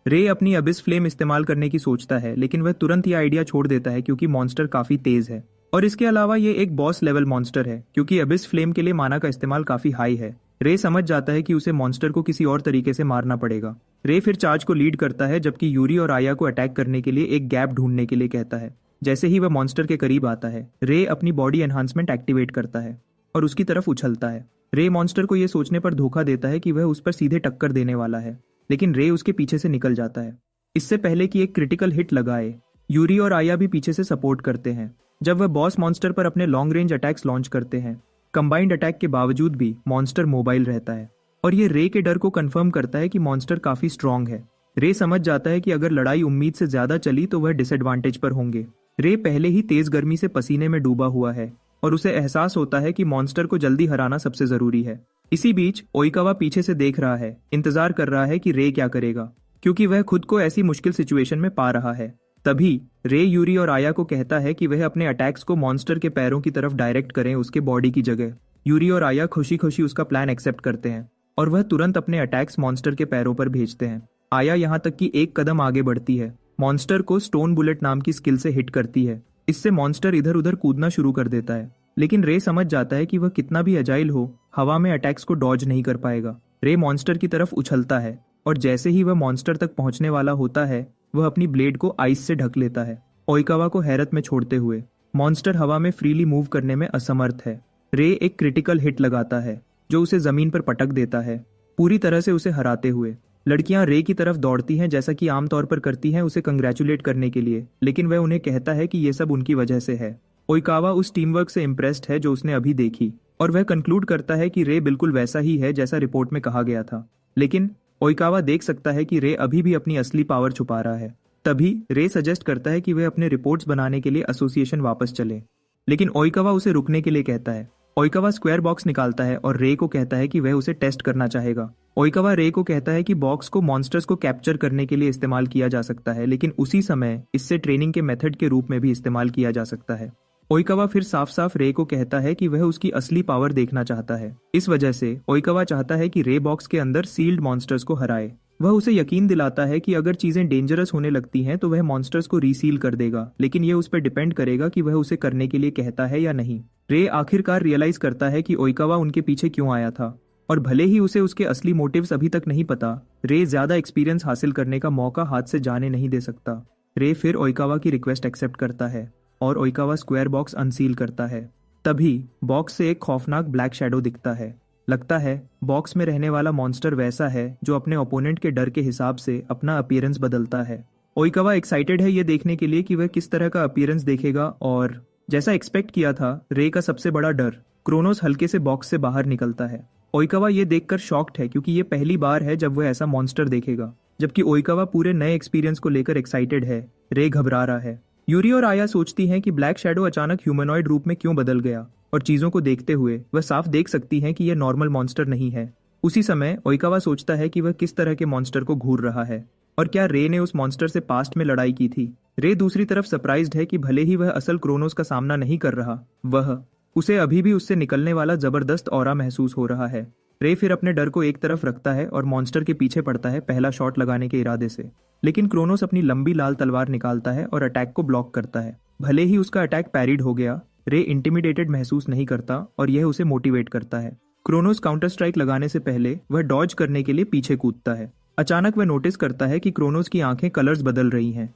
रे अपनी अबिस फ्लेम इस्तेमाल करने की सोचता है, लेकिन वह तुरंत यह आइडिया छोड़ देता है क्योंकि मॉन्स्टर काफी तेज है और इसके अलावा ये एक बॉस लेवल मॉन्स्टर है, क्योंकि अबिस फ्लेम के लिए माना का इस्तेमाल काफी हाई है। रे समझ जाता है कि उसे मॉन्स्टर को किसी और तरीके से मारना पड़ेगा। रे फिर चार्ज को लीड करता है जबकि यूरी और आया को अटैक करने के लिए एक गैप ढूंढने के लिए कहता है। जैसे ही वह मॉन्स्टर के करीब आता है, रे अपनी बॉडी एनहांसमेंट एक्टिवेट करता है और उसकी तरफ उछलता है। रे मॉन्स्टर को यह सोचने पर धोखा देता है कि वह उस पर सीधे टक्कर देने वाला है, लेकिन रे उसके पीछे से निकल जाता है। इससे पहले कि एक क्रिटिकल हिट लगाए, यूरी और आया भी पीछे से सपोर्ट करते हैं। जब वह बॉस मॉन्स्टर पर अपने लॉन्ग रेंज अटैक्स लॉन्च करते हैं, कंबाइंड अटैक के बावजूद भी मॉन्स्टर मोबाइल रहता है और ये रे के डर को कंफर्म करता है कि मॉन्स्टर काफी स्ट्रांग है। रे समझ जाता है कि अगर लड़ाई उम्मीद से ज्यादा चली तो वह डिसएडवांटेज पर होंगे। रे पहले ही तेज गर्मी से पसीने में डूबा हुआ है और उसे एहसास होता है कि मॉन्स्टर को जल्दी हराना सबसे जरूरी है। इसी बीच ओइकावा पीछे से देख रहा है, इंतजार कर रहा है कि रे क्या करेगा। क्योंकि वह खुद को ऐसी मुश्किल सिचुएशन में पा रहा है। तभी रे यूरी और आया को कहता है कि वह अपने अटैक्स को मॉन्स्टर के पैरों की तरफ डायरेक्ट करें उसके बॉडी की जगह। यूरी और आया खुशी खुशी उसका प्लान एक्सेप्ट करते हैं और वह तुरंत अपने अटैक्स मॉन्स्टर के पैरों पर भेजते हैं। आया यहाँ तक कि एक कदम आगे बढ़ती है, मॉन्स्टर को स्टोन बुलेट नाम की स्किल से हिट करती है। इससे मॉन्स्टर इधर उधर कूदना शुरू कर देता है, लेकिन रे समझ जाता है कि वह कितना भी अजाइल हो, हवा में अटैक्स को डॉज नहीं कर पाएगा। रे मॉन्स्टर की तरफ उछलता है और जैसे ही वह मॉन्स्टर तक पहुंचने वाला होता है, वह अपनी ब्लेड को आइस से ढक लेता है, ओइकावा को हैरत में छोड़ते हुए। मॉन्स्टर हवा में फ्रीली मूव करने में असमर्थ है। रे एक क्रिटिकल हिट लगाता है जो उसे जमीन पर पटक देता है, पूरी तरह से उसे हराते हुए। लड़कियां रे की तरफ दौड़ती हैं जैसा कि आमतौर पर करती हैं उसे कंग्रेचुलेट करने के लिए, लेकिन वह उन्हें कहता है कि ये सब उनकी वजह से है। ओइकावा उस टीम वर्क से इम्प्रेस्ड है जो उसने अभी देखी और वह कंक्लूड करता है कि रे बिल्कुल वैसा ही है जैसा रिपोर्ट में कहा गया था। लेकिन ओइकावा देख सकता है कि रे अभी भी अपनी असली पावर छुपा रहा है। तभी रे सजेस्ट करता है कि वह अपने रिपोर्ट्स बनाने के लिए एसोसिएशन वापस चले, लेकिन ओइकावा उसे रुकने के लिए कहता है। ओइकावा स्क्वायर बॉक्स निकालता है और रे को कहता है कि वह उसे टेस्ट करना चाहेगा। ओइकावा रे को कहता है कि बॉक्स को मॉन्स्टर्स को कैप्चर करने के लिए इस्तेमाल किया जा सकता है, लेकिन उसी समय इससे ट्रेनिंग के मेथड के रूप में भी इस्तेमाल किया जा सकता है। ओइकावा फिर साफ साफ रे को कहता है कि वह उसकी असली पावर देखना चाहता है। इस वजह से ओइकावा चाहता है कि रे बॉक्स के अंदर सील्ड मॉन्स्टर्स को हराए। वह उसे यकीन दिलाता है कि अगर चीजें डेंजरस होने लगती हैं तो वह मॉन्स्टर्स को रीसील कर देगा, लेकिन यह उस पर डिपेंड करेगा कि वह उसे करने के लिए कहता है या नहीं। रे आखिरकार रियलाइज करता है कि ओइकावा उनके पीछे क्यों आया था, और भले ही उसे उसके असली मोटिव्स अभी तक नहीं पता, रे ज्यादा एक्सपीरियंस हासिल करने का मौका हाथ से जाने नहीं दे सकता। रे फिर ओइकावा की रिक्वेस्ट एक्सेप्ट करता है और ओइकावा स्क्वायर बॉक्स अनसील करता है। तभी बॉक्स से एक खौफनाक ब्लैक शैडो दिखता है। लगता है बॉक्स में रहने वाला मॉन्स्टर वैसा है जो अपने ओपोनेंट के डर के हिसाब से अपना अपीयरेंस बदलता है। ओइकावा एक्साइटेड है ये देखने के लिए कि वह किस तरह का अपीयरेंस देखेगा, और जैसा एक्सपेक्ट किया था, रे का सबसे बड़ा डर, क्रोनोस हल्के से बॉक्स से बाहर निकलता है। ओइकावा ये देखकर शॉक्ड है क्योंकि ये पहली बार है जब वह ऐसा मॉन्स्टर देखेगा। जबकि ओइकावा पूरे नए एक्सपीरियंस को लेकर एक्साइटेड है, रे घबरा रहा है। यूरी और आया सोचती हैं कि ब्लैक शैडो अचानक ह्यूमनॉइड रूप में क्यों बदल गया, और चीजों को देखते हुए वह साफ देख सकती हैं कि यह नॉर्मल मॉन्स्टर नहीं है। उसी समय ओइकावा सोचता है कि वह किस तरह के मॉन्स्टर को घूर रहा है, और क्या रे ने उस मॉन्स्टर से पास्ट में लड़ाई की थी। रे दूसरी तरफ सरप्राइज्ड है कि भले ही वह असल क्रोनोस का सामना नहीं कर रहा, उसे अभी भी उससे निकलने वाला जबरदस्त ऑरा महसूस हो रहा है। रे फिर अपने डर को एक तरफ रखता है और मॉन्स्टर के पीछे पड़ता है पहला शॉट लगाने के इरादे से, लेकिन क्रोनोस अपनी लंबी लाल तलवार निकालता है और अटैक को ब्लॉक करता है। भले ही उसका अटैक पैरिड हो गया, रे इंटिमिडेटेड महसूस नहीं करता और यह उसे मोटिवेट करता है। क्रोनोस काउंटर स्ट्राइक लगाने से पहले वह डॉज करने के लिए पीछे कूदता है। अचानक वह नोटिस करता है कि क्रोनोस की आंखें कलर्स बदल रही हैं।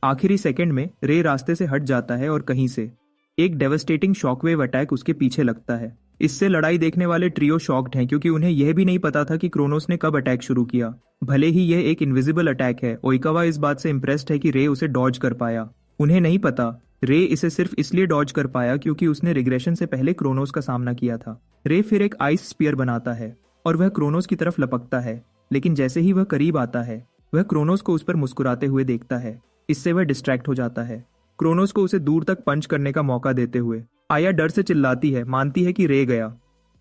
आखिरी सेकंड में रे रास्ते से हट जाता है और कहीं से एक डेवस्टेटिंग शॉकवेव अटैक उसके पीछे लगता है। इससे लड़ाई देखने वाले ट्रियो शॉक्ड हैं क्योंकि उन्हें यह भी नहीं पता था कि क्रोनोस ने कब अटैक शुरू किया। भले ही यह एक इनविजिबल अटैक है, ओइकावा इस बात से इम्प्रेस्ड है कि रे उसे डॉज कर पाया। उन्हें नहीं पता रे इसे सिर्फ इसलिए डॉज कर पाया क्योंकि उसने रिग्रेशन से पहले क्रोनोस का सामना किया था। रे फिर एक आइस स्पीयर बनाता है और वह क्रोनोस की तरफ लपकता है, लेकिन जैसे ही वह करीब आता है, वह क्रोनोस को उस पर मुस्कुराते हुए देखता है। इससे वह डिस्ट्रैक्ट हो जाता है, क्रोनोस को उसे दूर तक पंच करने का मौका देते हुए। आया डर से चिल्लाती है, मानती है कि रे गया,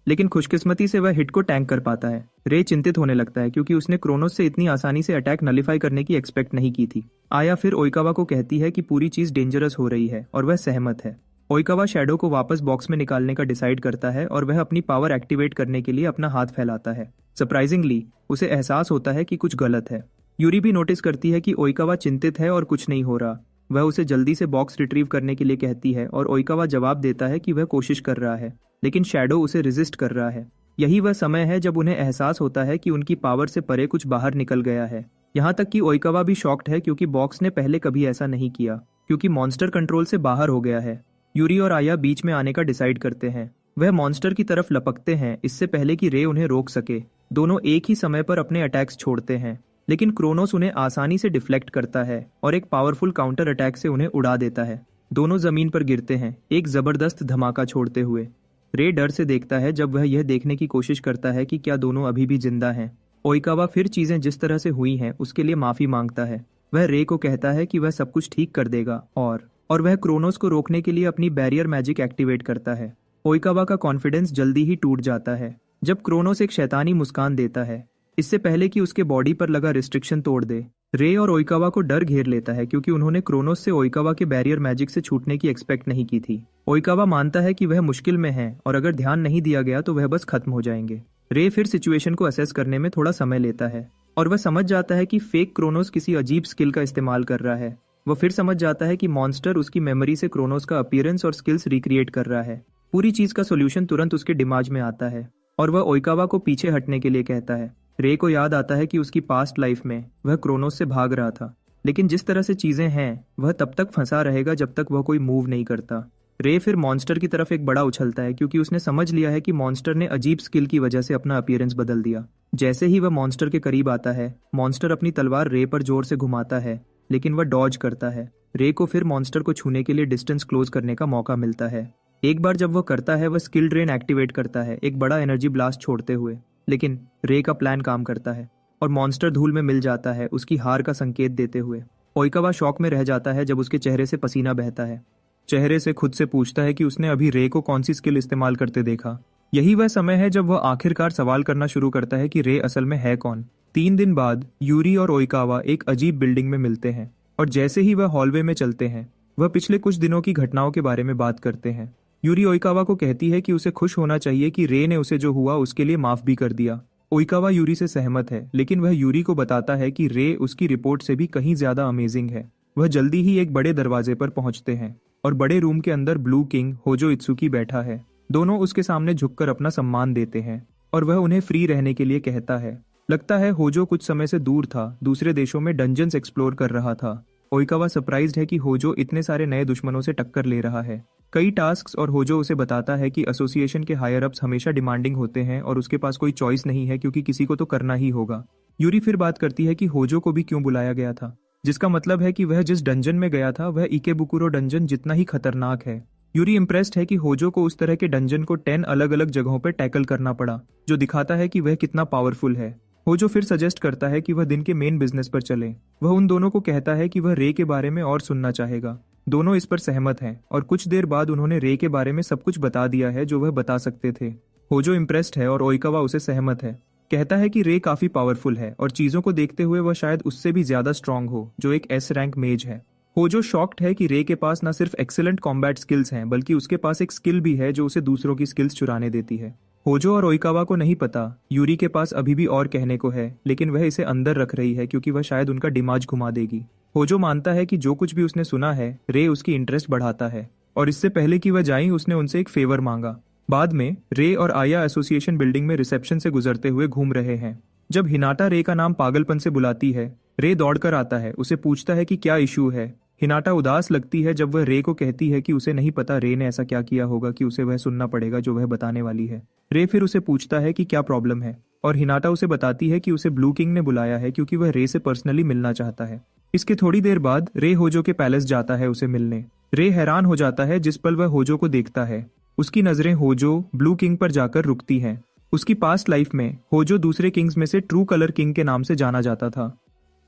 लेकिन खुशकिस्मती से वह हिट को टैंक कर पाता है। रे चिंतित होने लगता है क्योंकि उसने क्रोनोस से इतनी आसानी से अटैक नलिफाई करने की एक्सपेक्ट नहीं की थी। आया फिर ओइकावा को कहती है कि पूरी चीज डेंजरस हो रही है और वह सहमत है। ओइकावा शैडो को वापस बॉक्स में निकालने का डिसाइड करता है और वह अपनी पावर एक्टिवेट करने के लिए अपना हाथ फैलाता है। सरप्राइजिंगली उसे एहसास होता है कि कुछ गलत है। यूरी भी नोटिस करती है कि ओइकावा चिंतित है और कुछ नहीं हो रहा। वह उसे जल्दी से बॉक्स रिट्रीव करने के लिए कहती है और ओइकावा जवाब देता है कि वह कोशिश कर रहा है, लेकिन शैडो उसे रेजिस्ट कर रहा है। यही वह समय है जब उन्हें एहसास होता है कि उनकी पावर से परे कुछ बाहर निकल गया है। यहाँ तक कि ओइकावा भी शॉक्ड है क्योंकि बॉक्स ने पहले कभी ऐसा नहीं किया, क्योंकि मॉन्स्टर कंट्रोल से बाहर हो गया है। यूरी और आया बीच में आने का डिसाइड करते हैं। वह मॉन्स्टर की तरफ लपकते हैं इससे पहले कि रे उन्हें रोक सके। दोनों एक ही समय पर अपने अटैक्स छोड़ते हैं, लेकिन क्रोनोस उन्हें आसानी से डिफ्लेक्ट करता है और एक पावरफुल काउंटर अटैक से उन्हें उड़ा देता है। दोनों जमीन पर गिरते हैं, एक जबरदस्त धमाका छोड़ते हुए। रे डर से देखता है जब वह यह देखने की कोशिश करता है कि क्या दोनों अभी भी जिंदा हैं। ओइकावा फिर चीजें जिस तरह से हुई हैं उसके लिए माफी मांगता है। वह रे को कहता है कि वह सब कुछ ठीक कर देगा और वह क्रोनोस को रोकने के लिए अपनी बैरियर मैजिक एक्टिवेट करता है। ओइकावा का कॉन्फिडेंस जल्दी ही टूट जाता है जब क्रोनोस एक शैतानी मुस्कान देता है। इससे पहले कि उसके बॉडी पर लगा रिस्ट्रिक्शन तोड़ दे। रे और ओइकावा को डर घेर लेता है क्योंकि उन्होंने क्रोनोस से ओइकावा के बैरियर मैजिक से छूटने की एक्सपेक्ट नहीं की थी। ओइकावा मानता है कि वह मुश्किल में है और अगर ध्यान नहीं दिया गया तो वह बस खत्म हो जाएंगे। रे फिर सिचुएशन को असेस करने में थोड़ा समय लेता है और वह समझ जाता है कि फेक क्रोनोस किसी अजीब स्किल का इस्तेमाल कर रहा है। वह फिर समझ जाता है कि मॉन्स्टर उसकी मेमोरी से क्रोनोस का अपीयरेंस और स्किल्स रिक्रिएट कर रहा है। पूरी चीज का सोल्यूशन तुरंत उसके दिमाग में आता है और वह ओइकावा को पीछे हटने के लिए कहता है। रे को याद आता है कि उसकी पास्ट लाइफ में वह क्रोनोस से भाग रहा था, लेकिन जिस तरह से चीजें हैं वह तब तक फंसा रहेगा जब तक वह कोई मूव नहीं करता। रे फिर मॉन्स्टर की तरफ एक बड़ा उछलता है क्योंकि उसने समझ लिया है कि मॉन्स्टर ने अजीब स्किल की वजह से अपना अपीयरेंस बदल दिया। जैसे ही वह मॉन्स्टर के करीब आता है, मॉन्स्टर अपनी तलवार रे पर जोर से घुमाता है, लेकिन वह डॉज करता है। रे को फिर मॉन्स्टर को छूने के लिए डिस्टेंस क्लोज करने का मौका मिलता है। एक बार जब वह करता है, वह स्किल ड्रेन एक्टिवेट करता है, एक बड़ा एनर्जी ब्लास्ट छोड़ते हुए। लेकिन रे का प्लान काम करता है और मॉन्स्टर धूल में मिल जाता है, उसकी हार का संकेत देते हुए। ओइकावा शॉक में रह जाता है जब उसके चेहरे से पसीना बहता है। चेहरे से खुद से पूछता है कि उसने अभी रे को कौन सी स्किल इस्तेमाल करते देखा। यही वह समय है जब वह आखिरकार सवाल करना शुरू करता है कि रे असल में है कौन। 3 दिन बाद यूरी और ओइकावा एक अजीब बिल्डिंग में मिलते हैं और जैसे ही वह हॉलवे में चलते हैं, वह पिछले कुछ दिनों की घटनाओं के बारे में बात करते हैं। यूरी ओइकावा को कहती है कि उसे खुश होना चाहिए कि रे ने उसे जो हुआ उसके लिए माफ भी कर दिया। ओइकावा यूरी से सहमत है, लेकिन वह यूरी को बताता है कि रे उसकी रिपोर्ट से भी कहीं ज्यादा अमेजिंग है। वह जल्दी ही एक बड़े दरवाजे पर पहुंचते हैं और बड़े रूम के अंदर ब्लू किंग होजो इत्सुकी बैठा है। दोनों उसके सामने झुककर अपना सम्मान देते हैं और वह उन्हें फ्री रहने के लिए कहता है। लगता है होजो कुछ समय से दूर था, दूसरे देशों में डंजन्स एक्सप्लोर कर रहा था। ओइकावा सरप्राइज्ड है कि होजो इतने सारे नए दुश्मनों से टक्कर ले रहा है, कई टास्क्स, और होजो उसे बताता है कि एसोसिएशन के हायर अप्स हमेशा डिमांडिंग होते हैं और उसके पास कोई चॉइस नहीं है क्योंकि किसी को तो करना ही होगा। यूरी फिर बात करती है कि होजो को भी क्यों बुलाया गया था, जिसका मतलब है कि वह जिस डंजन में गया था वह इकेबुकुरो डंजन जितना ही खतरनाक है। यूरी इम्प्रेस्ड है कि होजो को उस तरह के डंजन को 10 अलग अलग जगहों पर टैकल करना पड़ा, जो दिखाता है कि वह कितना पावरफुल है। होजो फिर सजेस्ट करता है कि वह दिन के मेन बिजनेस पर चले। वह उन दोनों को कहता है कि वह रे के बारे में और सुनना चाहेगा। दोनों इस पर सहमत हैं और कुछ देर बाद उन्होंने रे के बारे में सब कुछ बता दिया है जो वह बता सकते थे। होजो इम्प्रेस्ड है और ओइकावा उसे सहमत है। कहता है कि रे काफी पावरफुल है और चीजों को देखते हुए वह शायद उससे भी ज्यादा स्ट्रांग हो, जो एक एस रैंक मेज है। होजो शॉक्ड है कि रे के पास न सिर्फ एक्सीलेंट कॉम्बैट स्किल्स हैं, बल्कि उसके पास एक स्किल भी है जो उसे दूसरों की स्किल्स चुराने देती है। होजो और ओइकावा को नहीं पता यूरी के पास अभी भी और कहने को है, लेकिन वह इसे अंदर रख रही है क्योंकि वह शायद उनका दिमाग घुमा देगी। होजो मानता है कि जो कुछ भी उसने सुना है, रे उसकी इंटरेस्ट बढ़ाता है और इससे पहले कि वह जाए उसने उनसे एक फेवर मांगा। बाद में रे और आया एसोसिएशन बिल्डिंग में रिसेप्शन से गुजरते हुए घूम रहे हैं। जब हिनाटा रे का नाम पागलपन से बुलाती है, रे दौड़कर आता है, उसे पूछता है कि क्या इशू है। हिनाटा उदास लगती है जब वह रे को कहती है कि उसे नहीं पता रे ने ऐसा क्या किया होगा कि उसे वह सुनना पड़ेगा जो वह बताने वाली है। रे फिर उसे पूछता है कि क्या प्रॉब्लम है और हिनाटा उसे बताती है कि उसे ब्लू किंग ने बुलाया है क्योंकि वह रे से पर्सनली मिलना चाहता है। इसके थोड़ी देर बाद रे होजो के पैलेस जाता है उसे मिलने। रे हैरान हो जाता है जिस पल वह होजो को देखता है। उसकी नजरें होजो ब्लू किंग पर जाकर रुकती हैं। उसकी पास्ट लाइफ में होजो दूसरे किंग्स में से ट्रू कलर किंग के नाम से जाना जाता था।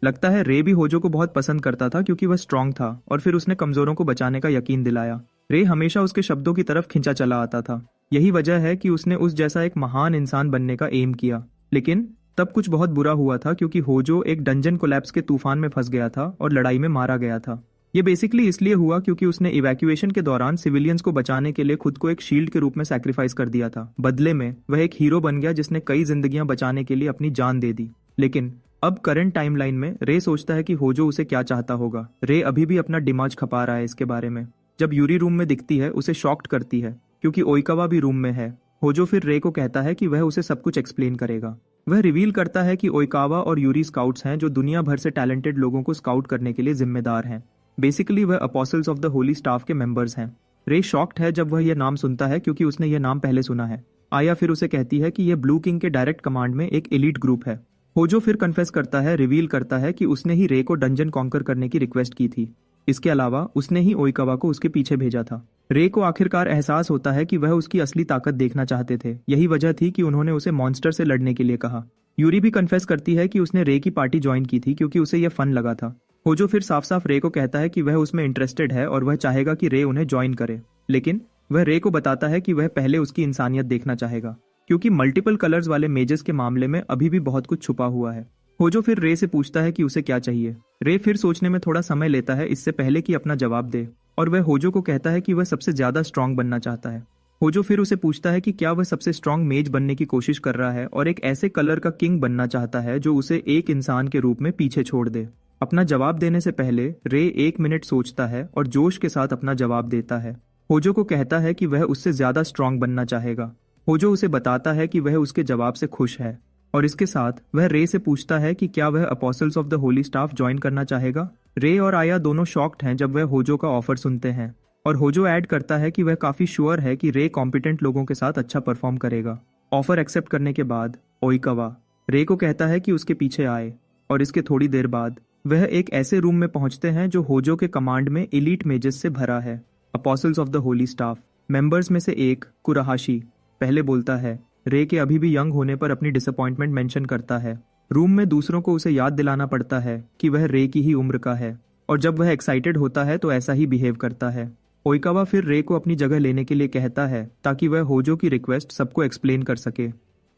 लगता है रे भी होजो को बहुत पसंद करता था क्योंकि वह स्ट्रांग था और फिर उसने कमजोरों को बचाने का यकीन दिलाया। रे हमेशा उसके शब्दों की तरफ खिंचा चला आता था। यही वजह है कि उसने उस जैसा एक महान इंसान बनने का एम किया। लेकिन तब कुछ बहुत बुरा हुआ था क्योंकि होजो एक डंजन कोलैप्स के तूफान में फंस गया था और लड़ाई में मारा गया था। ये बेसिकली इसलिए हुआ क्योंकि उसने इवैक्यूएशन के दौरान सिविलियंस को बचाने के लिए खुद को एक शील्ड के रूप में सैक्रिफाइस कर दिया था। बदले में वह एक हीरो बन गया जिसने कई जिंदगियां बचाने के लिए अपनी जान दे दी। लेकिन अब करंट टाइमलाइन में रे सोचता है कि होजो उसे क्या चाहता होगा। रे अभी भी अपना दिमाग खपा रहा है इसके बारे में। जब यूरी रूम में दिखती है, उसे शॉक्ड करती है क्योंकि ओइकावा भी रूम में है। होजो फिर रे को कहता है कि वह उसे सब कुछ एक्सप्लेन करेगा। वह रिवील करता है कि ओइकावा और यूरी स्काउट्स हैं जो दुनिया भर से टैलेंटेड लोगों को स्काउट करने के लिए जिम्मेदार हैं। बेसिकली वह apostles of the Holi staff के मेंबर्स हैं। रे शॉक्ड है जब वह यह नाम सुनता है क्योंकि उसने यह नाम पहले सुना है। आया फिर उसे कहती है कि यह ब्लू किंग के डायरेक्ट कमांड में एक एलीट ग्रुप है। होजो फिर कन्फेस करता है, रिवील करता है कि उसने ही रे को डंजन कॉन्कर करने की रिक्वेस्ट की थी। इसके अलावा उसने ही ओइकावा को उसके पीछे भेजा था। रे को आखिरकार एहसास होता है कि वह उसकी असली ताकत देखना चाहते थे। यही वजह थी कि उन्होंने उसे मॉन्स्टर से लड़ने के लिए कहा। यूरी भी कन्फेस करती है कि उसने रे की पार्टी ज्वाइन की थी क्योंकि उसे यह फन लगा था। होजो फिर साफ साफ रे को कहता है कि वह उसमें इंटरेस्टेड है और वह चाहेगा कि रे उन्हें ज्वाइन करे, लेकिन वह रे को बताता है कि वह पहले उसकी इंसानियत देखना चाहेगा। क्योंकि मल्टीपल कलर्स वाले मेजेस के मामले में अभी भी बहुत कुछ छुपा हुआ है। होजो फिर रे से पूछता है कि उसे क्या चाहिए। रे फिर सोचने में थोड़ा समय लेता है इससे पहले कि अपना जवाब दे, और वह होजो को कहता है कि वह सबसे ज्यादा स्ट्रांग बनना चाहता है। होजो फिर उसे पूछता है कि क्या वह सबसे स्ट्रांग मेज बनने की कोशिश कर रहा है और एक ऐसे कलर का किंग बनना चाहता है जो उसे एक इंसान के रूप में पीछे छोड़ दे। अपना जवाब देने से पहले रे 1 मिनट सोचता है और जोश के साथ अपना जवाब देता है। होजो को कहता है कि वह उससे ज्यादा स्ट्रांग बनना चाहेगा। होजो उसे बताता है कि वह उसके जवाब से खुश है, और इसके साथ वह रे से पूछता है कि क्या वह apostles of the Holi staff join करना चाहेगा। रे और आया दोनों शॉक्ड हैं जब वह होजो का ऑफर सुनते हैं, और होजो ऐड करता है कि वह काफी श्योर है कि रे कॉम्पिटेंट लोगों के साथ अच्छा परफॉर्म करेगा। ऑफर एक्सेप्ट करने के बाद ओइकावा रे को कहता है कि उसके पीछे आए, और इसके थोड़ी देर बाद वह एक ऐसे रूम में पहुंचते हैं जो होजो के कमांड में एलीट मेजेस से भरा है। Apostles of the Holi staff members में से एक कुराहाशी पहले बोलता है। रे के अभी भी यंग होने पर अपनी डिसअपॉइंटमेंट मेंशन करता है। रूम में दूसरों को उसे याद दिलाना पड़ता है कि वह रे की ही उम्र का है, और जब वह एक्साइटेड होता है तो ऐसा ही बिहेव करता है। ओइकावा फिर रे को अपनी जगह लेने के लिए कहता है ताकि वह होजो की रिक्वेस्ट सबको एक्सप्लेन कर सके।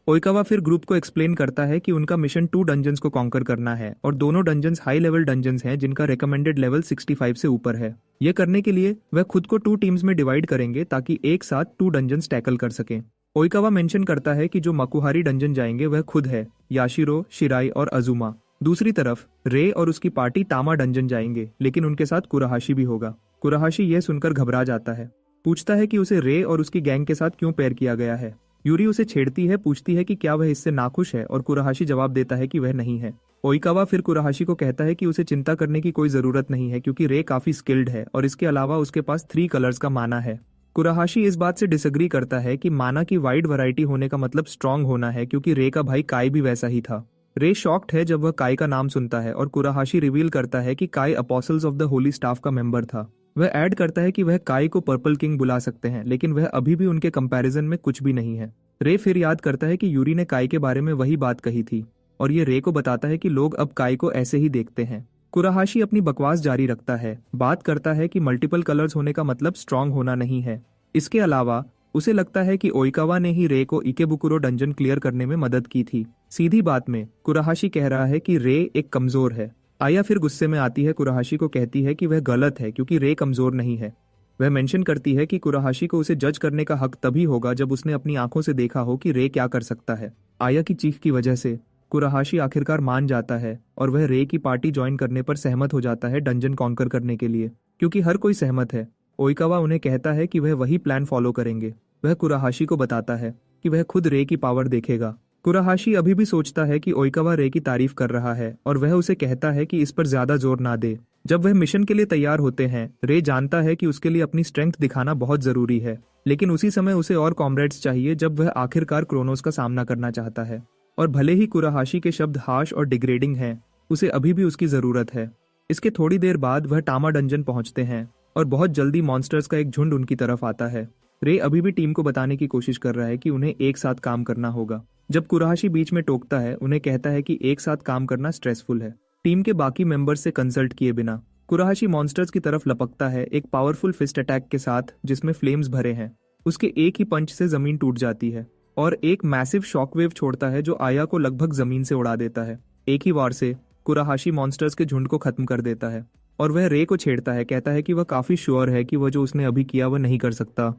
ओइकावा फिर ग्रुप को एक्सप्लेन करता है कि उनका मिशन 2 डंजन्स को कॉन्कर करना है, और दोनों डंजन्स हाई लेवल डंजन्स हैं जिनका रिकमेंडेड लेवल 65 से ऊपर है। यह करने के लिए वह खुद को 2 टीम्स में डिवाइड करेंगे ताकि एक साथ 2 डंजन्स टैकल कर सकें। ओइकावा मेंशन करता है कि जो मकुहारी डंजन जाएंगे वह खुद है याशिरो, शिराई और अजुमा। दूसरी तरफ रे और उसकी पार्टी तामा डंजन जाएंगे, लेकिन उनके साथ कुराहाशी भी होगा। कुराहाशी यह सुनकर घबरा जाता है, पूछता है कि उसे रे और उसकी गैंग के साथ क्यों पेयर किया गया है। यूरी उसे छेड़ती है, पूछती है कि क्या वह इससे नाखुश है, और कुराहाशी जवाब देता है कि वह नहीं है। ओइकावा फिर कुराहाशी को कहता है कि उसे चिंता करने की कोई जरूरत नहीं है क्योंकि रे काफी स्किल्ड है और इसके अलावा उसके पास 3 कलर्स का माना है। कुराहाशी इस बात से डिसएग्री करता है कि माना की वाइड वैरायटी होने का मतलब स्ट्रांग होना है, क्योंकि रे का भाई काई भी वैसा ही था। रे शॉक्ड है जब वह काई का नाम सुनता है, और कुराहाशी रिवील करता है कि काई apostles of the Holi staff का मेंबर था। वह ऐड करता है कि वह काई को पर्पल किंग बुला सकते हैं, लेकिन वह अभी भी उनके कंपैरिजन में कुछ भी नहीं है। रे फिर याद करता है कि यूरी ने काई के बारे में वही बात कही थी, और ये रे को बताता है कि लोग अब काई को ऐसे ही देखते हैं। कुराहाशी अपनी बकवास जारी रखता है, बात करता है कि मल्टीपल कलर्स होने का मतलब स्ट्रांग होना नहीं है। इसके अलावा उसे लगता है कि ओइकावा ने ही रे को इकेबुकुरो डंजन क्लियर करने में मदद की थी। सीधी बात में कुराहाशी कह रहा है कि रे एक कमजोर है। आया फिर गुस्से में आती है, कुराहाशी को कहती है कि वह गलत है क्योंकि रे कमजोर नहीं है। वह मेंशन करती है कि कुराहाशी को उसे जज करने का हक तभी होगा जब उसने अपनी आंखों से देखा हो कि रे क्या कर सकता है। आया की चीख की वजह से कुराहाशी आखिरकार मान जाता है, और वह रे की पार्टी ज्वाइन करने पर सहमत हो जाता है डंजन कॉन्कर करने के लिए, क्योंकि हर कोई सहमत है। ओइकावा उन्हें कहता है कि वह वही प्लान फॉलो करेंगे। वह कुराहाशी को बताता है कि वह खुद रे की पावर देखेगा। कुराहाशी अभी भी सोचता है कि ओइकावा रे की तारीफ कर रहा है, और वह उसे कहता है कि इस पर ज्यादा जोर ना दे। जब वह मिशन के लिए तैयार होते हैं, रे जानता है कि उसके लिए अपनी स्ट्रेंथ दिखाना बहुत जरूरी है, लेकिन उसी समय उसे और कॉमरेड्स चाहिए जब वह आखिरकार क्रोनोस का सामना करना चाहता है। और भले ही कुराहाशी के शब्द हार्श और डिग्रेडिंग हैं, उसे अभी भी उसकी जरूरत है। इसके थोड़ी देर बाद वह टामा डंजन पहुंचते हैं, और बहुत जल्दी मॉन्स्टर्स का एक झुंड उनकी तरफ आता है। रे अभी भी टीम को बताने की कोशिश कर रहा है कि उन्हें एक साथ काम करना होगा। जब कुराहाशी बीच में टोकता है, उन्हें कहता है कि एक साथ काम करना स्ट्रेसफुल है। टीम के बाकी मेंबर्स से कंसल्ट किए बिना कुराहाशी मॉन्स्टर्स की तरफ लपकता है एक पावरफुल फिस्ट अटैक के साथ जिसमें फ्लेम्स भरे हैं। उसके एक ही पंच से जमीन टूट जाती है और एक मैसिव शॉकवेव छोड़ता है जो आया को लगभग जमीन से उड़ा देता है। एक ही वार से कुराहाशी मॉन्स्टर्स के झुंड को खत्म कर देता है, और वह रे को छेड़ता है, कहता है कि वह काफी श्योर है कि वह जो उसने अभी किया वह नहीं कर सकता।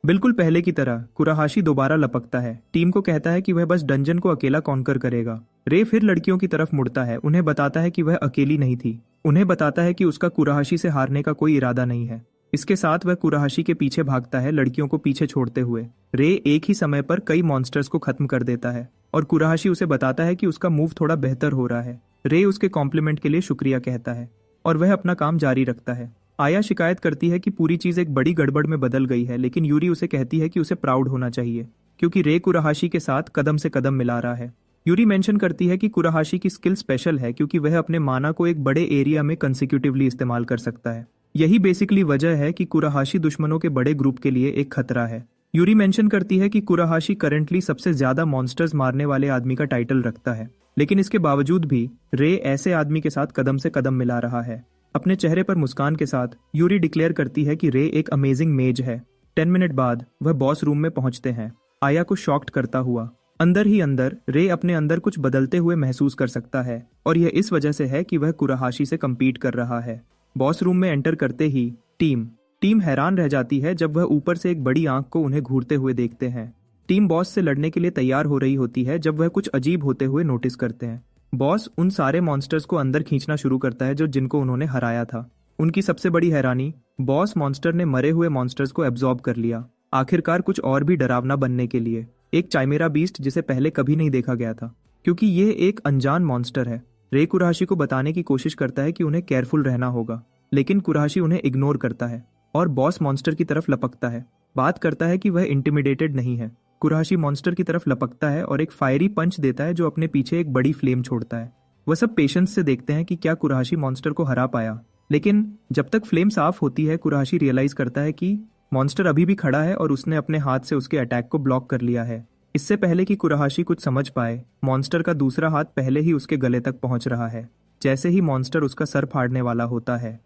बिल्कुल पहले की तरह कुराहाशी दोबारा लपकता है, टीम को कहता है कि वह बस डंजन को अकेला कॉन्कर करेगा। रे फिर लड़कियों की तरफ मुड़ता है, उन्हें बताता है कि वह अकेली नहीं थी। उन्हें बताता है कि उसका कुराहाशी से हारने का कोई इरादा नहीं है। इसके साथ वह कुराहाशी के पीछे भागता है, लड़कियों को पीछे छोड़ते हुए। रे एक ही समय पर कई मॉन्स्टर्स को खत्म कर देता है, और कुराहाशी उसे बताता है कि उसका मूव थोड़ा बेहतर हो रहा है। रे उसके कॉम्प्लीमेंट के लिए शुक्रिया कहता है, और वह अपना काम जारी रखता है। आया शिकायत करती है कि पूरी चीज एक बड़ी गड़बड़ में बदल गई है, लेकिन यूरी उसे कहती है कि उसे प्राउड होना चाहिए क्योंकि रे कुराहाशी के साथ कदम से कदम मिला रहा है। यूरी मेंशन करती है कि कुराहाशी की स्किल स्पेशल है क्योंकि वह अपने माना को एक बड़े एरिया में कंसेक्यूटिवली इस्तेमाल कर सकता है। यही बेसिकली वजह है कि कुराहाशी दुश्मनों के बड़े ग्रुप के लिए एक खतरा है। यूरी मेंशन करती है कि कुराहाशी करंटली सबसे ज्यादा मॉन्स्टर्स मारने वाले आदमी का टाइटल रखता है, लेकिन इसके बावजूद भी रे ऐसे आदमी के साथ कदम से कदम मिला रहा है। अपने चेहरे पर मुस्कान के साथ यूरी डिक्लेयर करती है कि रे एक अमेजिंग मेज है। 10 मिनट बाद वह बॉस रूम में पहुंचते हैं। आया को शॉक्ड करता हुआ। अंदर ही अंदर रे अपने अंदर कुछ बदलते हुए महसूस कर सकता है और यह इस वजह से है कि वह कुराहाशी से कम्पीट कर रहा है। बॉस रूम में एंटर करते ही टीम हैरान रह जाती है जब वह ऊपर से एक बड़ी आंख को उन्हें घूरते हुए देखते हैं। टीम बॉस से लड़ने के लिए तैयार हो रही होती है जब वह कुछ अजीब होते हुए नोटिस करते हैं। बॉस उन सारे मॉन्स्टर्स को अंदर खींचना शुरू करता है जिनको उन्होंने हराया था। उनकी सबसे बड़ी हैरानी, बॉस मॉन्स्टर ने मरे हुए मॉन्स्टर्स को एब्जॉर्ब कर लिया, आखिरकार कुछ और भी डरावना बनने के लिए। एक चाइमेरा बीस्ट जिसे पहले कभी नहीं देखा गया था, क्योंकि ये एक अनजान मॉन्स्टर है। रे कुराहाशी को बताने की कोशिश करता है कि उन्हें केयरफुल रहना होगा, लेकिन कुराहाशी उन्हें इग्नोर करता है और बॉस मॉन्स्टर की तरफ लपकता है। बात करता है कि वह इंटिमिडेटेड नहीं है। कुराहाशी मॉन्स्टर की तरफ लपकता है और एक फायरी पंच देता है जो अपने पीछे एक बड़ी फ्लेम छोड़ता है। वह सब पेशेंस से देखते हैं कि क्या कुराहाशी मॉन्स्टर को हरा पाया, लेकिन जब तक फ्लेम साफ होती है कुराहाशी रियलाइज करता है कि मॉन्स्टर अभी भी खड़ा है और उसने अपने हाथ से उसके अटैक को ब्लॉक कर लिया है। इससे पहले कि कुराहाशी कुछ समझ पाए, मॉन्स्टर का दूसरा हाथ पहले ही उसके गले तक पहुंच रहा है। जैसे ही मॉन्स्टर उसका सर फाड़ने वाला होता है,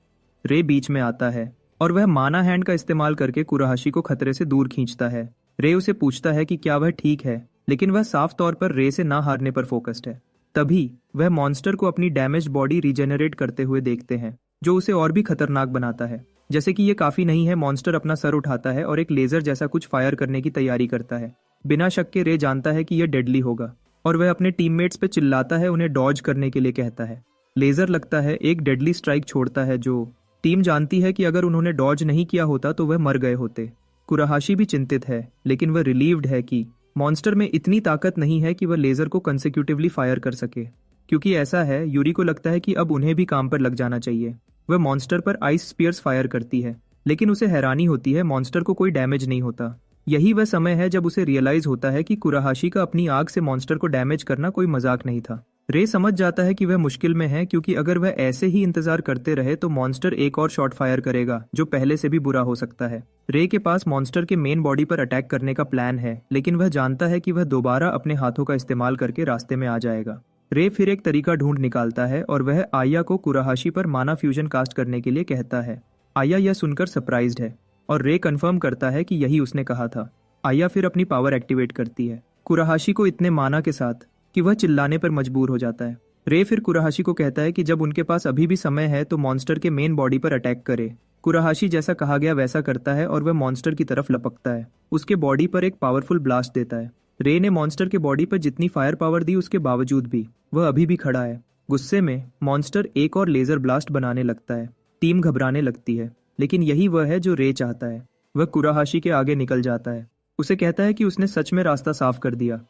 रे बीच में आता है और वह माना हैंड का इस्तेमाल करके कुराहाशी को खतरे से दूर खींचता है। रे उसे पूछता है कि क्या वह ठीक है, लेकिन वह साफ तौर पर रे से ना हारने पर फोकस्ड है। तभी वह मॉन्स्टर को अपनी डैमेज बॉडी रिजेनरेट करते हुए देखते हैं, जो उसे और भी खतरनाक बनाता है। जैसे कि ये काफी नहीं है, मॉन्स्टर अपना सर उठाता है और एक लेजर जैसा कुछ फायर करने की तैयारी करता है। बिना शक के रे जानता है कि यह डेडली होगा और वह अपने टीममेट्स पे चिल्लाता है, उन्हें डॉज करने के लिए कहता है। लेजर लगता है एक डेडली स्ट्राइक छोड़ता है जो टीम जानती है कि अगर उन्होंने डॉज नहीं किया होता तो वह मर गए होते। कुराहाशी भी चिंतित है, लेकिन वह रिलीव्ड है कि मॉन्स्टर में इतनी ताकत नहीं है कि वह लेजर को कंसेक्यूटिवली फायर कर सके। क्योंकि ऐसा है, यूरी को लगता है कि अब उन्हें भी काम पर लग जाना चाहिए। वह मॉन्स्टर पर आइस स्पीयर्स फायर करती है, लेकिन उसे हैरानी होती है मॉन्स्टर को कोई डैमेज नहीं होता। यही वह समय है जब उसे रियलाइज होता है कि कुराहाशी का अपनी आग से मॉन्स्टर को डैमेज करना कोई मजाक नहीं था। रे समझ जाता है कि वह मुश्किल में है, क्योंकि अगर वह ऐसे ही इंतजार करते रहे तो मॉन्स्टर एक और शॉट फायर करेगा जो पहले से भी बुरा हो सकता है। रे के पास मॉन्स्टर के मेन बॉडी पर अटैक करने का प्लान है, लेकिन वह जानता है कि वह दोबारा अपने हाथों का इस्तेमाल करके रास्ते में आ जाएगा। रे फिर एक तरीका ढूंढ निकालता है और वह आया को कुराहाशी पर माना फ्यूजन कास्ट करने के लिए कहता है। आया यह सुनकर सरप्राइज्ड है और रे कंफर्म करता है कि यही उसने कहा था। आया फिर अपनी पावर एक्टिवेट करती है कुराहाशी को इतने माना के साथ कि वह चिल्लाने पर मजबूर हो जाता है। रे फिर कुराहाशी को कहता है कि जब उनके पास अभी भी समय है तो मॉन्स्टर के मेन बॉडी पर अटैक करे। कुराहाशी जैसा कहा गया वैसा करता है और वह मॉन्स्टर की तरफ लपकता है, उसके बॉडी पर एक पावरफुल ब्लास्ट देता है। रे ने मॉन्स्टर के बॉडी पर जितनी फायर पावर दी उसके बावजूद भी वह अभी भी खड़ा है। गुस्से में मॉन्स्टर एक और लेजर ब्लास्ट बनाने लगता है। टीम घबराने लगती है, लेकिन यही वह है जो रे चाहता है। वह कुराहाशी के आगे निकल जाता है, उसे कहता है कि उसने सच में रास्ता साफ कर दिया।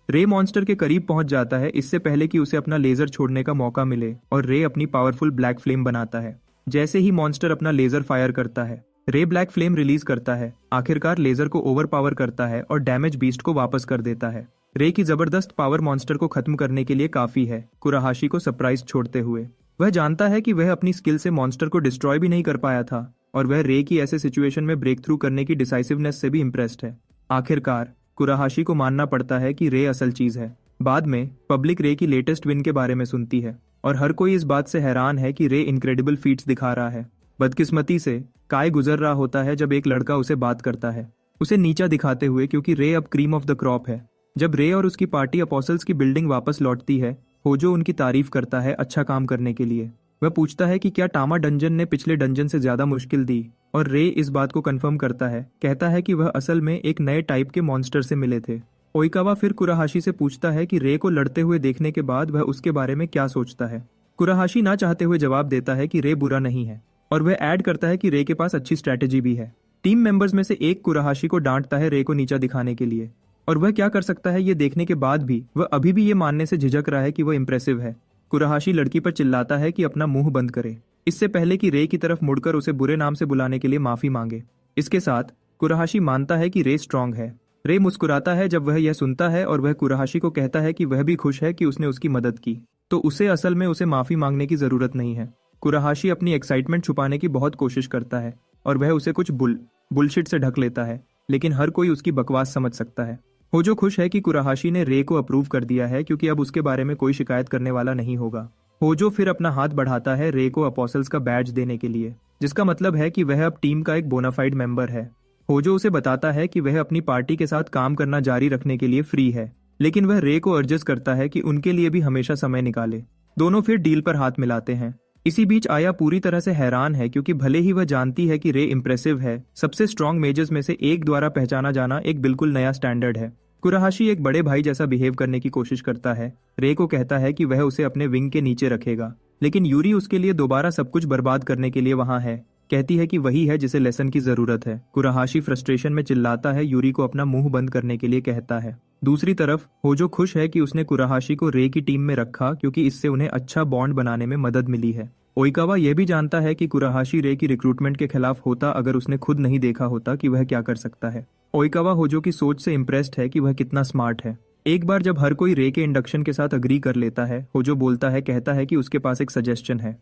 रे मॉन्स्टर के करीब पहुंच जाता है इससे पहले कि उसे अपना लेजर छोड़ने का मौका मिले और रे अपनी पावरफुल ब्लैक फ्लेम बनाता है। जैसे ही मॉन्स्टर अपना लेजर फायर करता है, रे ब्लैक फ्लेम रिलीज करता है, आखिरकार लेजर को ओवर पावर करता है और डैमेज बीस्ट को वापस कर देता है। रे की जबरदस्त पावर मॉन्स्टर को खत्म करने के लिए काफी है, कुराहाशी को सरप्राइज छोड़ते हुए। वह जानता है कि वह अपनी स्किल से मॉन्स्टर को डिस्ट्रॉय भी नहीं कर पाया था और वह रे की ऐसे सिचुएशन में ब्रेक थ्रू करने की डिसाइसिवनेस से भी इम्प्रेस्ड है। आखिरकार कुराहाशी को मानना पड़ता है कि रे असल चीज है। बाद में पब्लिक रे की लेटेस्ट विन के बारे में सुनती है और हर कोई इस बात से हैरान है कि रे इनक्रेडिबल फीट्स दिखा रहा है। बदकिस्मती से काय गुजर रहा होता है जब एक लड़का उसे बात करता है, उसे नीचा दिखाते हुए, क्योंकि रे अब क्रीम ऑफ द क्रॉप है। जब रे और उसकी पार्टी अपोसल्स की बिल्डिंग वापस लौटती है, होजो उनकी तारीफ करता है अच्छा काम करने के लिए। वह पूछता है कि क्या टामा डंजन ने पिछले डंजन से ज्यादा मुश्किल दी, और रे इस बात को कंफर्म करता है, कहता है कि वह असल में एक नए टाइप के मॉन्स्टर से मिले थे। ओइकावा फिर कुराहाशी से पूछता है कि रे को लड़ते हुए देखने के बाद वह उसके बारे में क्या सोचता है। कुराहाशी ना चाहते हुए जवाब देता है कि रे बुरा नहीं है, और वह ऐड करता है कि रे के पास अच्छी स्ट्रैटेजी भी है। टीम मेंबर्स में से एक कुराहाशी को डांटता है रे को नीचा दिखाने के लिए, और वह क्या कर सकता है ये देखने के बाद भी वह अभी भी ये मानने से झिझक रहा है कि वह इंप्रेसिव है। कुराहाशी लड़की पर चिल्लाता है कि अपना मुंह बंद करे, इससे पहले कि रे की तरफ मुड़कर उसे बुरे नाम से बुलाने के लिए माफी मांगे। इसके साथ कुराहाशी मानता है कि रे स्ट्रांग है। रे मुस्कुराता है जब वह यह सुनता है और वह कुराहाशी को कहता है कि वह भी खुश है कि उसने उसकी मदद की, तो उसे असल में उसे माफी मांगने की जरूरत नहीं है। कुराहाशी अपनी एक्साइटमेंट छुपाने की बहुत कोशिश करता है और वह उसे कुछ बुलशिट से ढक लेता है, लेकिन हर कोई उसकी बकवास समझ सकता है। होजो खुश है कि कुराहाशी ने रे को अप्रूव कर दिया है, क्योंकि अब उसके बारे में कोई शिकायत करने वाला नहीं होगा। होजो फिर अपना हाथ बढ़ाता है रे को अपोसल्स का बैज देने के लिए, जिसका मतलब है कि वह अब टीम का एक बोनाफाइड मेंबर है। होजो उसे बताता है कि वह अपनी पार्टी के साथ काम करना जारी रखने के लिए फ्री है, लेकिन वह रे को अर्जेस करता है कि उनके लिए भी हमेशा समय निकाले। दोनों फिर डील पर हाथ मिलाते हैं। इसी बीच आया पूरी तरह से हैरान है, क्योंकि भले ही वह जानती है कि रे इम्प्रेसिव है, सबसे स्ट्रॉन्ग मेजर्स में से एक द्वारा पहचाना जाना एक बिल्कुल नया स्टैंडर्ड है। कुराहाशी एक बड़े भाई जैसा बिहेव करने की कोशिश करता है। रे को कहता है कि वह उसे अपने विंग के नीचे रखेगा, लेकिन यूरी उसके लिए दोबारा सब कुछ बर्बाद करने के लिए वहां है। कहती है कि वही है जिसे लेसन की जरूरत है। कुराहाशी फ्रस्ट्रेशन में चिल्लाता है, यूरी को अपना मुंह बंद करने के लिए कहता है। दूसरी तरफ होजो खुश है कि उसने कुराहाशी को रे की टीम में रखा, क्योंकि इससे उन्हें अच्छा बॉन्ड बनाने में मदद मिली है। ओइकावा यह भी जानता है कि कुराहाशी रे की रिक्रूटमेंट के खिलाफ होता अगर उसने खुद नहीं देखा होता कि वह क्या कर सकता है। ओइकावा होजो की सोच से इम्प्रेस्ड है कि वह कितना स्मार्ट है। एक बार जब हर कोई रे के इंडक्शन के साथ अग्री कर लेता है, होजो बोलता है, कहता है कि उसके पास एक सजेशन है।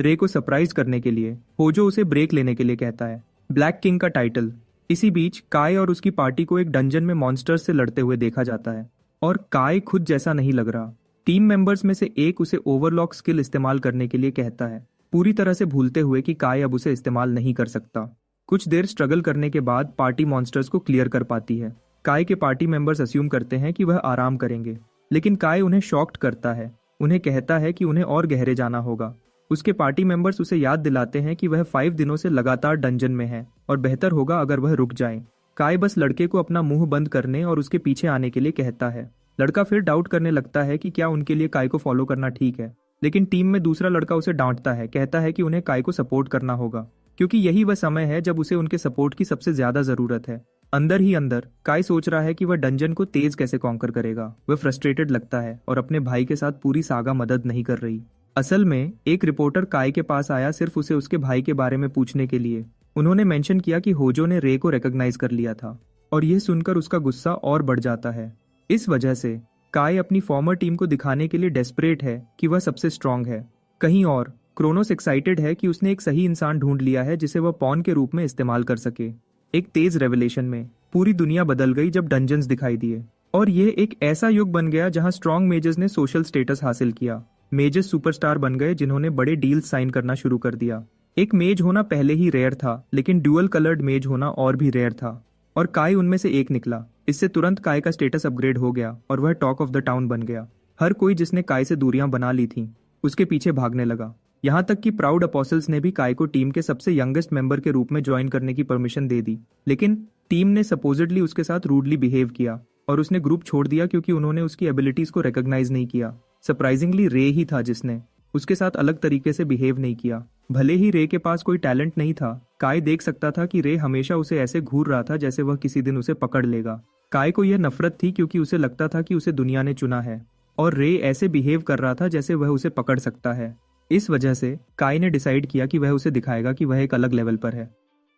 रे को सरप्राइज करने के लिए होजो उसे ब्रेक लेने के लिए कहता है, ब्लैक किंग का टाइटल। इसी बीच काय और उसकी पार्टी को एक डंजन में मॉन्स्टर्स से लड़ते हुए देखा जाता है, और काय खुद जैसा नहीं लग रहा। टीम मेंबर्स में से एक उसे ओवरलॉक स्किल इस्तेमाल करने के लिए कहता है, पूरी तरह से भूलते हुए कि काय अब उसे इस्तेमाल नहीं कर सकता। कुछ देर स्ट्रगल करने के बाद पार्टी मॉन्स्टर्स को क्लियर कर पाती है। काय के पार्टी मेंबर्स अस्यूम करते हैं कि वह आराम करेंगे, लेकिन काय उन्हें शॉक्ड करता है। उन्हें कहता है कि उन्हें और गहरे जाना होगा। उसके पार्टी मेंबर्स उसे याद दिलाते हैं कि वह 5 दिनों से लगातार डंजन में है और बेहतर होगा अगर वह रुक जाए। काय बस लड़के को अपना मुंह बंद करने और उसके पीछे आने के लिए कहता है। लड़का फिर डाउट करने लगता है कि क्या उनके लिए काय को फॉलो करना ठीक है, लेकिन टीम में दूसरा लड़का उसे डांटता है, कहता है कि उन्हें काय को सपोर्ट करना होगा, क्योंकि यही वह समय है जब उसे उनके सपोर्ट की सबसे ज्यादा जरूरत है। अंदर ही अंदर काय सोच रहा है कि वह डंजन को तेज कैसे कॉन्कर करेगा। वह फ्रस्ट्रेटेड लगता है और अपने भाई के साथ पूरी सागा मदद नहीं कर रही। असल में एक रिपोर्टर काय के पास आया सिर्फ उसे उसके भाई के बारे में पूछने के लिए। उन्होंने मेंशन किया कि होजो ने रे को रिकॉग्नाइज कर लिया था, और यह सुनकर उसका गुस्सा और बढ़ जाता है। इस वजह से काय अपनी फॉर्मर टीम को दिखाने के लिए डेस्परेट है कि वह सबसे स्ट्रांग है। कहीं और क्रोनोस एक्साइटेड है कि उसने एक सही इंसान ढूंढ लिया है जिसे वह पॉन के रूप में इस्तेमाल कर सके। एक तेज रेवलेशन में पूरी दुनिया बदल गई जब डंजन्स दिखाई दिए, और यह एक ऐसा युग बन गया जहां स्ट्रांग मेजर्स ने सोशल स्टेटस हासिल किया। मेजर्स सुपरस्टार बन गए जिन्होंने बड़े डील्स साइन करना शुरू कर दिया। एक मेज होना पहले ही रेयर था, लेकिन ड्यूअल कलर्ड मेज होना और भी रेयर था, और काय उनमें से एक निकला। इससे तुरंत काय का स्टेटस अपग्रेड हो गया और वह टॉक ऑफ द टाउन बन गया। हर कोई जिसने काय से दूरियां बना ली थीं, उसके पीछे भागने लगा। यहाँ तक कि प्राउड अपोसल्स ने भी काय को टीम के सबसे यंगेस्ट मेंबर के रूप में ज्वाइन करने की परमिशन दे दी, लेकिन टीम ने सपोजिडली उसके साथ रूडली बिहेव किया और उसने ग्रुप छोड़ दिया क्योंकि उन्होंने उसकी एबिलिटीज को रिकॉग्नाइज नहीं किया। सरप्राइजिंगली रे ही था जिसने उसके साथ अलग तरीके से बिहेव नहीं किया। भले ही रे के पास कोई टैलेंट नहीं था, काय देख सकता था कि रे हमेशा उसे ऐसे घूर रहा था जैसे वह किसी दिन उसे पकड़ लेगा। काय को यह नफरत थी क्योंकि उसे लगता था कि उसे दुनिया ने चुना है, और रे ऐसे बिहेव कर रहा था जैसे वह उसे पकड़ सकता है। इस वजह से काय ने डिसाइड किया कि वह उसे दिखाएगा कि वह एक अलग लेवल पर है।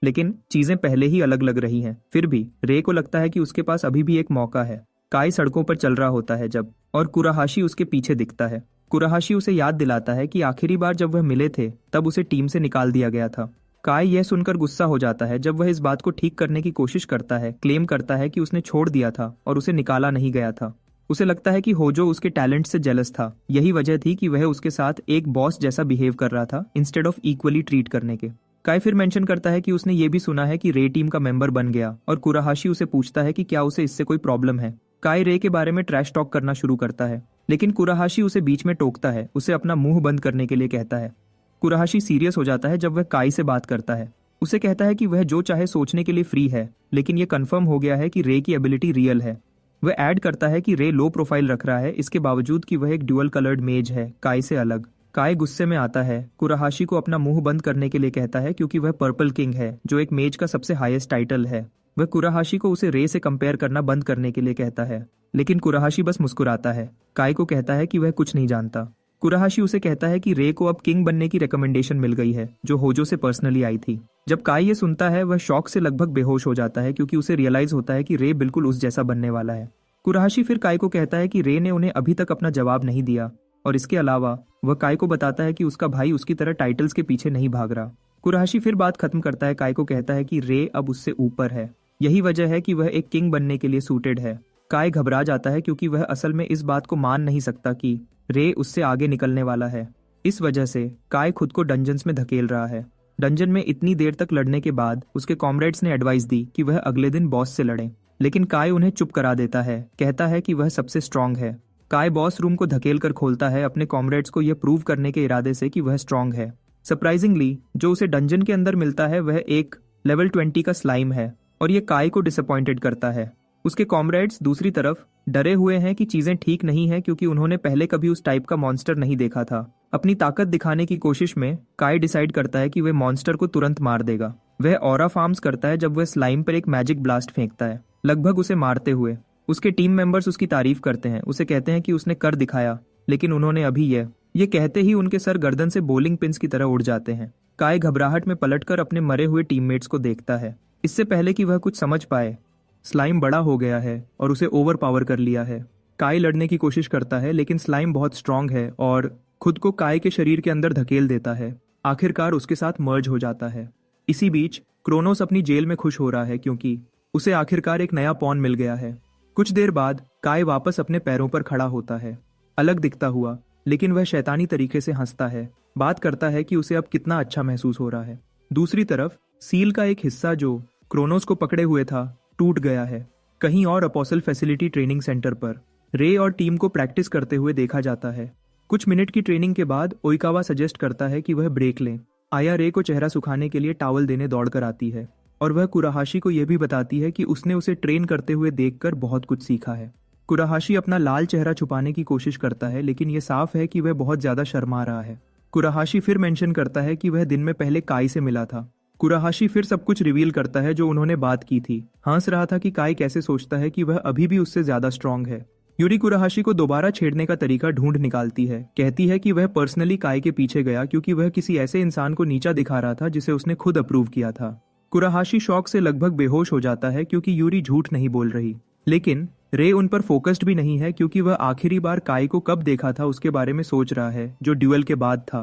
लेकिन चीजें पहले ही अलग लग रही हैं। फिर भी रे को लगता है कि उसके पास अभी भी एक मौका है। काय सड़कों पर चल रहा होता है जब, और कुराहाशी उसके पीछे दिखता है। कुराहाशी उसे याद दिलाता है कि आखिरी बार जब वह मिले थे तब उसे टीम से निकाल दिया गया था। काय यह सुनकर गुस्सा हो जाता है जब वह इस बात को ठीक करने की कोशिश करता है, क्लेम करता है कि उसने छोड़ दिया था और उसे निकाला नहीं गया था। उसे लगता है कि होजो उसके टैलेंट से जेलस था। यही वजह थी कि वह उसके साथ एक बॉस जैसा बिहेव कर रहा था इंस्टेड ऑफ इक्वली ट्रीट करने के। काय फिर मेंशन करता है कि उसने ये भी सुना है कि रे टीम का मेंबर बन गया, और कुराहाशी उसे पूछता है कि क्या उसे इससे कोई प्रॉब्लम है। काय रे के बारे में ट्रैश टॉक करना शुरू करता है, लेकिन कुराहाशी उसे बीच में टोकता है, उसे अपना मुंह बंद करने के लिए कहता है। कुराहाशी सीरियस हो जाता है जब वह काय से बात करता है। उसे कहता है कि वह जो चाहे सोचने के लिए फ्री है, लेकिन यह कंफर्म हो गया है कि रे की एबिलिटी रियल है। वह ऐड करता है कि रे लो प्रोफाइल रख रहा है, इसके बावजूद कि वह एक ड्यूअल कलर्ड मेज है, काय से अलग। काय गुस्से में आता है, कुराहाशी को अपना मुंह बंद करने के लिए कहता है क्योंकि वह पर्पल किंग है, जो एक मेज का सबसे हाईएस्ट टाइटल है। वह कुराहाशी को उसे रे से कंपेयर करना बंद करने के लिए कहता है, लेकिन कुराहाशी बस मुस्कुराता है। काय को कहता है कि वह कुछ नहीं जानता। कुराहाशी उसे कहता है कि रे को अब किंग बनने की रिकमेंडेशन मिल गई है, जो होजो से पर्सनली आई थी। जब काय ये सुनता है, वह शॉक से लगभग बेहोश हो जाता है क्योंकि उसे रियलाइज होता है कि रे बिल्कुल उस जैसा बनने वाला है। कुराहाशी फिर काय को कहता है कि रे ने उन्हें अभी तक अपना जवाब नहीं दिया, और इसके अलावा वह काय को बताता है कि उसका भाई उसकी तरह टाइटल्स के पीछे नहीं भाग रहा। कुराहाशी फिर बात खत्म करता है, काय को कहता है कि रे अब उससे ऊपर है। यही वजह है कि वह एक किंग बनने के लिए सूटेड है। काय घबरा जाता है क्योंकि वह असल में इस बात को मान नहीं सकता कि रे उससे आगे निकलने वाला है। इस वजह से काय खुद को डंजन्स में धकेल रहा है। डंजन में इतनी देर तक लड़ने के बाद उसके कॉमरेड्स ने एडवाइस दी कि वह अगले दिन बॉस से लड़ें, लेकिन काय उन्हें चुप करा देता है, कहता है कि वह सबसे स्ट्रांग है। काय बॉस रूम को धकेल कर खोलता है अपने कॉमरेड्स को यह प्रूव करने के इरादे से कि वह स्ट्रांग है। सरप्राइजिंगली जो उसे डंजन के अंदर मिलता है वह एक लेवल 20 का स्लाइम है और यह काय को डिसअपॉइंटेड करता है। उसके कॉमरेड्स दूसरी तरफ डरे हुए हैं कि चीजें ठीक नहीं है क्योंकि उन्होंने पहले कभी उस टाइप का मॉन्स्टर नहीं देखा था। अपनी ताकत दिखाने की कोशिश में काय डिसाइड करता है कि वह मॉन्स्टर को तुरंत मार देगा। वह ऑरा फार्म्स करता है जब वह स्लाइम पर एक मैजिक ब्लास्ट फेंकता है, लगभग उसे मारते हुए। उसके टीम मेंबर्स उसकी तारीफ करते हैं, उसे कहते हैं कि उसने कर दिखाया, लेकिन उन्होंने अभी ये कहते ही उनके सर गर्दन से बोलिंग पिन्स की तरह उड़ जाते हैं। काय घबराहट में पलटकर अपने मरे हुए टीममेट्स को देखता है। इससे पहले कि वह कुछ समझ पाए, स्लाइम बड़ा हो गया है और उसे ओवर पावर कर लिया है। काय लड़ने की कोशिश करता है लेकिन स्लाइम बहुत स्ट्रांग है और खुद को काय के शरीर के अंदर धकेल देता है। आखिरकार उसके साथ मर्ज हो जाता है। इसी बीच क्रोनोस अपनी जेल में खुश हो रहा है क्योंकि उसे आखिरकार एक नया पॉन मिल गया है। कुछ देर बाद काय वापस अपने पैरों पर खड़ा होता है, अलग दिखता हुआ, लेकिन वह शैतानी तरीके से हंसता है, बात करता है कि उसे अब कितना अच्छा महसूस हो रहा है। दूसरी तरफ सील का एक हिस्सा जो क्रोनोस को पकड़े हुए था टूट गया है। कहीं और अपोसल फैसिलिटी ट्रेनिंग सेंटर पर रे और टीम को प्रैक्टिस करते हुए देखा जाता है। कुछ मिनट की ट्रेनिंग के बाद ओइकावा सजेस्ट करता है कि वह ब्रेक लें। आया रे को चेहरा सुखाने के लिए टॉवल देने दौड़कर आती है और वह कुराहाशी को यह भी बताती है कि उसने उसे ट्रेन करते हुए देखकर बहुत कुछ सीखा है। कुराहाशी अपना लाल चेहरा छुपाने की कोशिश करता है लेकिन यह साफ है कि वह बहुत ज्यादा शर्मा रहा है। कुराहाशी फिर मेंशन करता है कि वह दिन में पहले काय से मिला था। कुराहाशी फिर सब कुछ रिवील करता है जो उन्होंने बात की थी। हंस रहा था कि काय कैसे सोचता है कि वह अभी भी उससे ज्यादा स्ट्रांग है। यूरी कुराहाशी को दोबारा छेड़ने का तरीका ढूंढ निकालती है, कहती है कि वह पर्सनली काय के पीछे गया क्योंकि वह किसी ऐसे इंसान को नीचा दिखा रहा था जिसे उसने खुद अप्रूव किया था। कुराहाशी शॉक से लगभग बेहोश हो जाता है क्योंकि यूरी झूठ नहीं बोल रही, लेकिन रे उन पर फोकस्ड भी नहीं है क्योंकि वह आखिरी बार काय को कब देखा था उसके बारे में सोच रहा है, जो ड्यूअल के बाद था।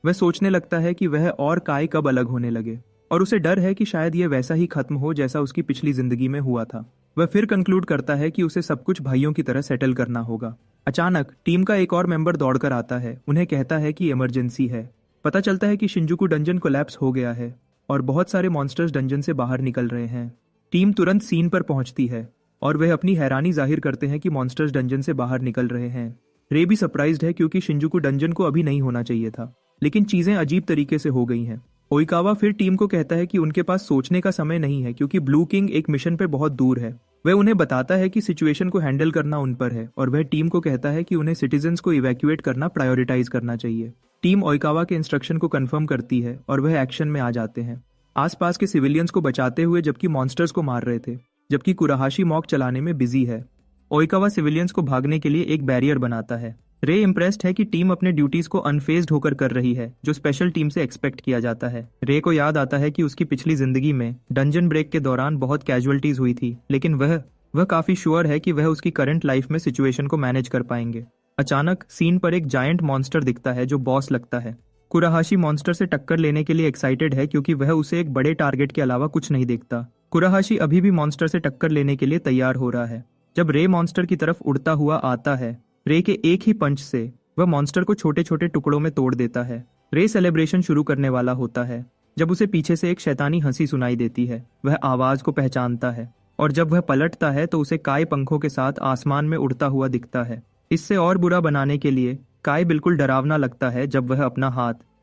वह सोचने लगता है कि वह और काय कब अलग होने लगे और उसे डर है कि शायद यह वैसा ही खत्म हो जैसा उसकी पिछली जिंदगी में हुआ था। वह फिर कंक्लूड करता है कि उसे सब कुछ भाइयों की तरह सेटल करना होगा। अचानक टीम का एक और मेंबर दौड़कर आता है, उन्हें कहता है कि इमरजेंसी है। पता चलता है कि शिंजुकू डंजन कोलैप्स हो गया है और बहुत सारे मॉन्स्टर्स डंजन से बाहर निकल रहे हैं। टीम तुरंत सीन पर पहुंचती है और वह अपनी हैरानी जाहिर करते हैं कि मॉन्स्टर्स डंजन से बाहर निकल रहे हैं। रे भी सरप्राइज्ड है क्योंकि शिंजुकू डंजन को अभी नहीं होना चाहिए था, लेकिन चीजें अजीब तरीके से हो गई हैं। ओइकावा फिर टीम को कहता है कि उनके पास सोचने का समय नहीं है क्योंकि ब्लू किंग एक मिशन पे बहुत दूर है। वह उन्हें बताता है कि सिचुएशन को हैंडल करना उन पर है और वह टीम को कहता है कि उन्हें सिटीजन्स को इवैक्यूएट करना प्रायोरिटाइज करना चाहिए। टीम ओइकावा के इंस्ट्रक्शन को कंफर्म करती है और वह एक्शन में आ जाते हैं, आसपास के सिविलियंस को बचाते हुए जबकि मॉन्स्टर्स को मार रहे थे, जबकि कुराहाशी मॉक चलाने में बिजी है। ओइकावा सिविलियंस को भागने के लिए एक बैरियर बनाता है। रे इम्प्रेस्ड है कि टीम अपने ड्यूटीज को अनफेज्ड होकर कर रही है, जो स्पेशल टीम से एक्सपेक्ट किया जाता है। रे को याद आता है कि उसकी पिछली जिंदगी में डंजन ब्रेक के दौरान बहुत कैजुअलिटीज हुई थी, लेकिन वह काफी श्योर है कि वह उसकी करंट लाइफ में सिचुएशन को मैनेज कर पाएंगे। अचानक सीन पर एक जायंट मॉन्स्टर दिखता है जो बॉस लगता है। कुराहाशी मॉन्स्टर से टक्कर लेने के लिए एक्साइटेड है क्योंकि वह उसे एक बड़े टारगेट के अलावा कुछ नहीं देखता। कुराहाशी अभी भी मॉन्स्टर से टक्कर लेने के लिए तैयार हो रहा है जब रे मॉन्स्टर की तरफ उड़ता हुआ आता है। रे के एक ही पंच से वह मॉन्स्टर को छोटे छोटे टुकड़ों में तोड़ देता है। रे सेलिब्रेशन शुरू करने वाला होता है जब उसे पीछे से एक शैतानी हंसी सुनाई देती है। वह आवाज को पहचानता है और जब वह पलटता है तो उसे काय पंखों के साथ आसमान में उड़ता हुआ दिखता है। इससे और बुरा बनाने के लिए काय बिल्कुल डरावना लगता है जब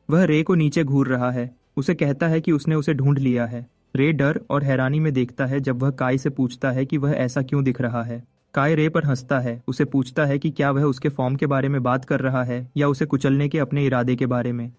वह रे को नीचे घूर रहा है। उसे कहता है कि उसने उसे ढूंढ लिया है। रे डर और हैरानी में देखता है जब वह काय से पूछता है कि वह ऐसा क्यों दिख रहा है। काय रे पर हंसता है, उसे पूछता है कि क्या वह उसके फॉर्म के बारे में बात कर रहा है या उसे कुचलने के अपने इरादे के बारे में।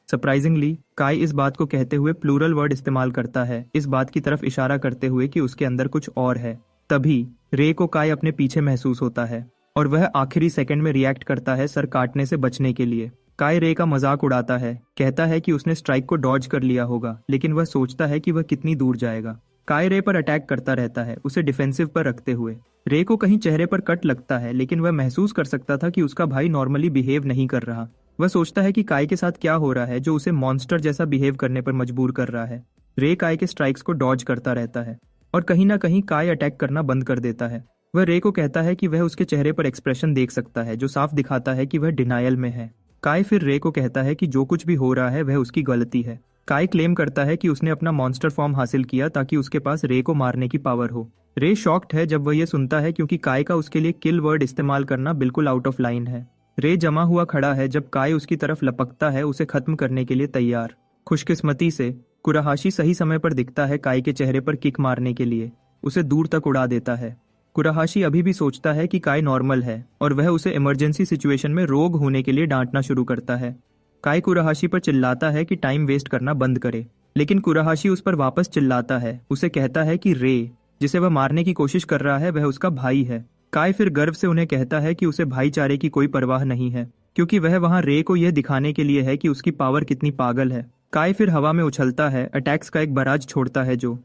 सरप्राइजिंगली काय इस बात को कहते हुए प्लूरल वर्ड इस्तेमाल करता है, इस बात की तरफ इशारा करते हुए कि उसके अंदर कुछ और है। तभी रे को काय अपने पीछे महसूस होता है और वह आखिरी सेकंड में रिएक्ट करता है सर काटने से बचने के लिए। काय रे का मजाक उड़ाता है, कहता है कि उसने स्ट्राइक को डॉज कर लिया होगा, लेकिन वह सोचता है कि वह कितनी दूर जाएगा। काय रे पर अटैक करता रहता है, उसे डिफेंसिव पर रखते हुए। रे को कहीं चेहरे पर कट लगता है, लेकिन वह महसूस कर सकता था कि उसका भाई नॉर्मली बिहेव नहीं कर रहा। वह सोचता है कि काय के साथ क्या हो रहा है जो उसे मॉन्स्टर जैसा बिहेव करने पर मजबूर कर रहा है। रे काय के स्ट्राइक्स को डॉज करता रहता है और कहीं ना कहीं काय अटैक करना बंद कर देता है। वह रे को कहता है कि वह उसके चेहरे पर एक्सप्रेशन देख सकता है जो साफ दिखाता है कि वह डिनायल में है। काय फिर रे को कहता है कि जो कुछ भी हो रहा है वह उसकी गलती है। काय क्लेम करता है कि उसने अपना मॉन्स्टर फॉर्म हासिल किया ताकि उसके पास रे को मारने की पावर हो। रे शॉक्ड है जब वह यह सुनता है क्योंकि काय का उसके लिए किल वर्ड इस्तेमाल करना बिल्कुल आउट ऑफ लाइन है। रे जमा हुआ खड़ा है जब काय उसकी तरफ लपकता है, उसे खत्म करने के लिए तैयार। खुशकिस्मती से कुराहाशी सही समय पर दिखता है काय के चेहरे पर किक मारने के लिए, उसे दूर तक उड़ा देता है। कुराहाशी अभी भी सोचता है कि काय नॉर्मल है और वह उसे इमरजेंसी सिचुएशन में रोग होने के लिए डांटना शुरू करता है। काय कुराहाशी पर चिल्लाता है कि टाइम वेस्ट करना बंद करे, लेकिन कुराहाशी उस पर वापस चिल्लाता है, उसे कहता है कि रे जिसे वह मारने की कोशिश कर रहा है वह उसका भाई है। काय फिर गर्व से उन्हें कहता है कि उसे भाईचारे की कोई परवाह नहीं है, क्योंकि वह वहां रे को यह दिखाने के लिए है कि उसकी पावर कितनी पागल है। काय फिर हवा में उछलता है, अटैक्स का एक बराज छोड़ता है जो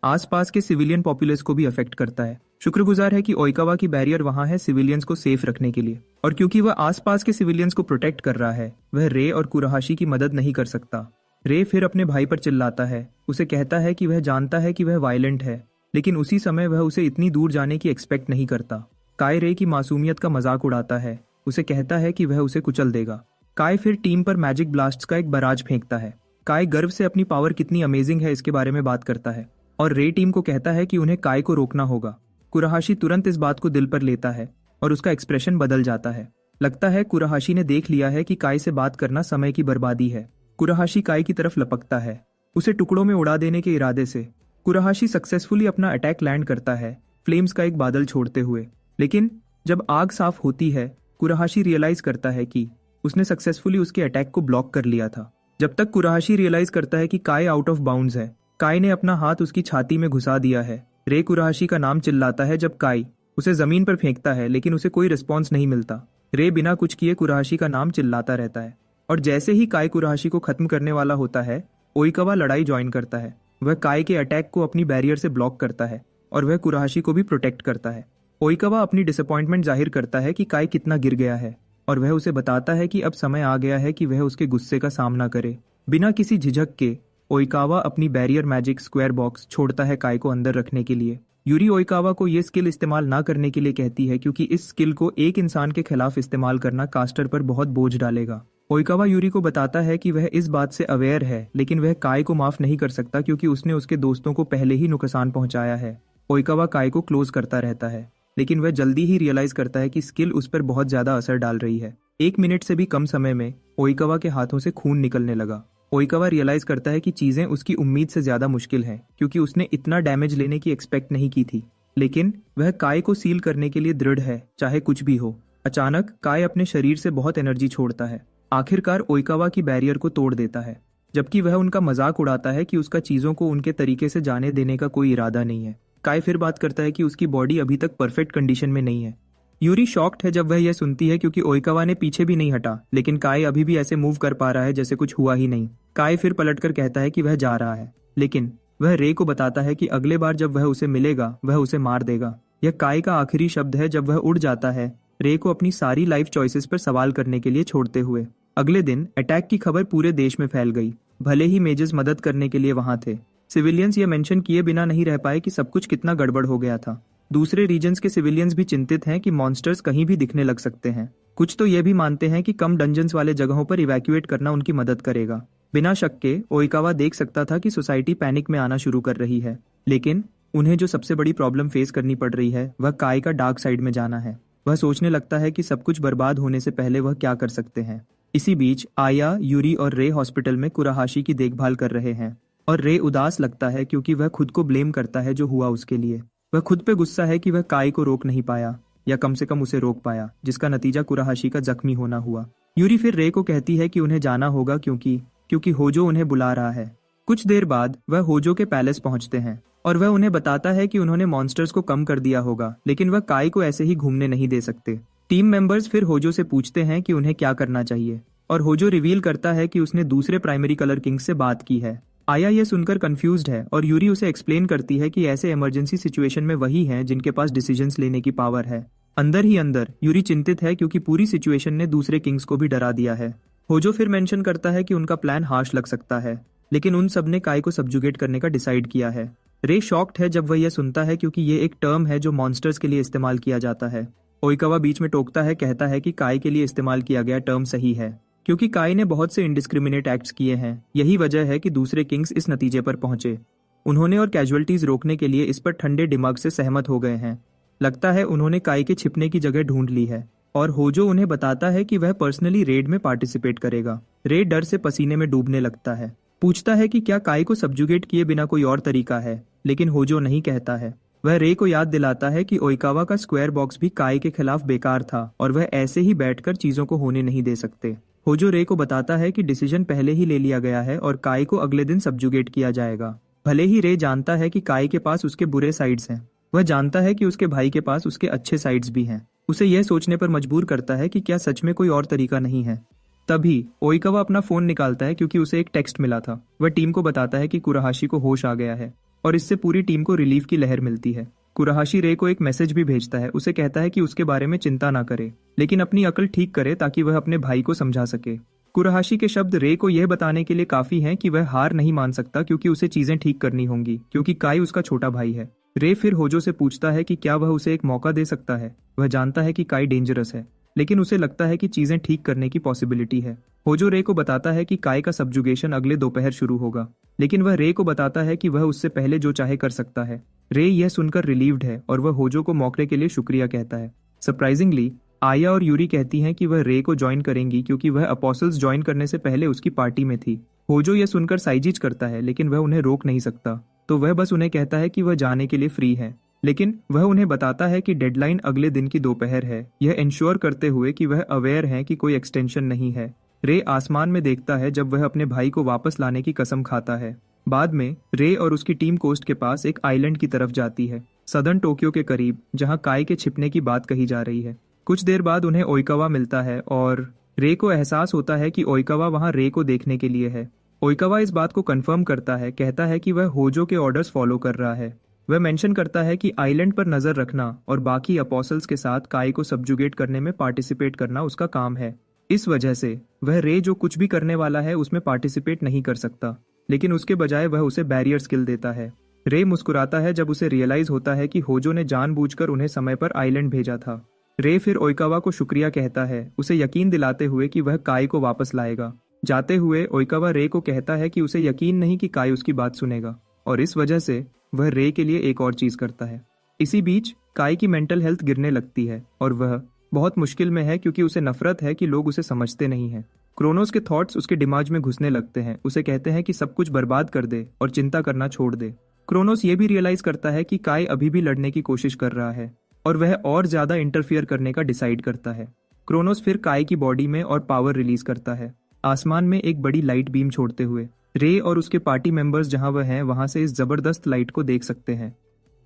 आसपास के सिविलियन पॉपुलेस को भी अफेक्ट करता है। शुक्रगुजार है कि ओइकावा की बैरियर वहां है सिविलियंस को सेफ रखने के लिए, और क्योंकि वह आसपास के सिविलियंस को प्रोटेक्ट कर रहा है, वह रे और कुराहाशी की मदद नहीं कर सकता। रे फिर अपने भाई पर चिल्लाता है, उसे कहता है कि वह जानता है कि वह वायलेंट है, लेकिन उसी समय वह उसे इतनी दूर जाने की एक्सपेक्ट नहीं करता। काय रे की मासूमियत का मजाक उड़ाता है, उसे कहता है कि वह उसे कुचल देगा। काय फिर टीम पर मैजिक ब्लास्ट्स का एक बराज फेंकता है। काय गर्व से अपनी पावर कितनी अमेजिंग है इसके बारे में बात करता है, और रे टीम को कहता है कि उन्हें काय को रोकना होगा। कुराहाशी तुरंत इस बात को दिल पर लेता है और उसका एक्सप्रेशन बदल जाता है। लगता है कुराहाशी ने देख लिया है कि काय से बात करना समय की बर्बादी है। कुराहाशी काय की तरफ लपकता है, उसे टुकड़ों में उड़ा देने के इरादे से। कुराहाशी सक्सेसफुली अपना अटैक लैंड करता है, फ्लेम्स का एक बादल छोड़ते हुए। लेकिन जब आग साफ होती है, कुराहाशी रियलाइज करता है कि उसने सक्सेसफुली उसके अटैक को ब्लॉक कर लिया था। जब तक कुराहाशी रियलाइज करता है कि काय आउट ऑफ बाउंड्स है, काय ने अपना हाथ उसकी छाती में घुसा दिया है। रे कुराहाशी का नाम चिल्लाता है जब काय उसे जमीन पर फेंकता है, लेकिन उसे कोई रिस्पॉन्स नहीं मिलता। रे बिना कुछ किए कुराहाशी का नाम चिल्लाता रहता है, और जैसे ही काय कुराहाशी को खत्म करने वाला होता है, ओइकावा लड़ाई ज्वाइन करता है। वह काय के अटैक को अपनी बैरियर से ब्लॉक करता है और वह कुराहाशी को भी प्रोटेक्ट करता है। ओइकावा अपनी डिसअपॉइंटमेंट जाहिर करता है कि काय कितना गिर गया है, और वह उसे बताता है कि अब समय आ गया है कि वह उसके गुस्से का सामना करे। बिना किसी झिझक के ओइकावा अपनी बैरियर मैजिक स्क्वायर बॉक्स छोड़ता है काय को अंदर रखने के लिए। यूरी ओइकावा को यह स्किल इस्तेमाल ना करने के लिए कहती है क्योंकि इस स्किल को एक इंसान के खिलाफ इस्तेमाल करना कास्टर पर बहुत बोझ डालेगा। ओइकावा यूरी को बताता है कि वह इस बात से अवेयर है, लेकिन वह काय को माफ नहीं कर सकता क्योंकि उसने उसके दोस्तों को पहले ही नुकसान पहुंचाया है। ओइकावा काय को क्लोज करता रहता है, लेकिन वह जल्दी ही रियलाइज करता है कि स्किल उस पर बहुत ज्यादा असर डाल रही है। 1 मिनट से भी कम समय में ओइकावा के हाथों से खून निकलने लगा। ओइकावा रियलाइज करता है कि चीजें उसकी उम्मीद से ज्यादा मुश्किल हैं, क्योंकि उसने इतना डैमेज लेने की एक्सपेक्ट नहीं की थी। लेकिन वह काय को सील करने के लिए दृढ़ है, चाहे कुछ भी हो। अचानक काय अपने शरीर से बहुत एनर्जी छोड़ता है, आखिरकार ओइकावा की बैरियर को तोड़ देता है, जबकि वह उनका मजाक उड़ाता है कि उसका चीजों को उनके तरीके से जाने देने का कोई इरादा नहीं है। काय फिर बात करता है कि उसकी बॉडी अभी तक परफेक्ट कंडीशन में नहीं है। यूरी शॉक्ड है जब वह यह सुनती है क्योंकि ओइकावा ने पीछे भी नहीं हटा, लेकिन काय अभी भी ऐसे मूव कर पा रहा है जैसे कुछ हुआ ही नहीं। काय फिर पलटकर कहता है कि वह जा रहा है, लेकिन वह रे को बताता है कि अगले बार जब वह उसे मिलेगा वह उसे मार देगा। यह काय का आखिरी शब्द है जब वह उड़ जाता है, रे को अपनी सारी लाइफ चॉइसेस पर सवाल करने के लिए छोड़ते हुए। अगले दिन अटैक की खबर पूरे देश में फैल गई। भले ही मेजर्स मदद करने के लिए वहां थे, सिविलियंस ये मेंशन किए बिना नहीं रह पाए कि सब कुछ कितना गड़बड़ हो गया था। दूसरे रीजन्स के सिविलियंस भी चिंतित हैं कि मॉन्स्टर्स कहीं भी दिखने लग सकते हैं। कुछ तो ये भी मानते हैं कि कम डंजन्स वाले जगहों पर इवैक्यूएट करना उनकी मदद करेगा। बिना शक के ओइकावा देख सकता था कि सोसाइटी पैनिक में आना शुरू कर रही है, लेकिन उन्हें जो सबसे बड़ी प्रॉब्लम फेस करनी पड़ रही है वह काय का डार्क साइड में जाना है। वह सोचने लगता है कि सब कुछ बर्बाद होने से पहले वह क्या कर सकते हैं। इसी बीच आया, यूरी और रे हॉस्पिटल में कुराहाशी की देखभाल कर रहे हैं, और रे उदास लगता है क्योंकि वह खुद को ब्लेम करता है जो हुआ उसके लिए। वह खुद पे गुस्सा है कि वह काय को रोक नहीं पाया, या कम से कम उसे रोक पाया, जिसका नतीजा कुराहाशी का जख्मी होना हुआ। यूरी फिर रे को कहती है कि उन्हें जाना होगा क्योंकि होजो उन्हें बुला रहा है। कुछ देर बाद वह होजो के पैलेस पहुंचते हैं और वह उन्हें बताता है कि उन्होंने मॉन्स्टर्स को कम कर दिया होगा, लेकिन वह काय को ऐसे ही घूमने नहीं दे सकते। टीम मेंबर्स फिर होजो से पूछते हैं कि उन्हें क्या करना चाहिए, और होजो रिवील करता है कि उसने दूसरे प्राइमरी कलर किंग से बात की है। आया ये सुनकर कंफ्यूज्ड है और यूरी उसे एक्सप्लेन करती है कि ऐसे इमरजेंसी सिचुएशन में वही हैं जिनके पास डिसीजंस लेने की पावर है। अंदर ही अंदर यूरी चिंतित है क्योंकि पूरी सिचुएशन ने दूसरे किंग्स को भी डरा दिया है। होजो फिर मेंशन करता है कि उनका प्लान हार्श लग सकता है, लेकिन उन सब ने काय को सब्जुगेट करने का डिसाइड किया है। रे शॉक्ड है जब वह यह सुनता है क्योंकि ये एक टर्म है जो मॉन्स्टर्स के लिए इस्तेमाल किया जाता है। ओइकावा बीच में टोकता है, कहता है कि काय के लिए इस्तेमाल किया गया टर्म सही है। क्योंकि काई ने बहुत से इंडिस्क्रिमिनेट एक्ट्स किए हैं, यही वजह है कि दूसरे किंग्स इस नतीजे पर पहुंचे। उन्होंने और कैजुअलिटीज रोकने के लिए इस पर ठंडे दिमाग से सहमत हो गए हैं। लगता है उन्होंने काई के छिपने की जगह ढूंढ ली है और होजो उन्हें बताता है कि वह पर्सनली रेड में पार्टिसिपेट करेगा। रे डर से पसीने में डूबने लगता है, पूछता है कि क्या काई को सब्जुगेट किए बिना कोई और तरीका है, लेकिन होजो नहीं कहता है। वह रे को याद दिलाता है कि ओइकावा का स्क्वायर बॉक्स भी काई के खिलाफ बेकार था और वह ऐसे ही बैठकर चीजों को होने नहीं दे सकते। होजो रे को बताता है कि डिसीजन पहले ही ले लिया गया है और काई को अगले दिन सब्जुगेट किया जाएगा। भले ही रे जानता है कि काई के पास उसके बुरे साइड्स हैं, वह जानता है कि उसके भाई के पास उसके अच्छे साइड्स भी हैं। उसे यह सोचने पर मजबूर करता है कि क्या सच में कोई और तरीका नहीं है। तभी ओइकावा अपना फोन निकालता है क्योंकि उसे एक टेक्स्ट मिला था। वह टीम को बताता है कि कुराहाशी को होश आ गया है और इससे पूरी टीम को रिलीफ की लहर मिलती है। कुराहाशी रे को एक मैसेज भी भेजता है। उसे कहता है कि उसके बारे में चिंता ना करे, लेकिन अपनी अकल ठीक करे ताकि वह अपने भाई को समझा सके। कुराहाशी के शब्द रे को यह बताने के लिए काफी हैं कि वह हार नहीं मान सकता क्योंकि उसे चीजें ठीक करनी होंगी, क्योंकि काई उसका छोटा भाई है। रे फिर होजो से पूछता है कि क्या वह उसे एक मौका दे सकता है। वह जानता है कि काई डेंजरस है, लेकिन उसे लगता है कि चीजें ठीक करने की पॉसिबिलिटी है। होजो रे को बताता है कि काई का सब्जुगेशन अगले दोपहर शुरू होगा, लेकिन वह रे को बताता है कि वह उससे पहले जो चाहे कर सकता है। रे यह सुनकर रिलीव्ड है और वह होजो को मौके के लिए शुक्रिया कहता है। सरप्राइजिंगली आया और यूरी कहती हैं कि वह रे को ज्वाइन करेंगी क्योंकि वह अपोस्टल्स ज्वाइन करने से पहले उसकी पार्टी में थी। होजो यह सुनकर साइजिज करता है, लेकिन वह उन्हें रोक नहीं सकता, तो वह बस उन्हें कहता है कि वह जाने के लिए फ्री है। लेकिन वह उन्हें बताता है कि डेडलाइन अगले दिन की दोपहर है, यह इंश्योर करते हुए कि वह अवेयर है कि कोई एक्सटेंशन नहीं है। रे आसमान में देखता है जब वह अपने भाई को वापस लाने की कसम खाता है। बाद में रे और उसकी टीम कोस्ट के पास एक आइलैंड की तरफ जाती है, सदर्न टोक्यो के करीब, जहां काई के छिपने की बात कही जा रही है। कुछ देर बाद उन्हें ओइकावा मिलता है और रे को एहसास होता है कि ओइकावा वहां रे को देखने के लिए है। ओइकावा इस बात को कंफर्म करता है, कहता है कि वह होजो के ऑर्डर्स फॉलो कर रहा है। वह मेंशन करता है कि आइलैंड पर नजर रखना और बाकी अपोस्टल्स के साथ काई को सब्जुगेट करने में पार्टिसिपेट करना उसका काम है। इस वजह से वह रे जो कुछ भी करने वाला है उसमें पार्टिसिपेट नहीं कर सकता, लेकिन उसके बजाय वह उसे बैरियर स्किल देता है। रे मुस्कुराता है जब उसे रियलाइज होता है कि होजो ने जानबूझकर उन्हें समय पर आइलैंड भेजा था। रे फिर ओइकावा को शुक्रिया कहता है, उसे यकीन दिलाते हुए कि वह काई को वापस लाएगा। जाते हुए ओइकावा रे को कहता है कि उसे यकीन नहीं कि काई उसकी बात सुनेगा, और इस वजह से वह रे के लिए एक और चीज करता है। इसी बीच काई की मेंटल हेल्थ गिरने लगती है और वह बहुत मुश्किल में है क्योंकि उसे नफरत है कि लोग उसे समझते नहीं हैं। क्रोनोस के थॉट्स उसके दिमाग में घुसने लगते हैं, उसे कहते हैं कि सब कुछ बर्बाद कर दे और चिंता करना छोड़ दे। क्रोनोस ये भी रियलाइज करता है कि काई अभी भी लड़ने की कोशिश कर रहा है और वह और ज्यादा इंटरफियर करने का डिसाइड करता है। क्रोनोस फिर काई की बॉडी में और पावर रिलीज करता है, आसमान में एक बड़ी लाइट बीम छोड़ते हुए। रे और उसके पार्टी मेंबर्स जहां वह हैं वहां से इस जबरदस्त लाइट को देख सकते हैं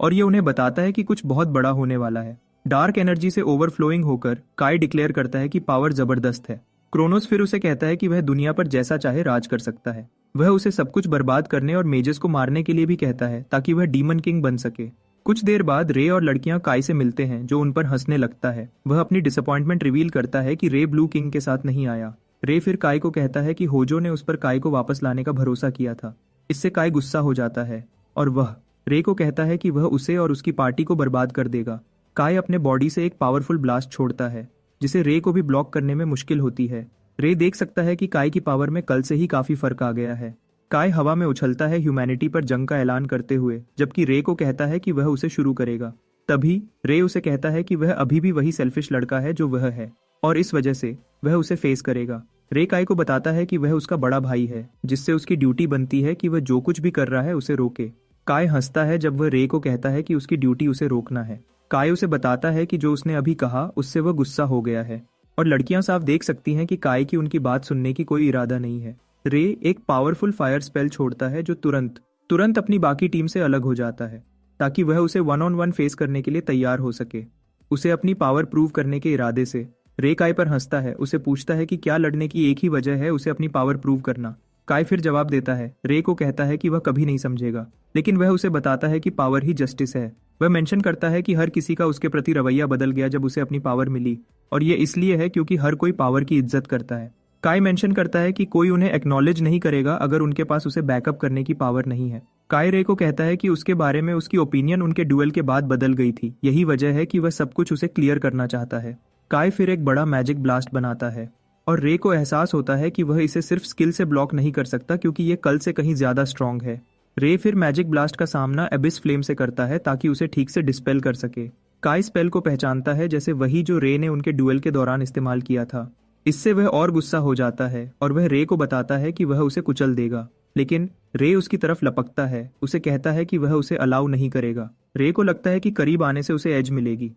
और ये उन्हें बताता है कि कुछ बहुत बड़ा होने वाला है। डार्क एनर्जी से ओवरफ्लोइंग होकर काई डिक्लेयर करता है कि पावर जबरदस्त है। क्रोनोस फिर उसे कहता है कि वह दुनिया पर जैसा चाहे राज कर सकता है। वह उसे सब कुछ बर्बाद करने और मेजस को मारने के लिए भी कहता है ताकि वह डीमन किंग बन सके। कुछ देर बाद रे और लड़कियां काई से मिलते हैं जो उन पर हंसने लगता है। वह अपनी डिसअपॉइंटमेंट रिवील करता है कि रे ब्लू किंग के साथ नहीं आया। रे फिर काई को कहता है कि होजो ने उस पर काई को वापस लाने का भरोसा किया था। इससे काई गुस्सा हो जाता है और वह रे को कहता है कि वह उसे और उसकी पार्टी को बर्बाद कर देगा। काई अपने बॉडी से एक पावरफुल ब्लास्ट छोड़ता है जिसे रे को भी ब्लॉक करने में मुश्किल होती है। रे देख सकता है कि काई की पावर में कल से ही काफी फर्क आ गया है। काई हवा में उछलता है ह्यूमैनिटी पर जंग का ऐलान करते हुए, जबकि रे को कहता है कि वह उसे शुरू करेगा। तभी रे उसे कहता है कि वह अभी भी वही सेल्फिश लड़का है जो वह है और इस वजह से वह उसे फेस करेगा। रे काई को बताता है कि वह उसका बड़ा भाई है, जिससे उसकी ड्यूटी बनती है कि वह जो कुछ भी कर रहा है उसे रोके। काई हंसता है जब वह रे को कहता है कि उसकी ड्यूटी उसे रोकना है। काई उसे बताता है कि जो उसने अभी कहा उससे वह गुस्सा हो गया है और लड़कियां साफ देख सकती हैं कि काई की उनकी बात सुनने की कोई इरादा नहीं है। रे एक पावरफुल फायर स्पेल छोड़ता है जो तुरंत अपनी बाकी टीम से अलग हो जाता है ताकि वह उसे 1-on-1 फेस करने के लिए तैयार हो सके। उसे अपनी पावर प्रूव करने के इरादे से रे काई पर हंसता है, उसे पूछता है कि क्या लड़ने की एक ही वजह है उसे अपनी पावर प्रूव करना। काई फिर जवाब देता है, रे को कहता है कि वह कभी नहीं समझेगा, लेकिन वह उसे बताता है कि पावर ही जस्टिस है। वह मेंशन करता है कि हर किसी का उसके प्रति रवैया बदल गया जब उसे अपनी पावर मिली और ये इसलिए है क्योंकि हर कोई पावर की इज्जत करता है। काई मेंशन करता है कि कोई उन्हें एक्नॉलेज नहीं करेगा अगर उनके पास उसे बैकअप करने की पावर नहीं है। काई रे को कहता है कि उसके बारे में उसकी ओपिनियन उनके ड्यूएल के बाद बदल गई थी, यही वजह है कि वह सब कुछ उसे क्लियर करना चाहता है। काई फिर एक बड़ा मैजिक ब्लास्ट बनाता है और रे को एहसास होता है कि वह इसे सिर्फ स्किल से ब्लॉक नहीं कर सकता क्योंकि ये कल से कहीं ज्यादा स्ट्रांग है। रे फिर मैजिक ब्लास्ट का सामना एबिस फ्लेम से करता है ताकि उसे ठीक से डिस्पेल कर सके। काई स्पेल को पहचानता है जैसे वही जो रे ने उनके ड्यूएल के दौरान इस्तेमाल किया था। इससे वह और गुस्सा हो जाता है और वह रे को बताता है कि वह उसे कुचल देगा, लेकिन रे उसकी तरफ लपकता है, उसे कहता है कि वह उसे अलाउ नहीं करेगा। रे को लगता है कि करीब आने से उसे एज मिलेगी,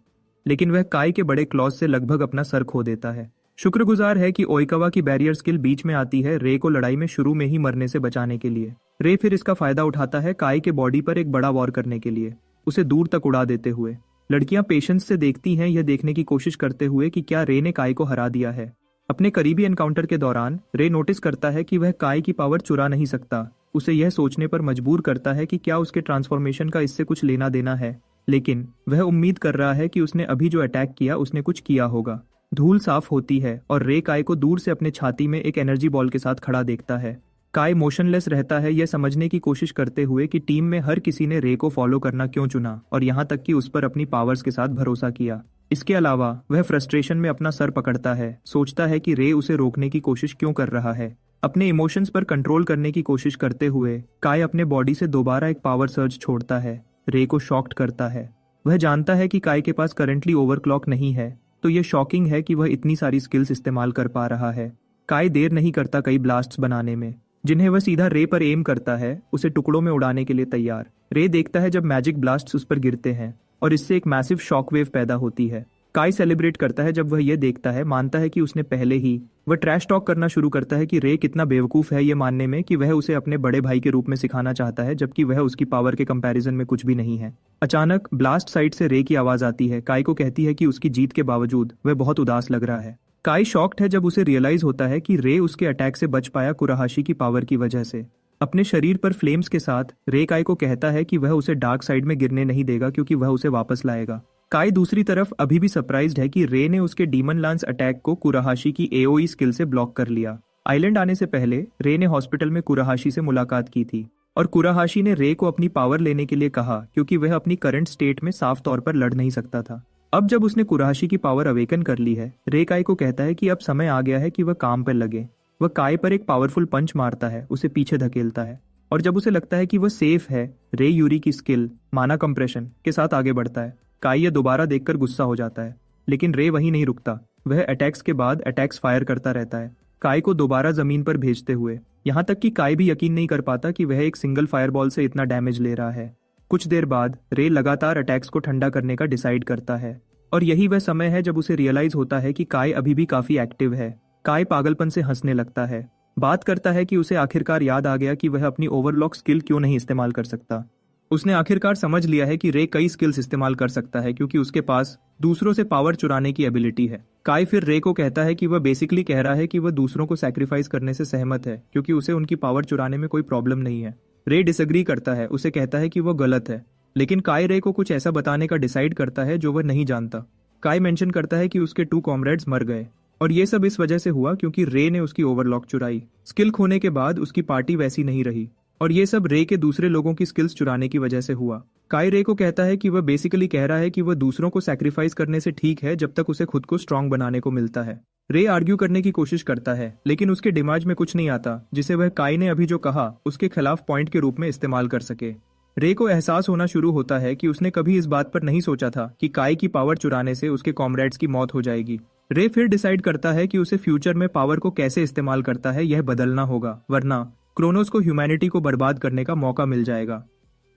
लेकिन वह काई के बड़े क्लॉज से लगभग अपना सर खो देता है। शुक्रगुजार है कि ओइकावा की बैरियर स्किल बीच में आती है रे को लड़ाई में शुरू में ही मरने से बचाने के लिए। रे फिर इसका फायदा उठाता है काई के बॉडी पर एक बड़ा वॉर करने के लिए, उसे दूर तक उड़ा देते हुए। लड़कियां पेशेंस से देखती हैं, यह देखने की कोशिश करते हुए कि क्या रे ने काई को हरा दिया है। अपने करीबी एनकाउंटर के दौरान रे नोटिस करता है कि वह काई की पावर चुरा नहीं सकता। उसे यह सोचने पर मजबूर करता है कि क्या उसके ट्रांसफॉर्मेशन का इससे कुछ लेना देना है, लेकिन वह उम्मीद कर रहा है कि उसने अभी जो अटैक किया उसने कुछ किया होगा। धूल साफ होती है और रे काई को दूर से अपने छाती में एक एनर्जी बॉल के साथ खड़ा देखता है। काई मोशनलेस रहता है, यह समझने की कोशिश करते हुए कि टीम में हर किसी ने रे को फॉलो करना क्यों चुना और यहाँ तक कि उस पर अपनी पावर्स के साथ भरोसा किया। इसके अलावा वह फ्रस्ट्रेशन में अपना सर पकड़ता है, सोचता है कि रे उसे रोकने की कोशिश क्यों कर रहा है। अपने इमोशंस पर कंट्रोल करने की कोशिश करते हुए काई अपने बॉडी से दोबारा एक पावर सर्ज छोड़ता है, रे को शॉक्ड करता है। वह जानता है कि काई के पास करंटली ओवरक्लॉक नहीं है, तो यह शॉकिंग है कि वह इतनी सारी स्किल्स इस्तेमाल कर पा रहा है। काई देर नहीं करता कई ब्लास्ट्स बनाने में, जिन्हें वह सीधा रे पर एम करता है, उसे टुकड़ों में उड़ाने के लिए तैयार। रे देखता है जब मैजिक ब्लास्ट्स उस पर गिरते हैं और इससे एक मैसिव शॉकवेव पैदा होती है। काई सेलिब्रेट करता है जब वह यह देखता है, मानता है कि उसने पहले ही। वह ट्रैश टॉक करना शुरू करता है कि रे कितना बेवकूफ है ये मानने में कि वह उसे अपने बड़े भाई के रूप में सिखाना चाहता है, जबकि वह उसकी पावर के कंपैरिजन में कुछ भी नहीं है। अचानक ब्लास्ट साइड से रे की आवाज आती है। काई को कहती है कि उसकी जीत के बावजूद वह बहुत उदास लग रहा है। काई शॉक्ड है जब उसे रियलाइज होता है कि रे उसके अटैक से बच पाया कुराहाशी की पावर की वजह से। अपने शरीर पर फ्लेम्स के साथ रे काई को कहता है कि वह उसे डार्क साइड में गिरने नहीं देगा क्योंकि वह उसे वापस लाएगा। काई दूसरी तरफ अभी भी सरप्राइज्ड है कि रे ने उसके डीमन लांस अटैक को कुराहाशी की एओई स्किल से ब्लॉक कर लिया। आइलैंड आने से पहले रे ने हॉस्पिटल में कुराहाशी से मुलाकात की थी और कुराहाशी ने रे को अपनी पावर लेने के लिए कहा क्योंकि वह अपनी करंट स्टेट में साफ तौर पर लड़ नहीं सकता था। अब जब उसने कुराहाशी की पावर अवेकन कर ली है, रे काई को कहता है कि अब समय आ गया है कि वह काम पर लगे। वह काई पर एक पावरफुल पंच मारता है, उसे पीछे धकेलता है और जब उसे लगता है कि वह सेफ है, रे यूरी की स्किल माना कंप्रेशन के साथ आगे बढ़ता है। काई ये दोबारा देखकर गुस्सा हो जाता है, लेकिन रे वहीं नहीं रुकता। वह अटैक्स के बाद अटैक्स फायर करता रहता है, काई को दोबारा जमीन पर भेजते हुए, यहाँ तक कि काई भी यकीन नहीं कर पाता कि वह एक सिंगल फायरबॉल से इतना डैमेज ले रहा है। कुछ देर बाद रे लगातार अटैक्स को ठंडा करने का डिसाइड करता है और यही वह समय है जब उसे रियलाइज होता है कि काई अभी भी काफी एक्टिव है। काई पागलपन से हंसने लगता है, बात करता है कि उसे आखिरकार याद आ गया कि वह अपनी ओवरलॉक स्किल क्यों नहीं इस्तेमाल कर सकता। उसने आखिरकार समझ लिया है कि रे कई स्किल्स इस्तेमाल कर सकता है क्योंकि उसके पास दूसरों से पावर चुराने की एबिलिटी है। काई फिर रे को कहता है कि वह बेसिकली कह रहा है कि वह दूसरों को सैक्रिफाइस करने से सहमत है क्योंकि उसे उनकी पावर चुराने में कोई प्रॉब्लम नहीं है। रे डिसएग्री करता है, उसे कहता है कि वह गलत है, लेकिन काई रे को कुछ ऐसा बताने का डिसाइड करता है जो वह नहीं जानता। काई मेंशन करता है कि उसके 2 कॉमरेड्स मर गए और ये सब इस वजह से हुआ क्योंकि रे ने उसकी ओवरलॉक चुराई। स्किल खोने के बाद उसकी पार्टी वैसी नहीं रही और ये सब रे के दूसरे लोगों की स्किल्स चुराने की वजह से हुआ। काई रे को कहता है कि वह बेसिकली कह रहा है कि वह दूसरों को सैक्रिफाइस करने से ठीक है जब तक उसे खुद को स्ट्रांग बनाने को मिलता है। रे आर्ग्यू करने की कोशिश करता है, लेकिन उसके दिमाग में कुछ नहीं आता जिसे वह काई ने अभी जो कहा उसके खिलाफ पॉइंट के रूप में इस्तेमाल कर सके। रे को एहसास होना शुरू होता है कि उसने कभी इस बात पर नहीं सोचा था कि काई की पावर चुराने से उसके कॉमरेड्स की मौत हो जाएगी। रे फिर डिसाइड करता है कि उसे फ्यूचर में पावर को कैसे इस्तेमाल करता है यह बदलना होगा, वरना क्रोनोस को ह्यूमैनिटी को बर्बाद करने का मौका मिल जाएगा।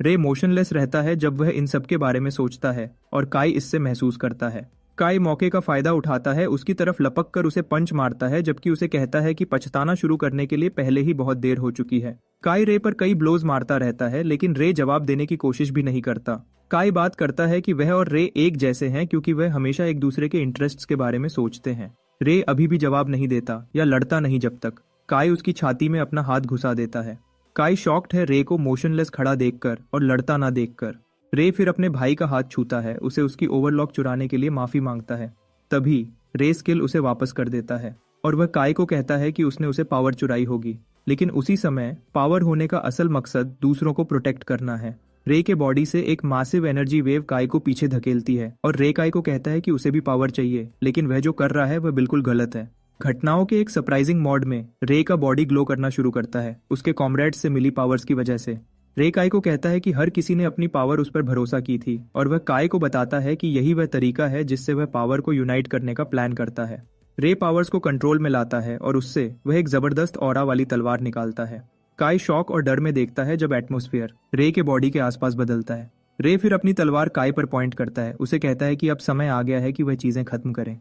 रे मोशनलेस रहता है जब वह इन सब के बारे में सोचता है और काई इससे महसूस करता है। काई मौके का फायदा उठाता है, उसकी तरफ लपक कर उसे पंच मारता है जबकि उसे कहता है कि पछताना शुरू करने के लिए पहले ही बहुत देर हो चुकी है। काई रे पर कई ब्लोज मारता रहता है, लेकिन रे जवाब देने की कोशिश भी नहीं करता। काई बात करता है कि वह और रे एक जैसे हैं क्योंकि वह हमेशा एक दूसरे के इंटरेस्ट्स के बारे में सोचते हैं। रे अभी भी जवाब नहीं देता या लड़ता नहीं जब तक काई उसकी छाती में अपना हाथ घुसा देता है। काई शॉक्ड है रे को मोशनलेस खड़ा देखकर और लड़ता ना देखकर। रे फिर अपने भाई का हाथ छूता है, उसे उसकी ओवरलॉक चुराने के लिए माफी मांगता है। तभी रे स्किल उसे वापस कर देता है और वह काई को कहता है कि उसने उसे पावर चुराई होगी, लेकिन उसी समय पावर होने का असल मकसद दूसरों को प्रोटेक्ट करना है। रे के बॉडी से एक मासिव एनर्जी वेव काई को पीछे धकेलती है और रे काई को कहता है कि उसे भी पावर चाहिए, लेकिन वह जो कर रहा है वह बिल्कुल गलत है। घटनाओं के एक सरप्राइजिंग मॉड में रे का बॉडी ग्लो करना शुरू करता है, उसके कॉमरेड्स से मिली पावर्स की वजह से। रे काय को कहता है कि हर किसी ने अपनी पावर उस पर भरोसा की थी, और वह काय को बताता है कि यही वह तरीका है जिससे वह पावर को यूनाइट करने का प्लान करता है। रे पावर्स को कंट्रोल में लाता है और उससे वह एक जबरदस्त ऑरा वाली तलवार निकालता है। काय शॉक और डर में देखता है जब एटमॉस्फेयर रे के बॉडी के आसपास बदलता है। रे फिर अपनी तलवार काय पर पॉइंट करता है, उसे कहता है कि अब समय आ गया है कि वह चीजें खत्म करें।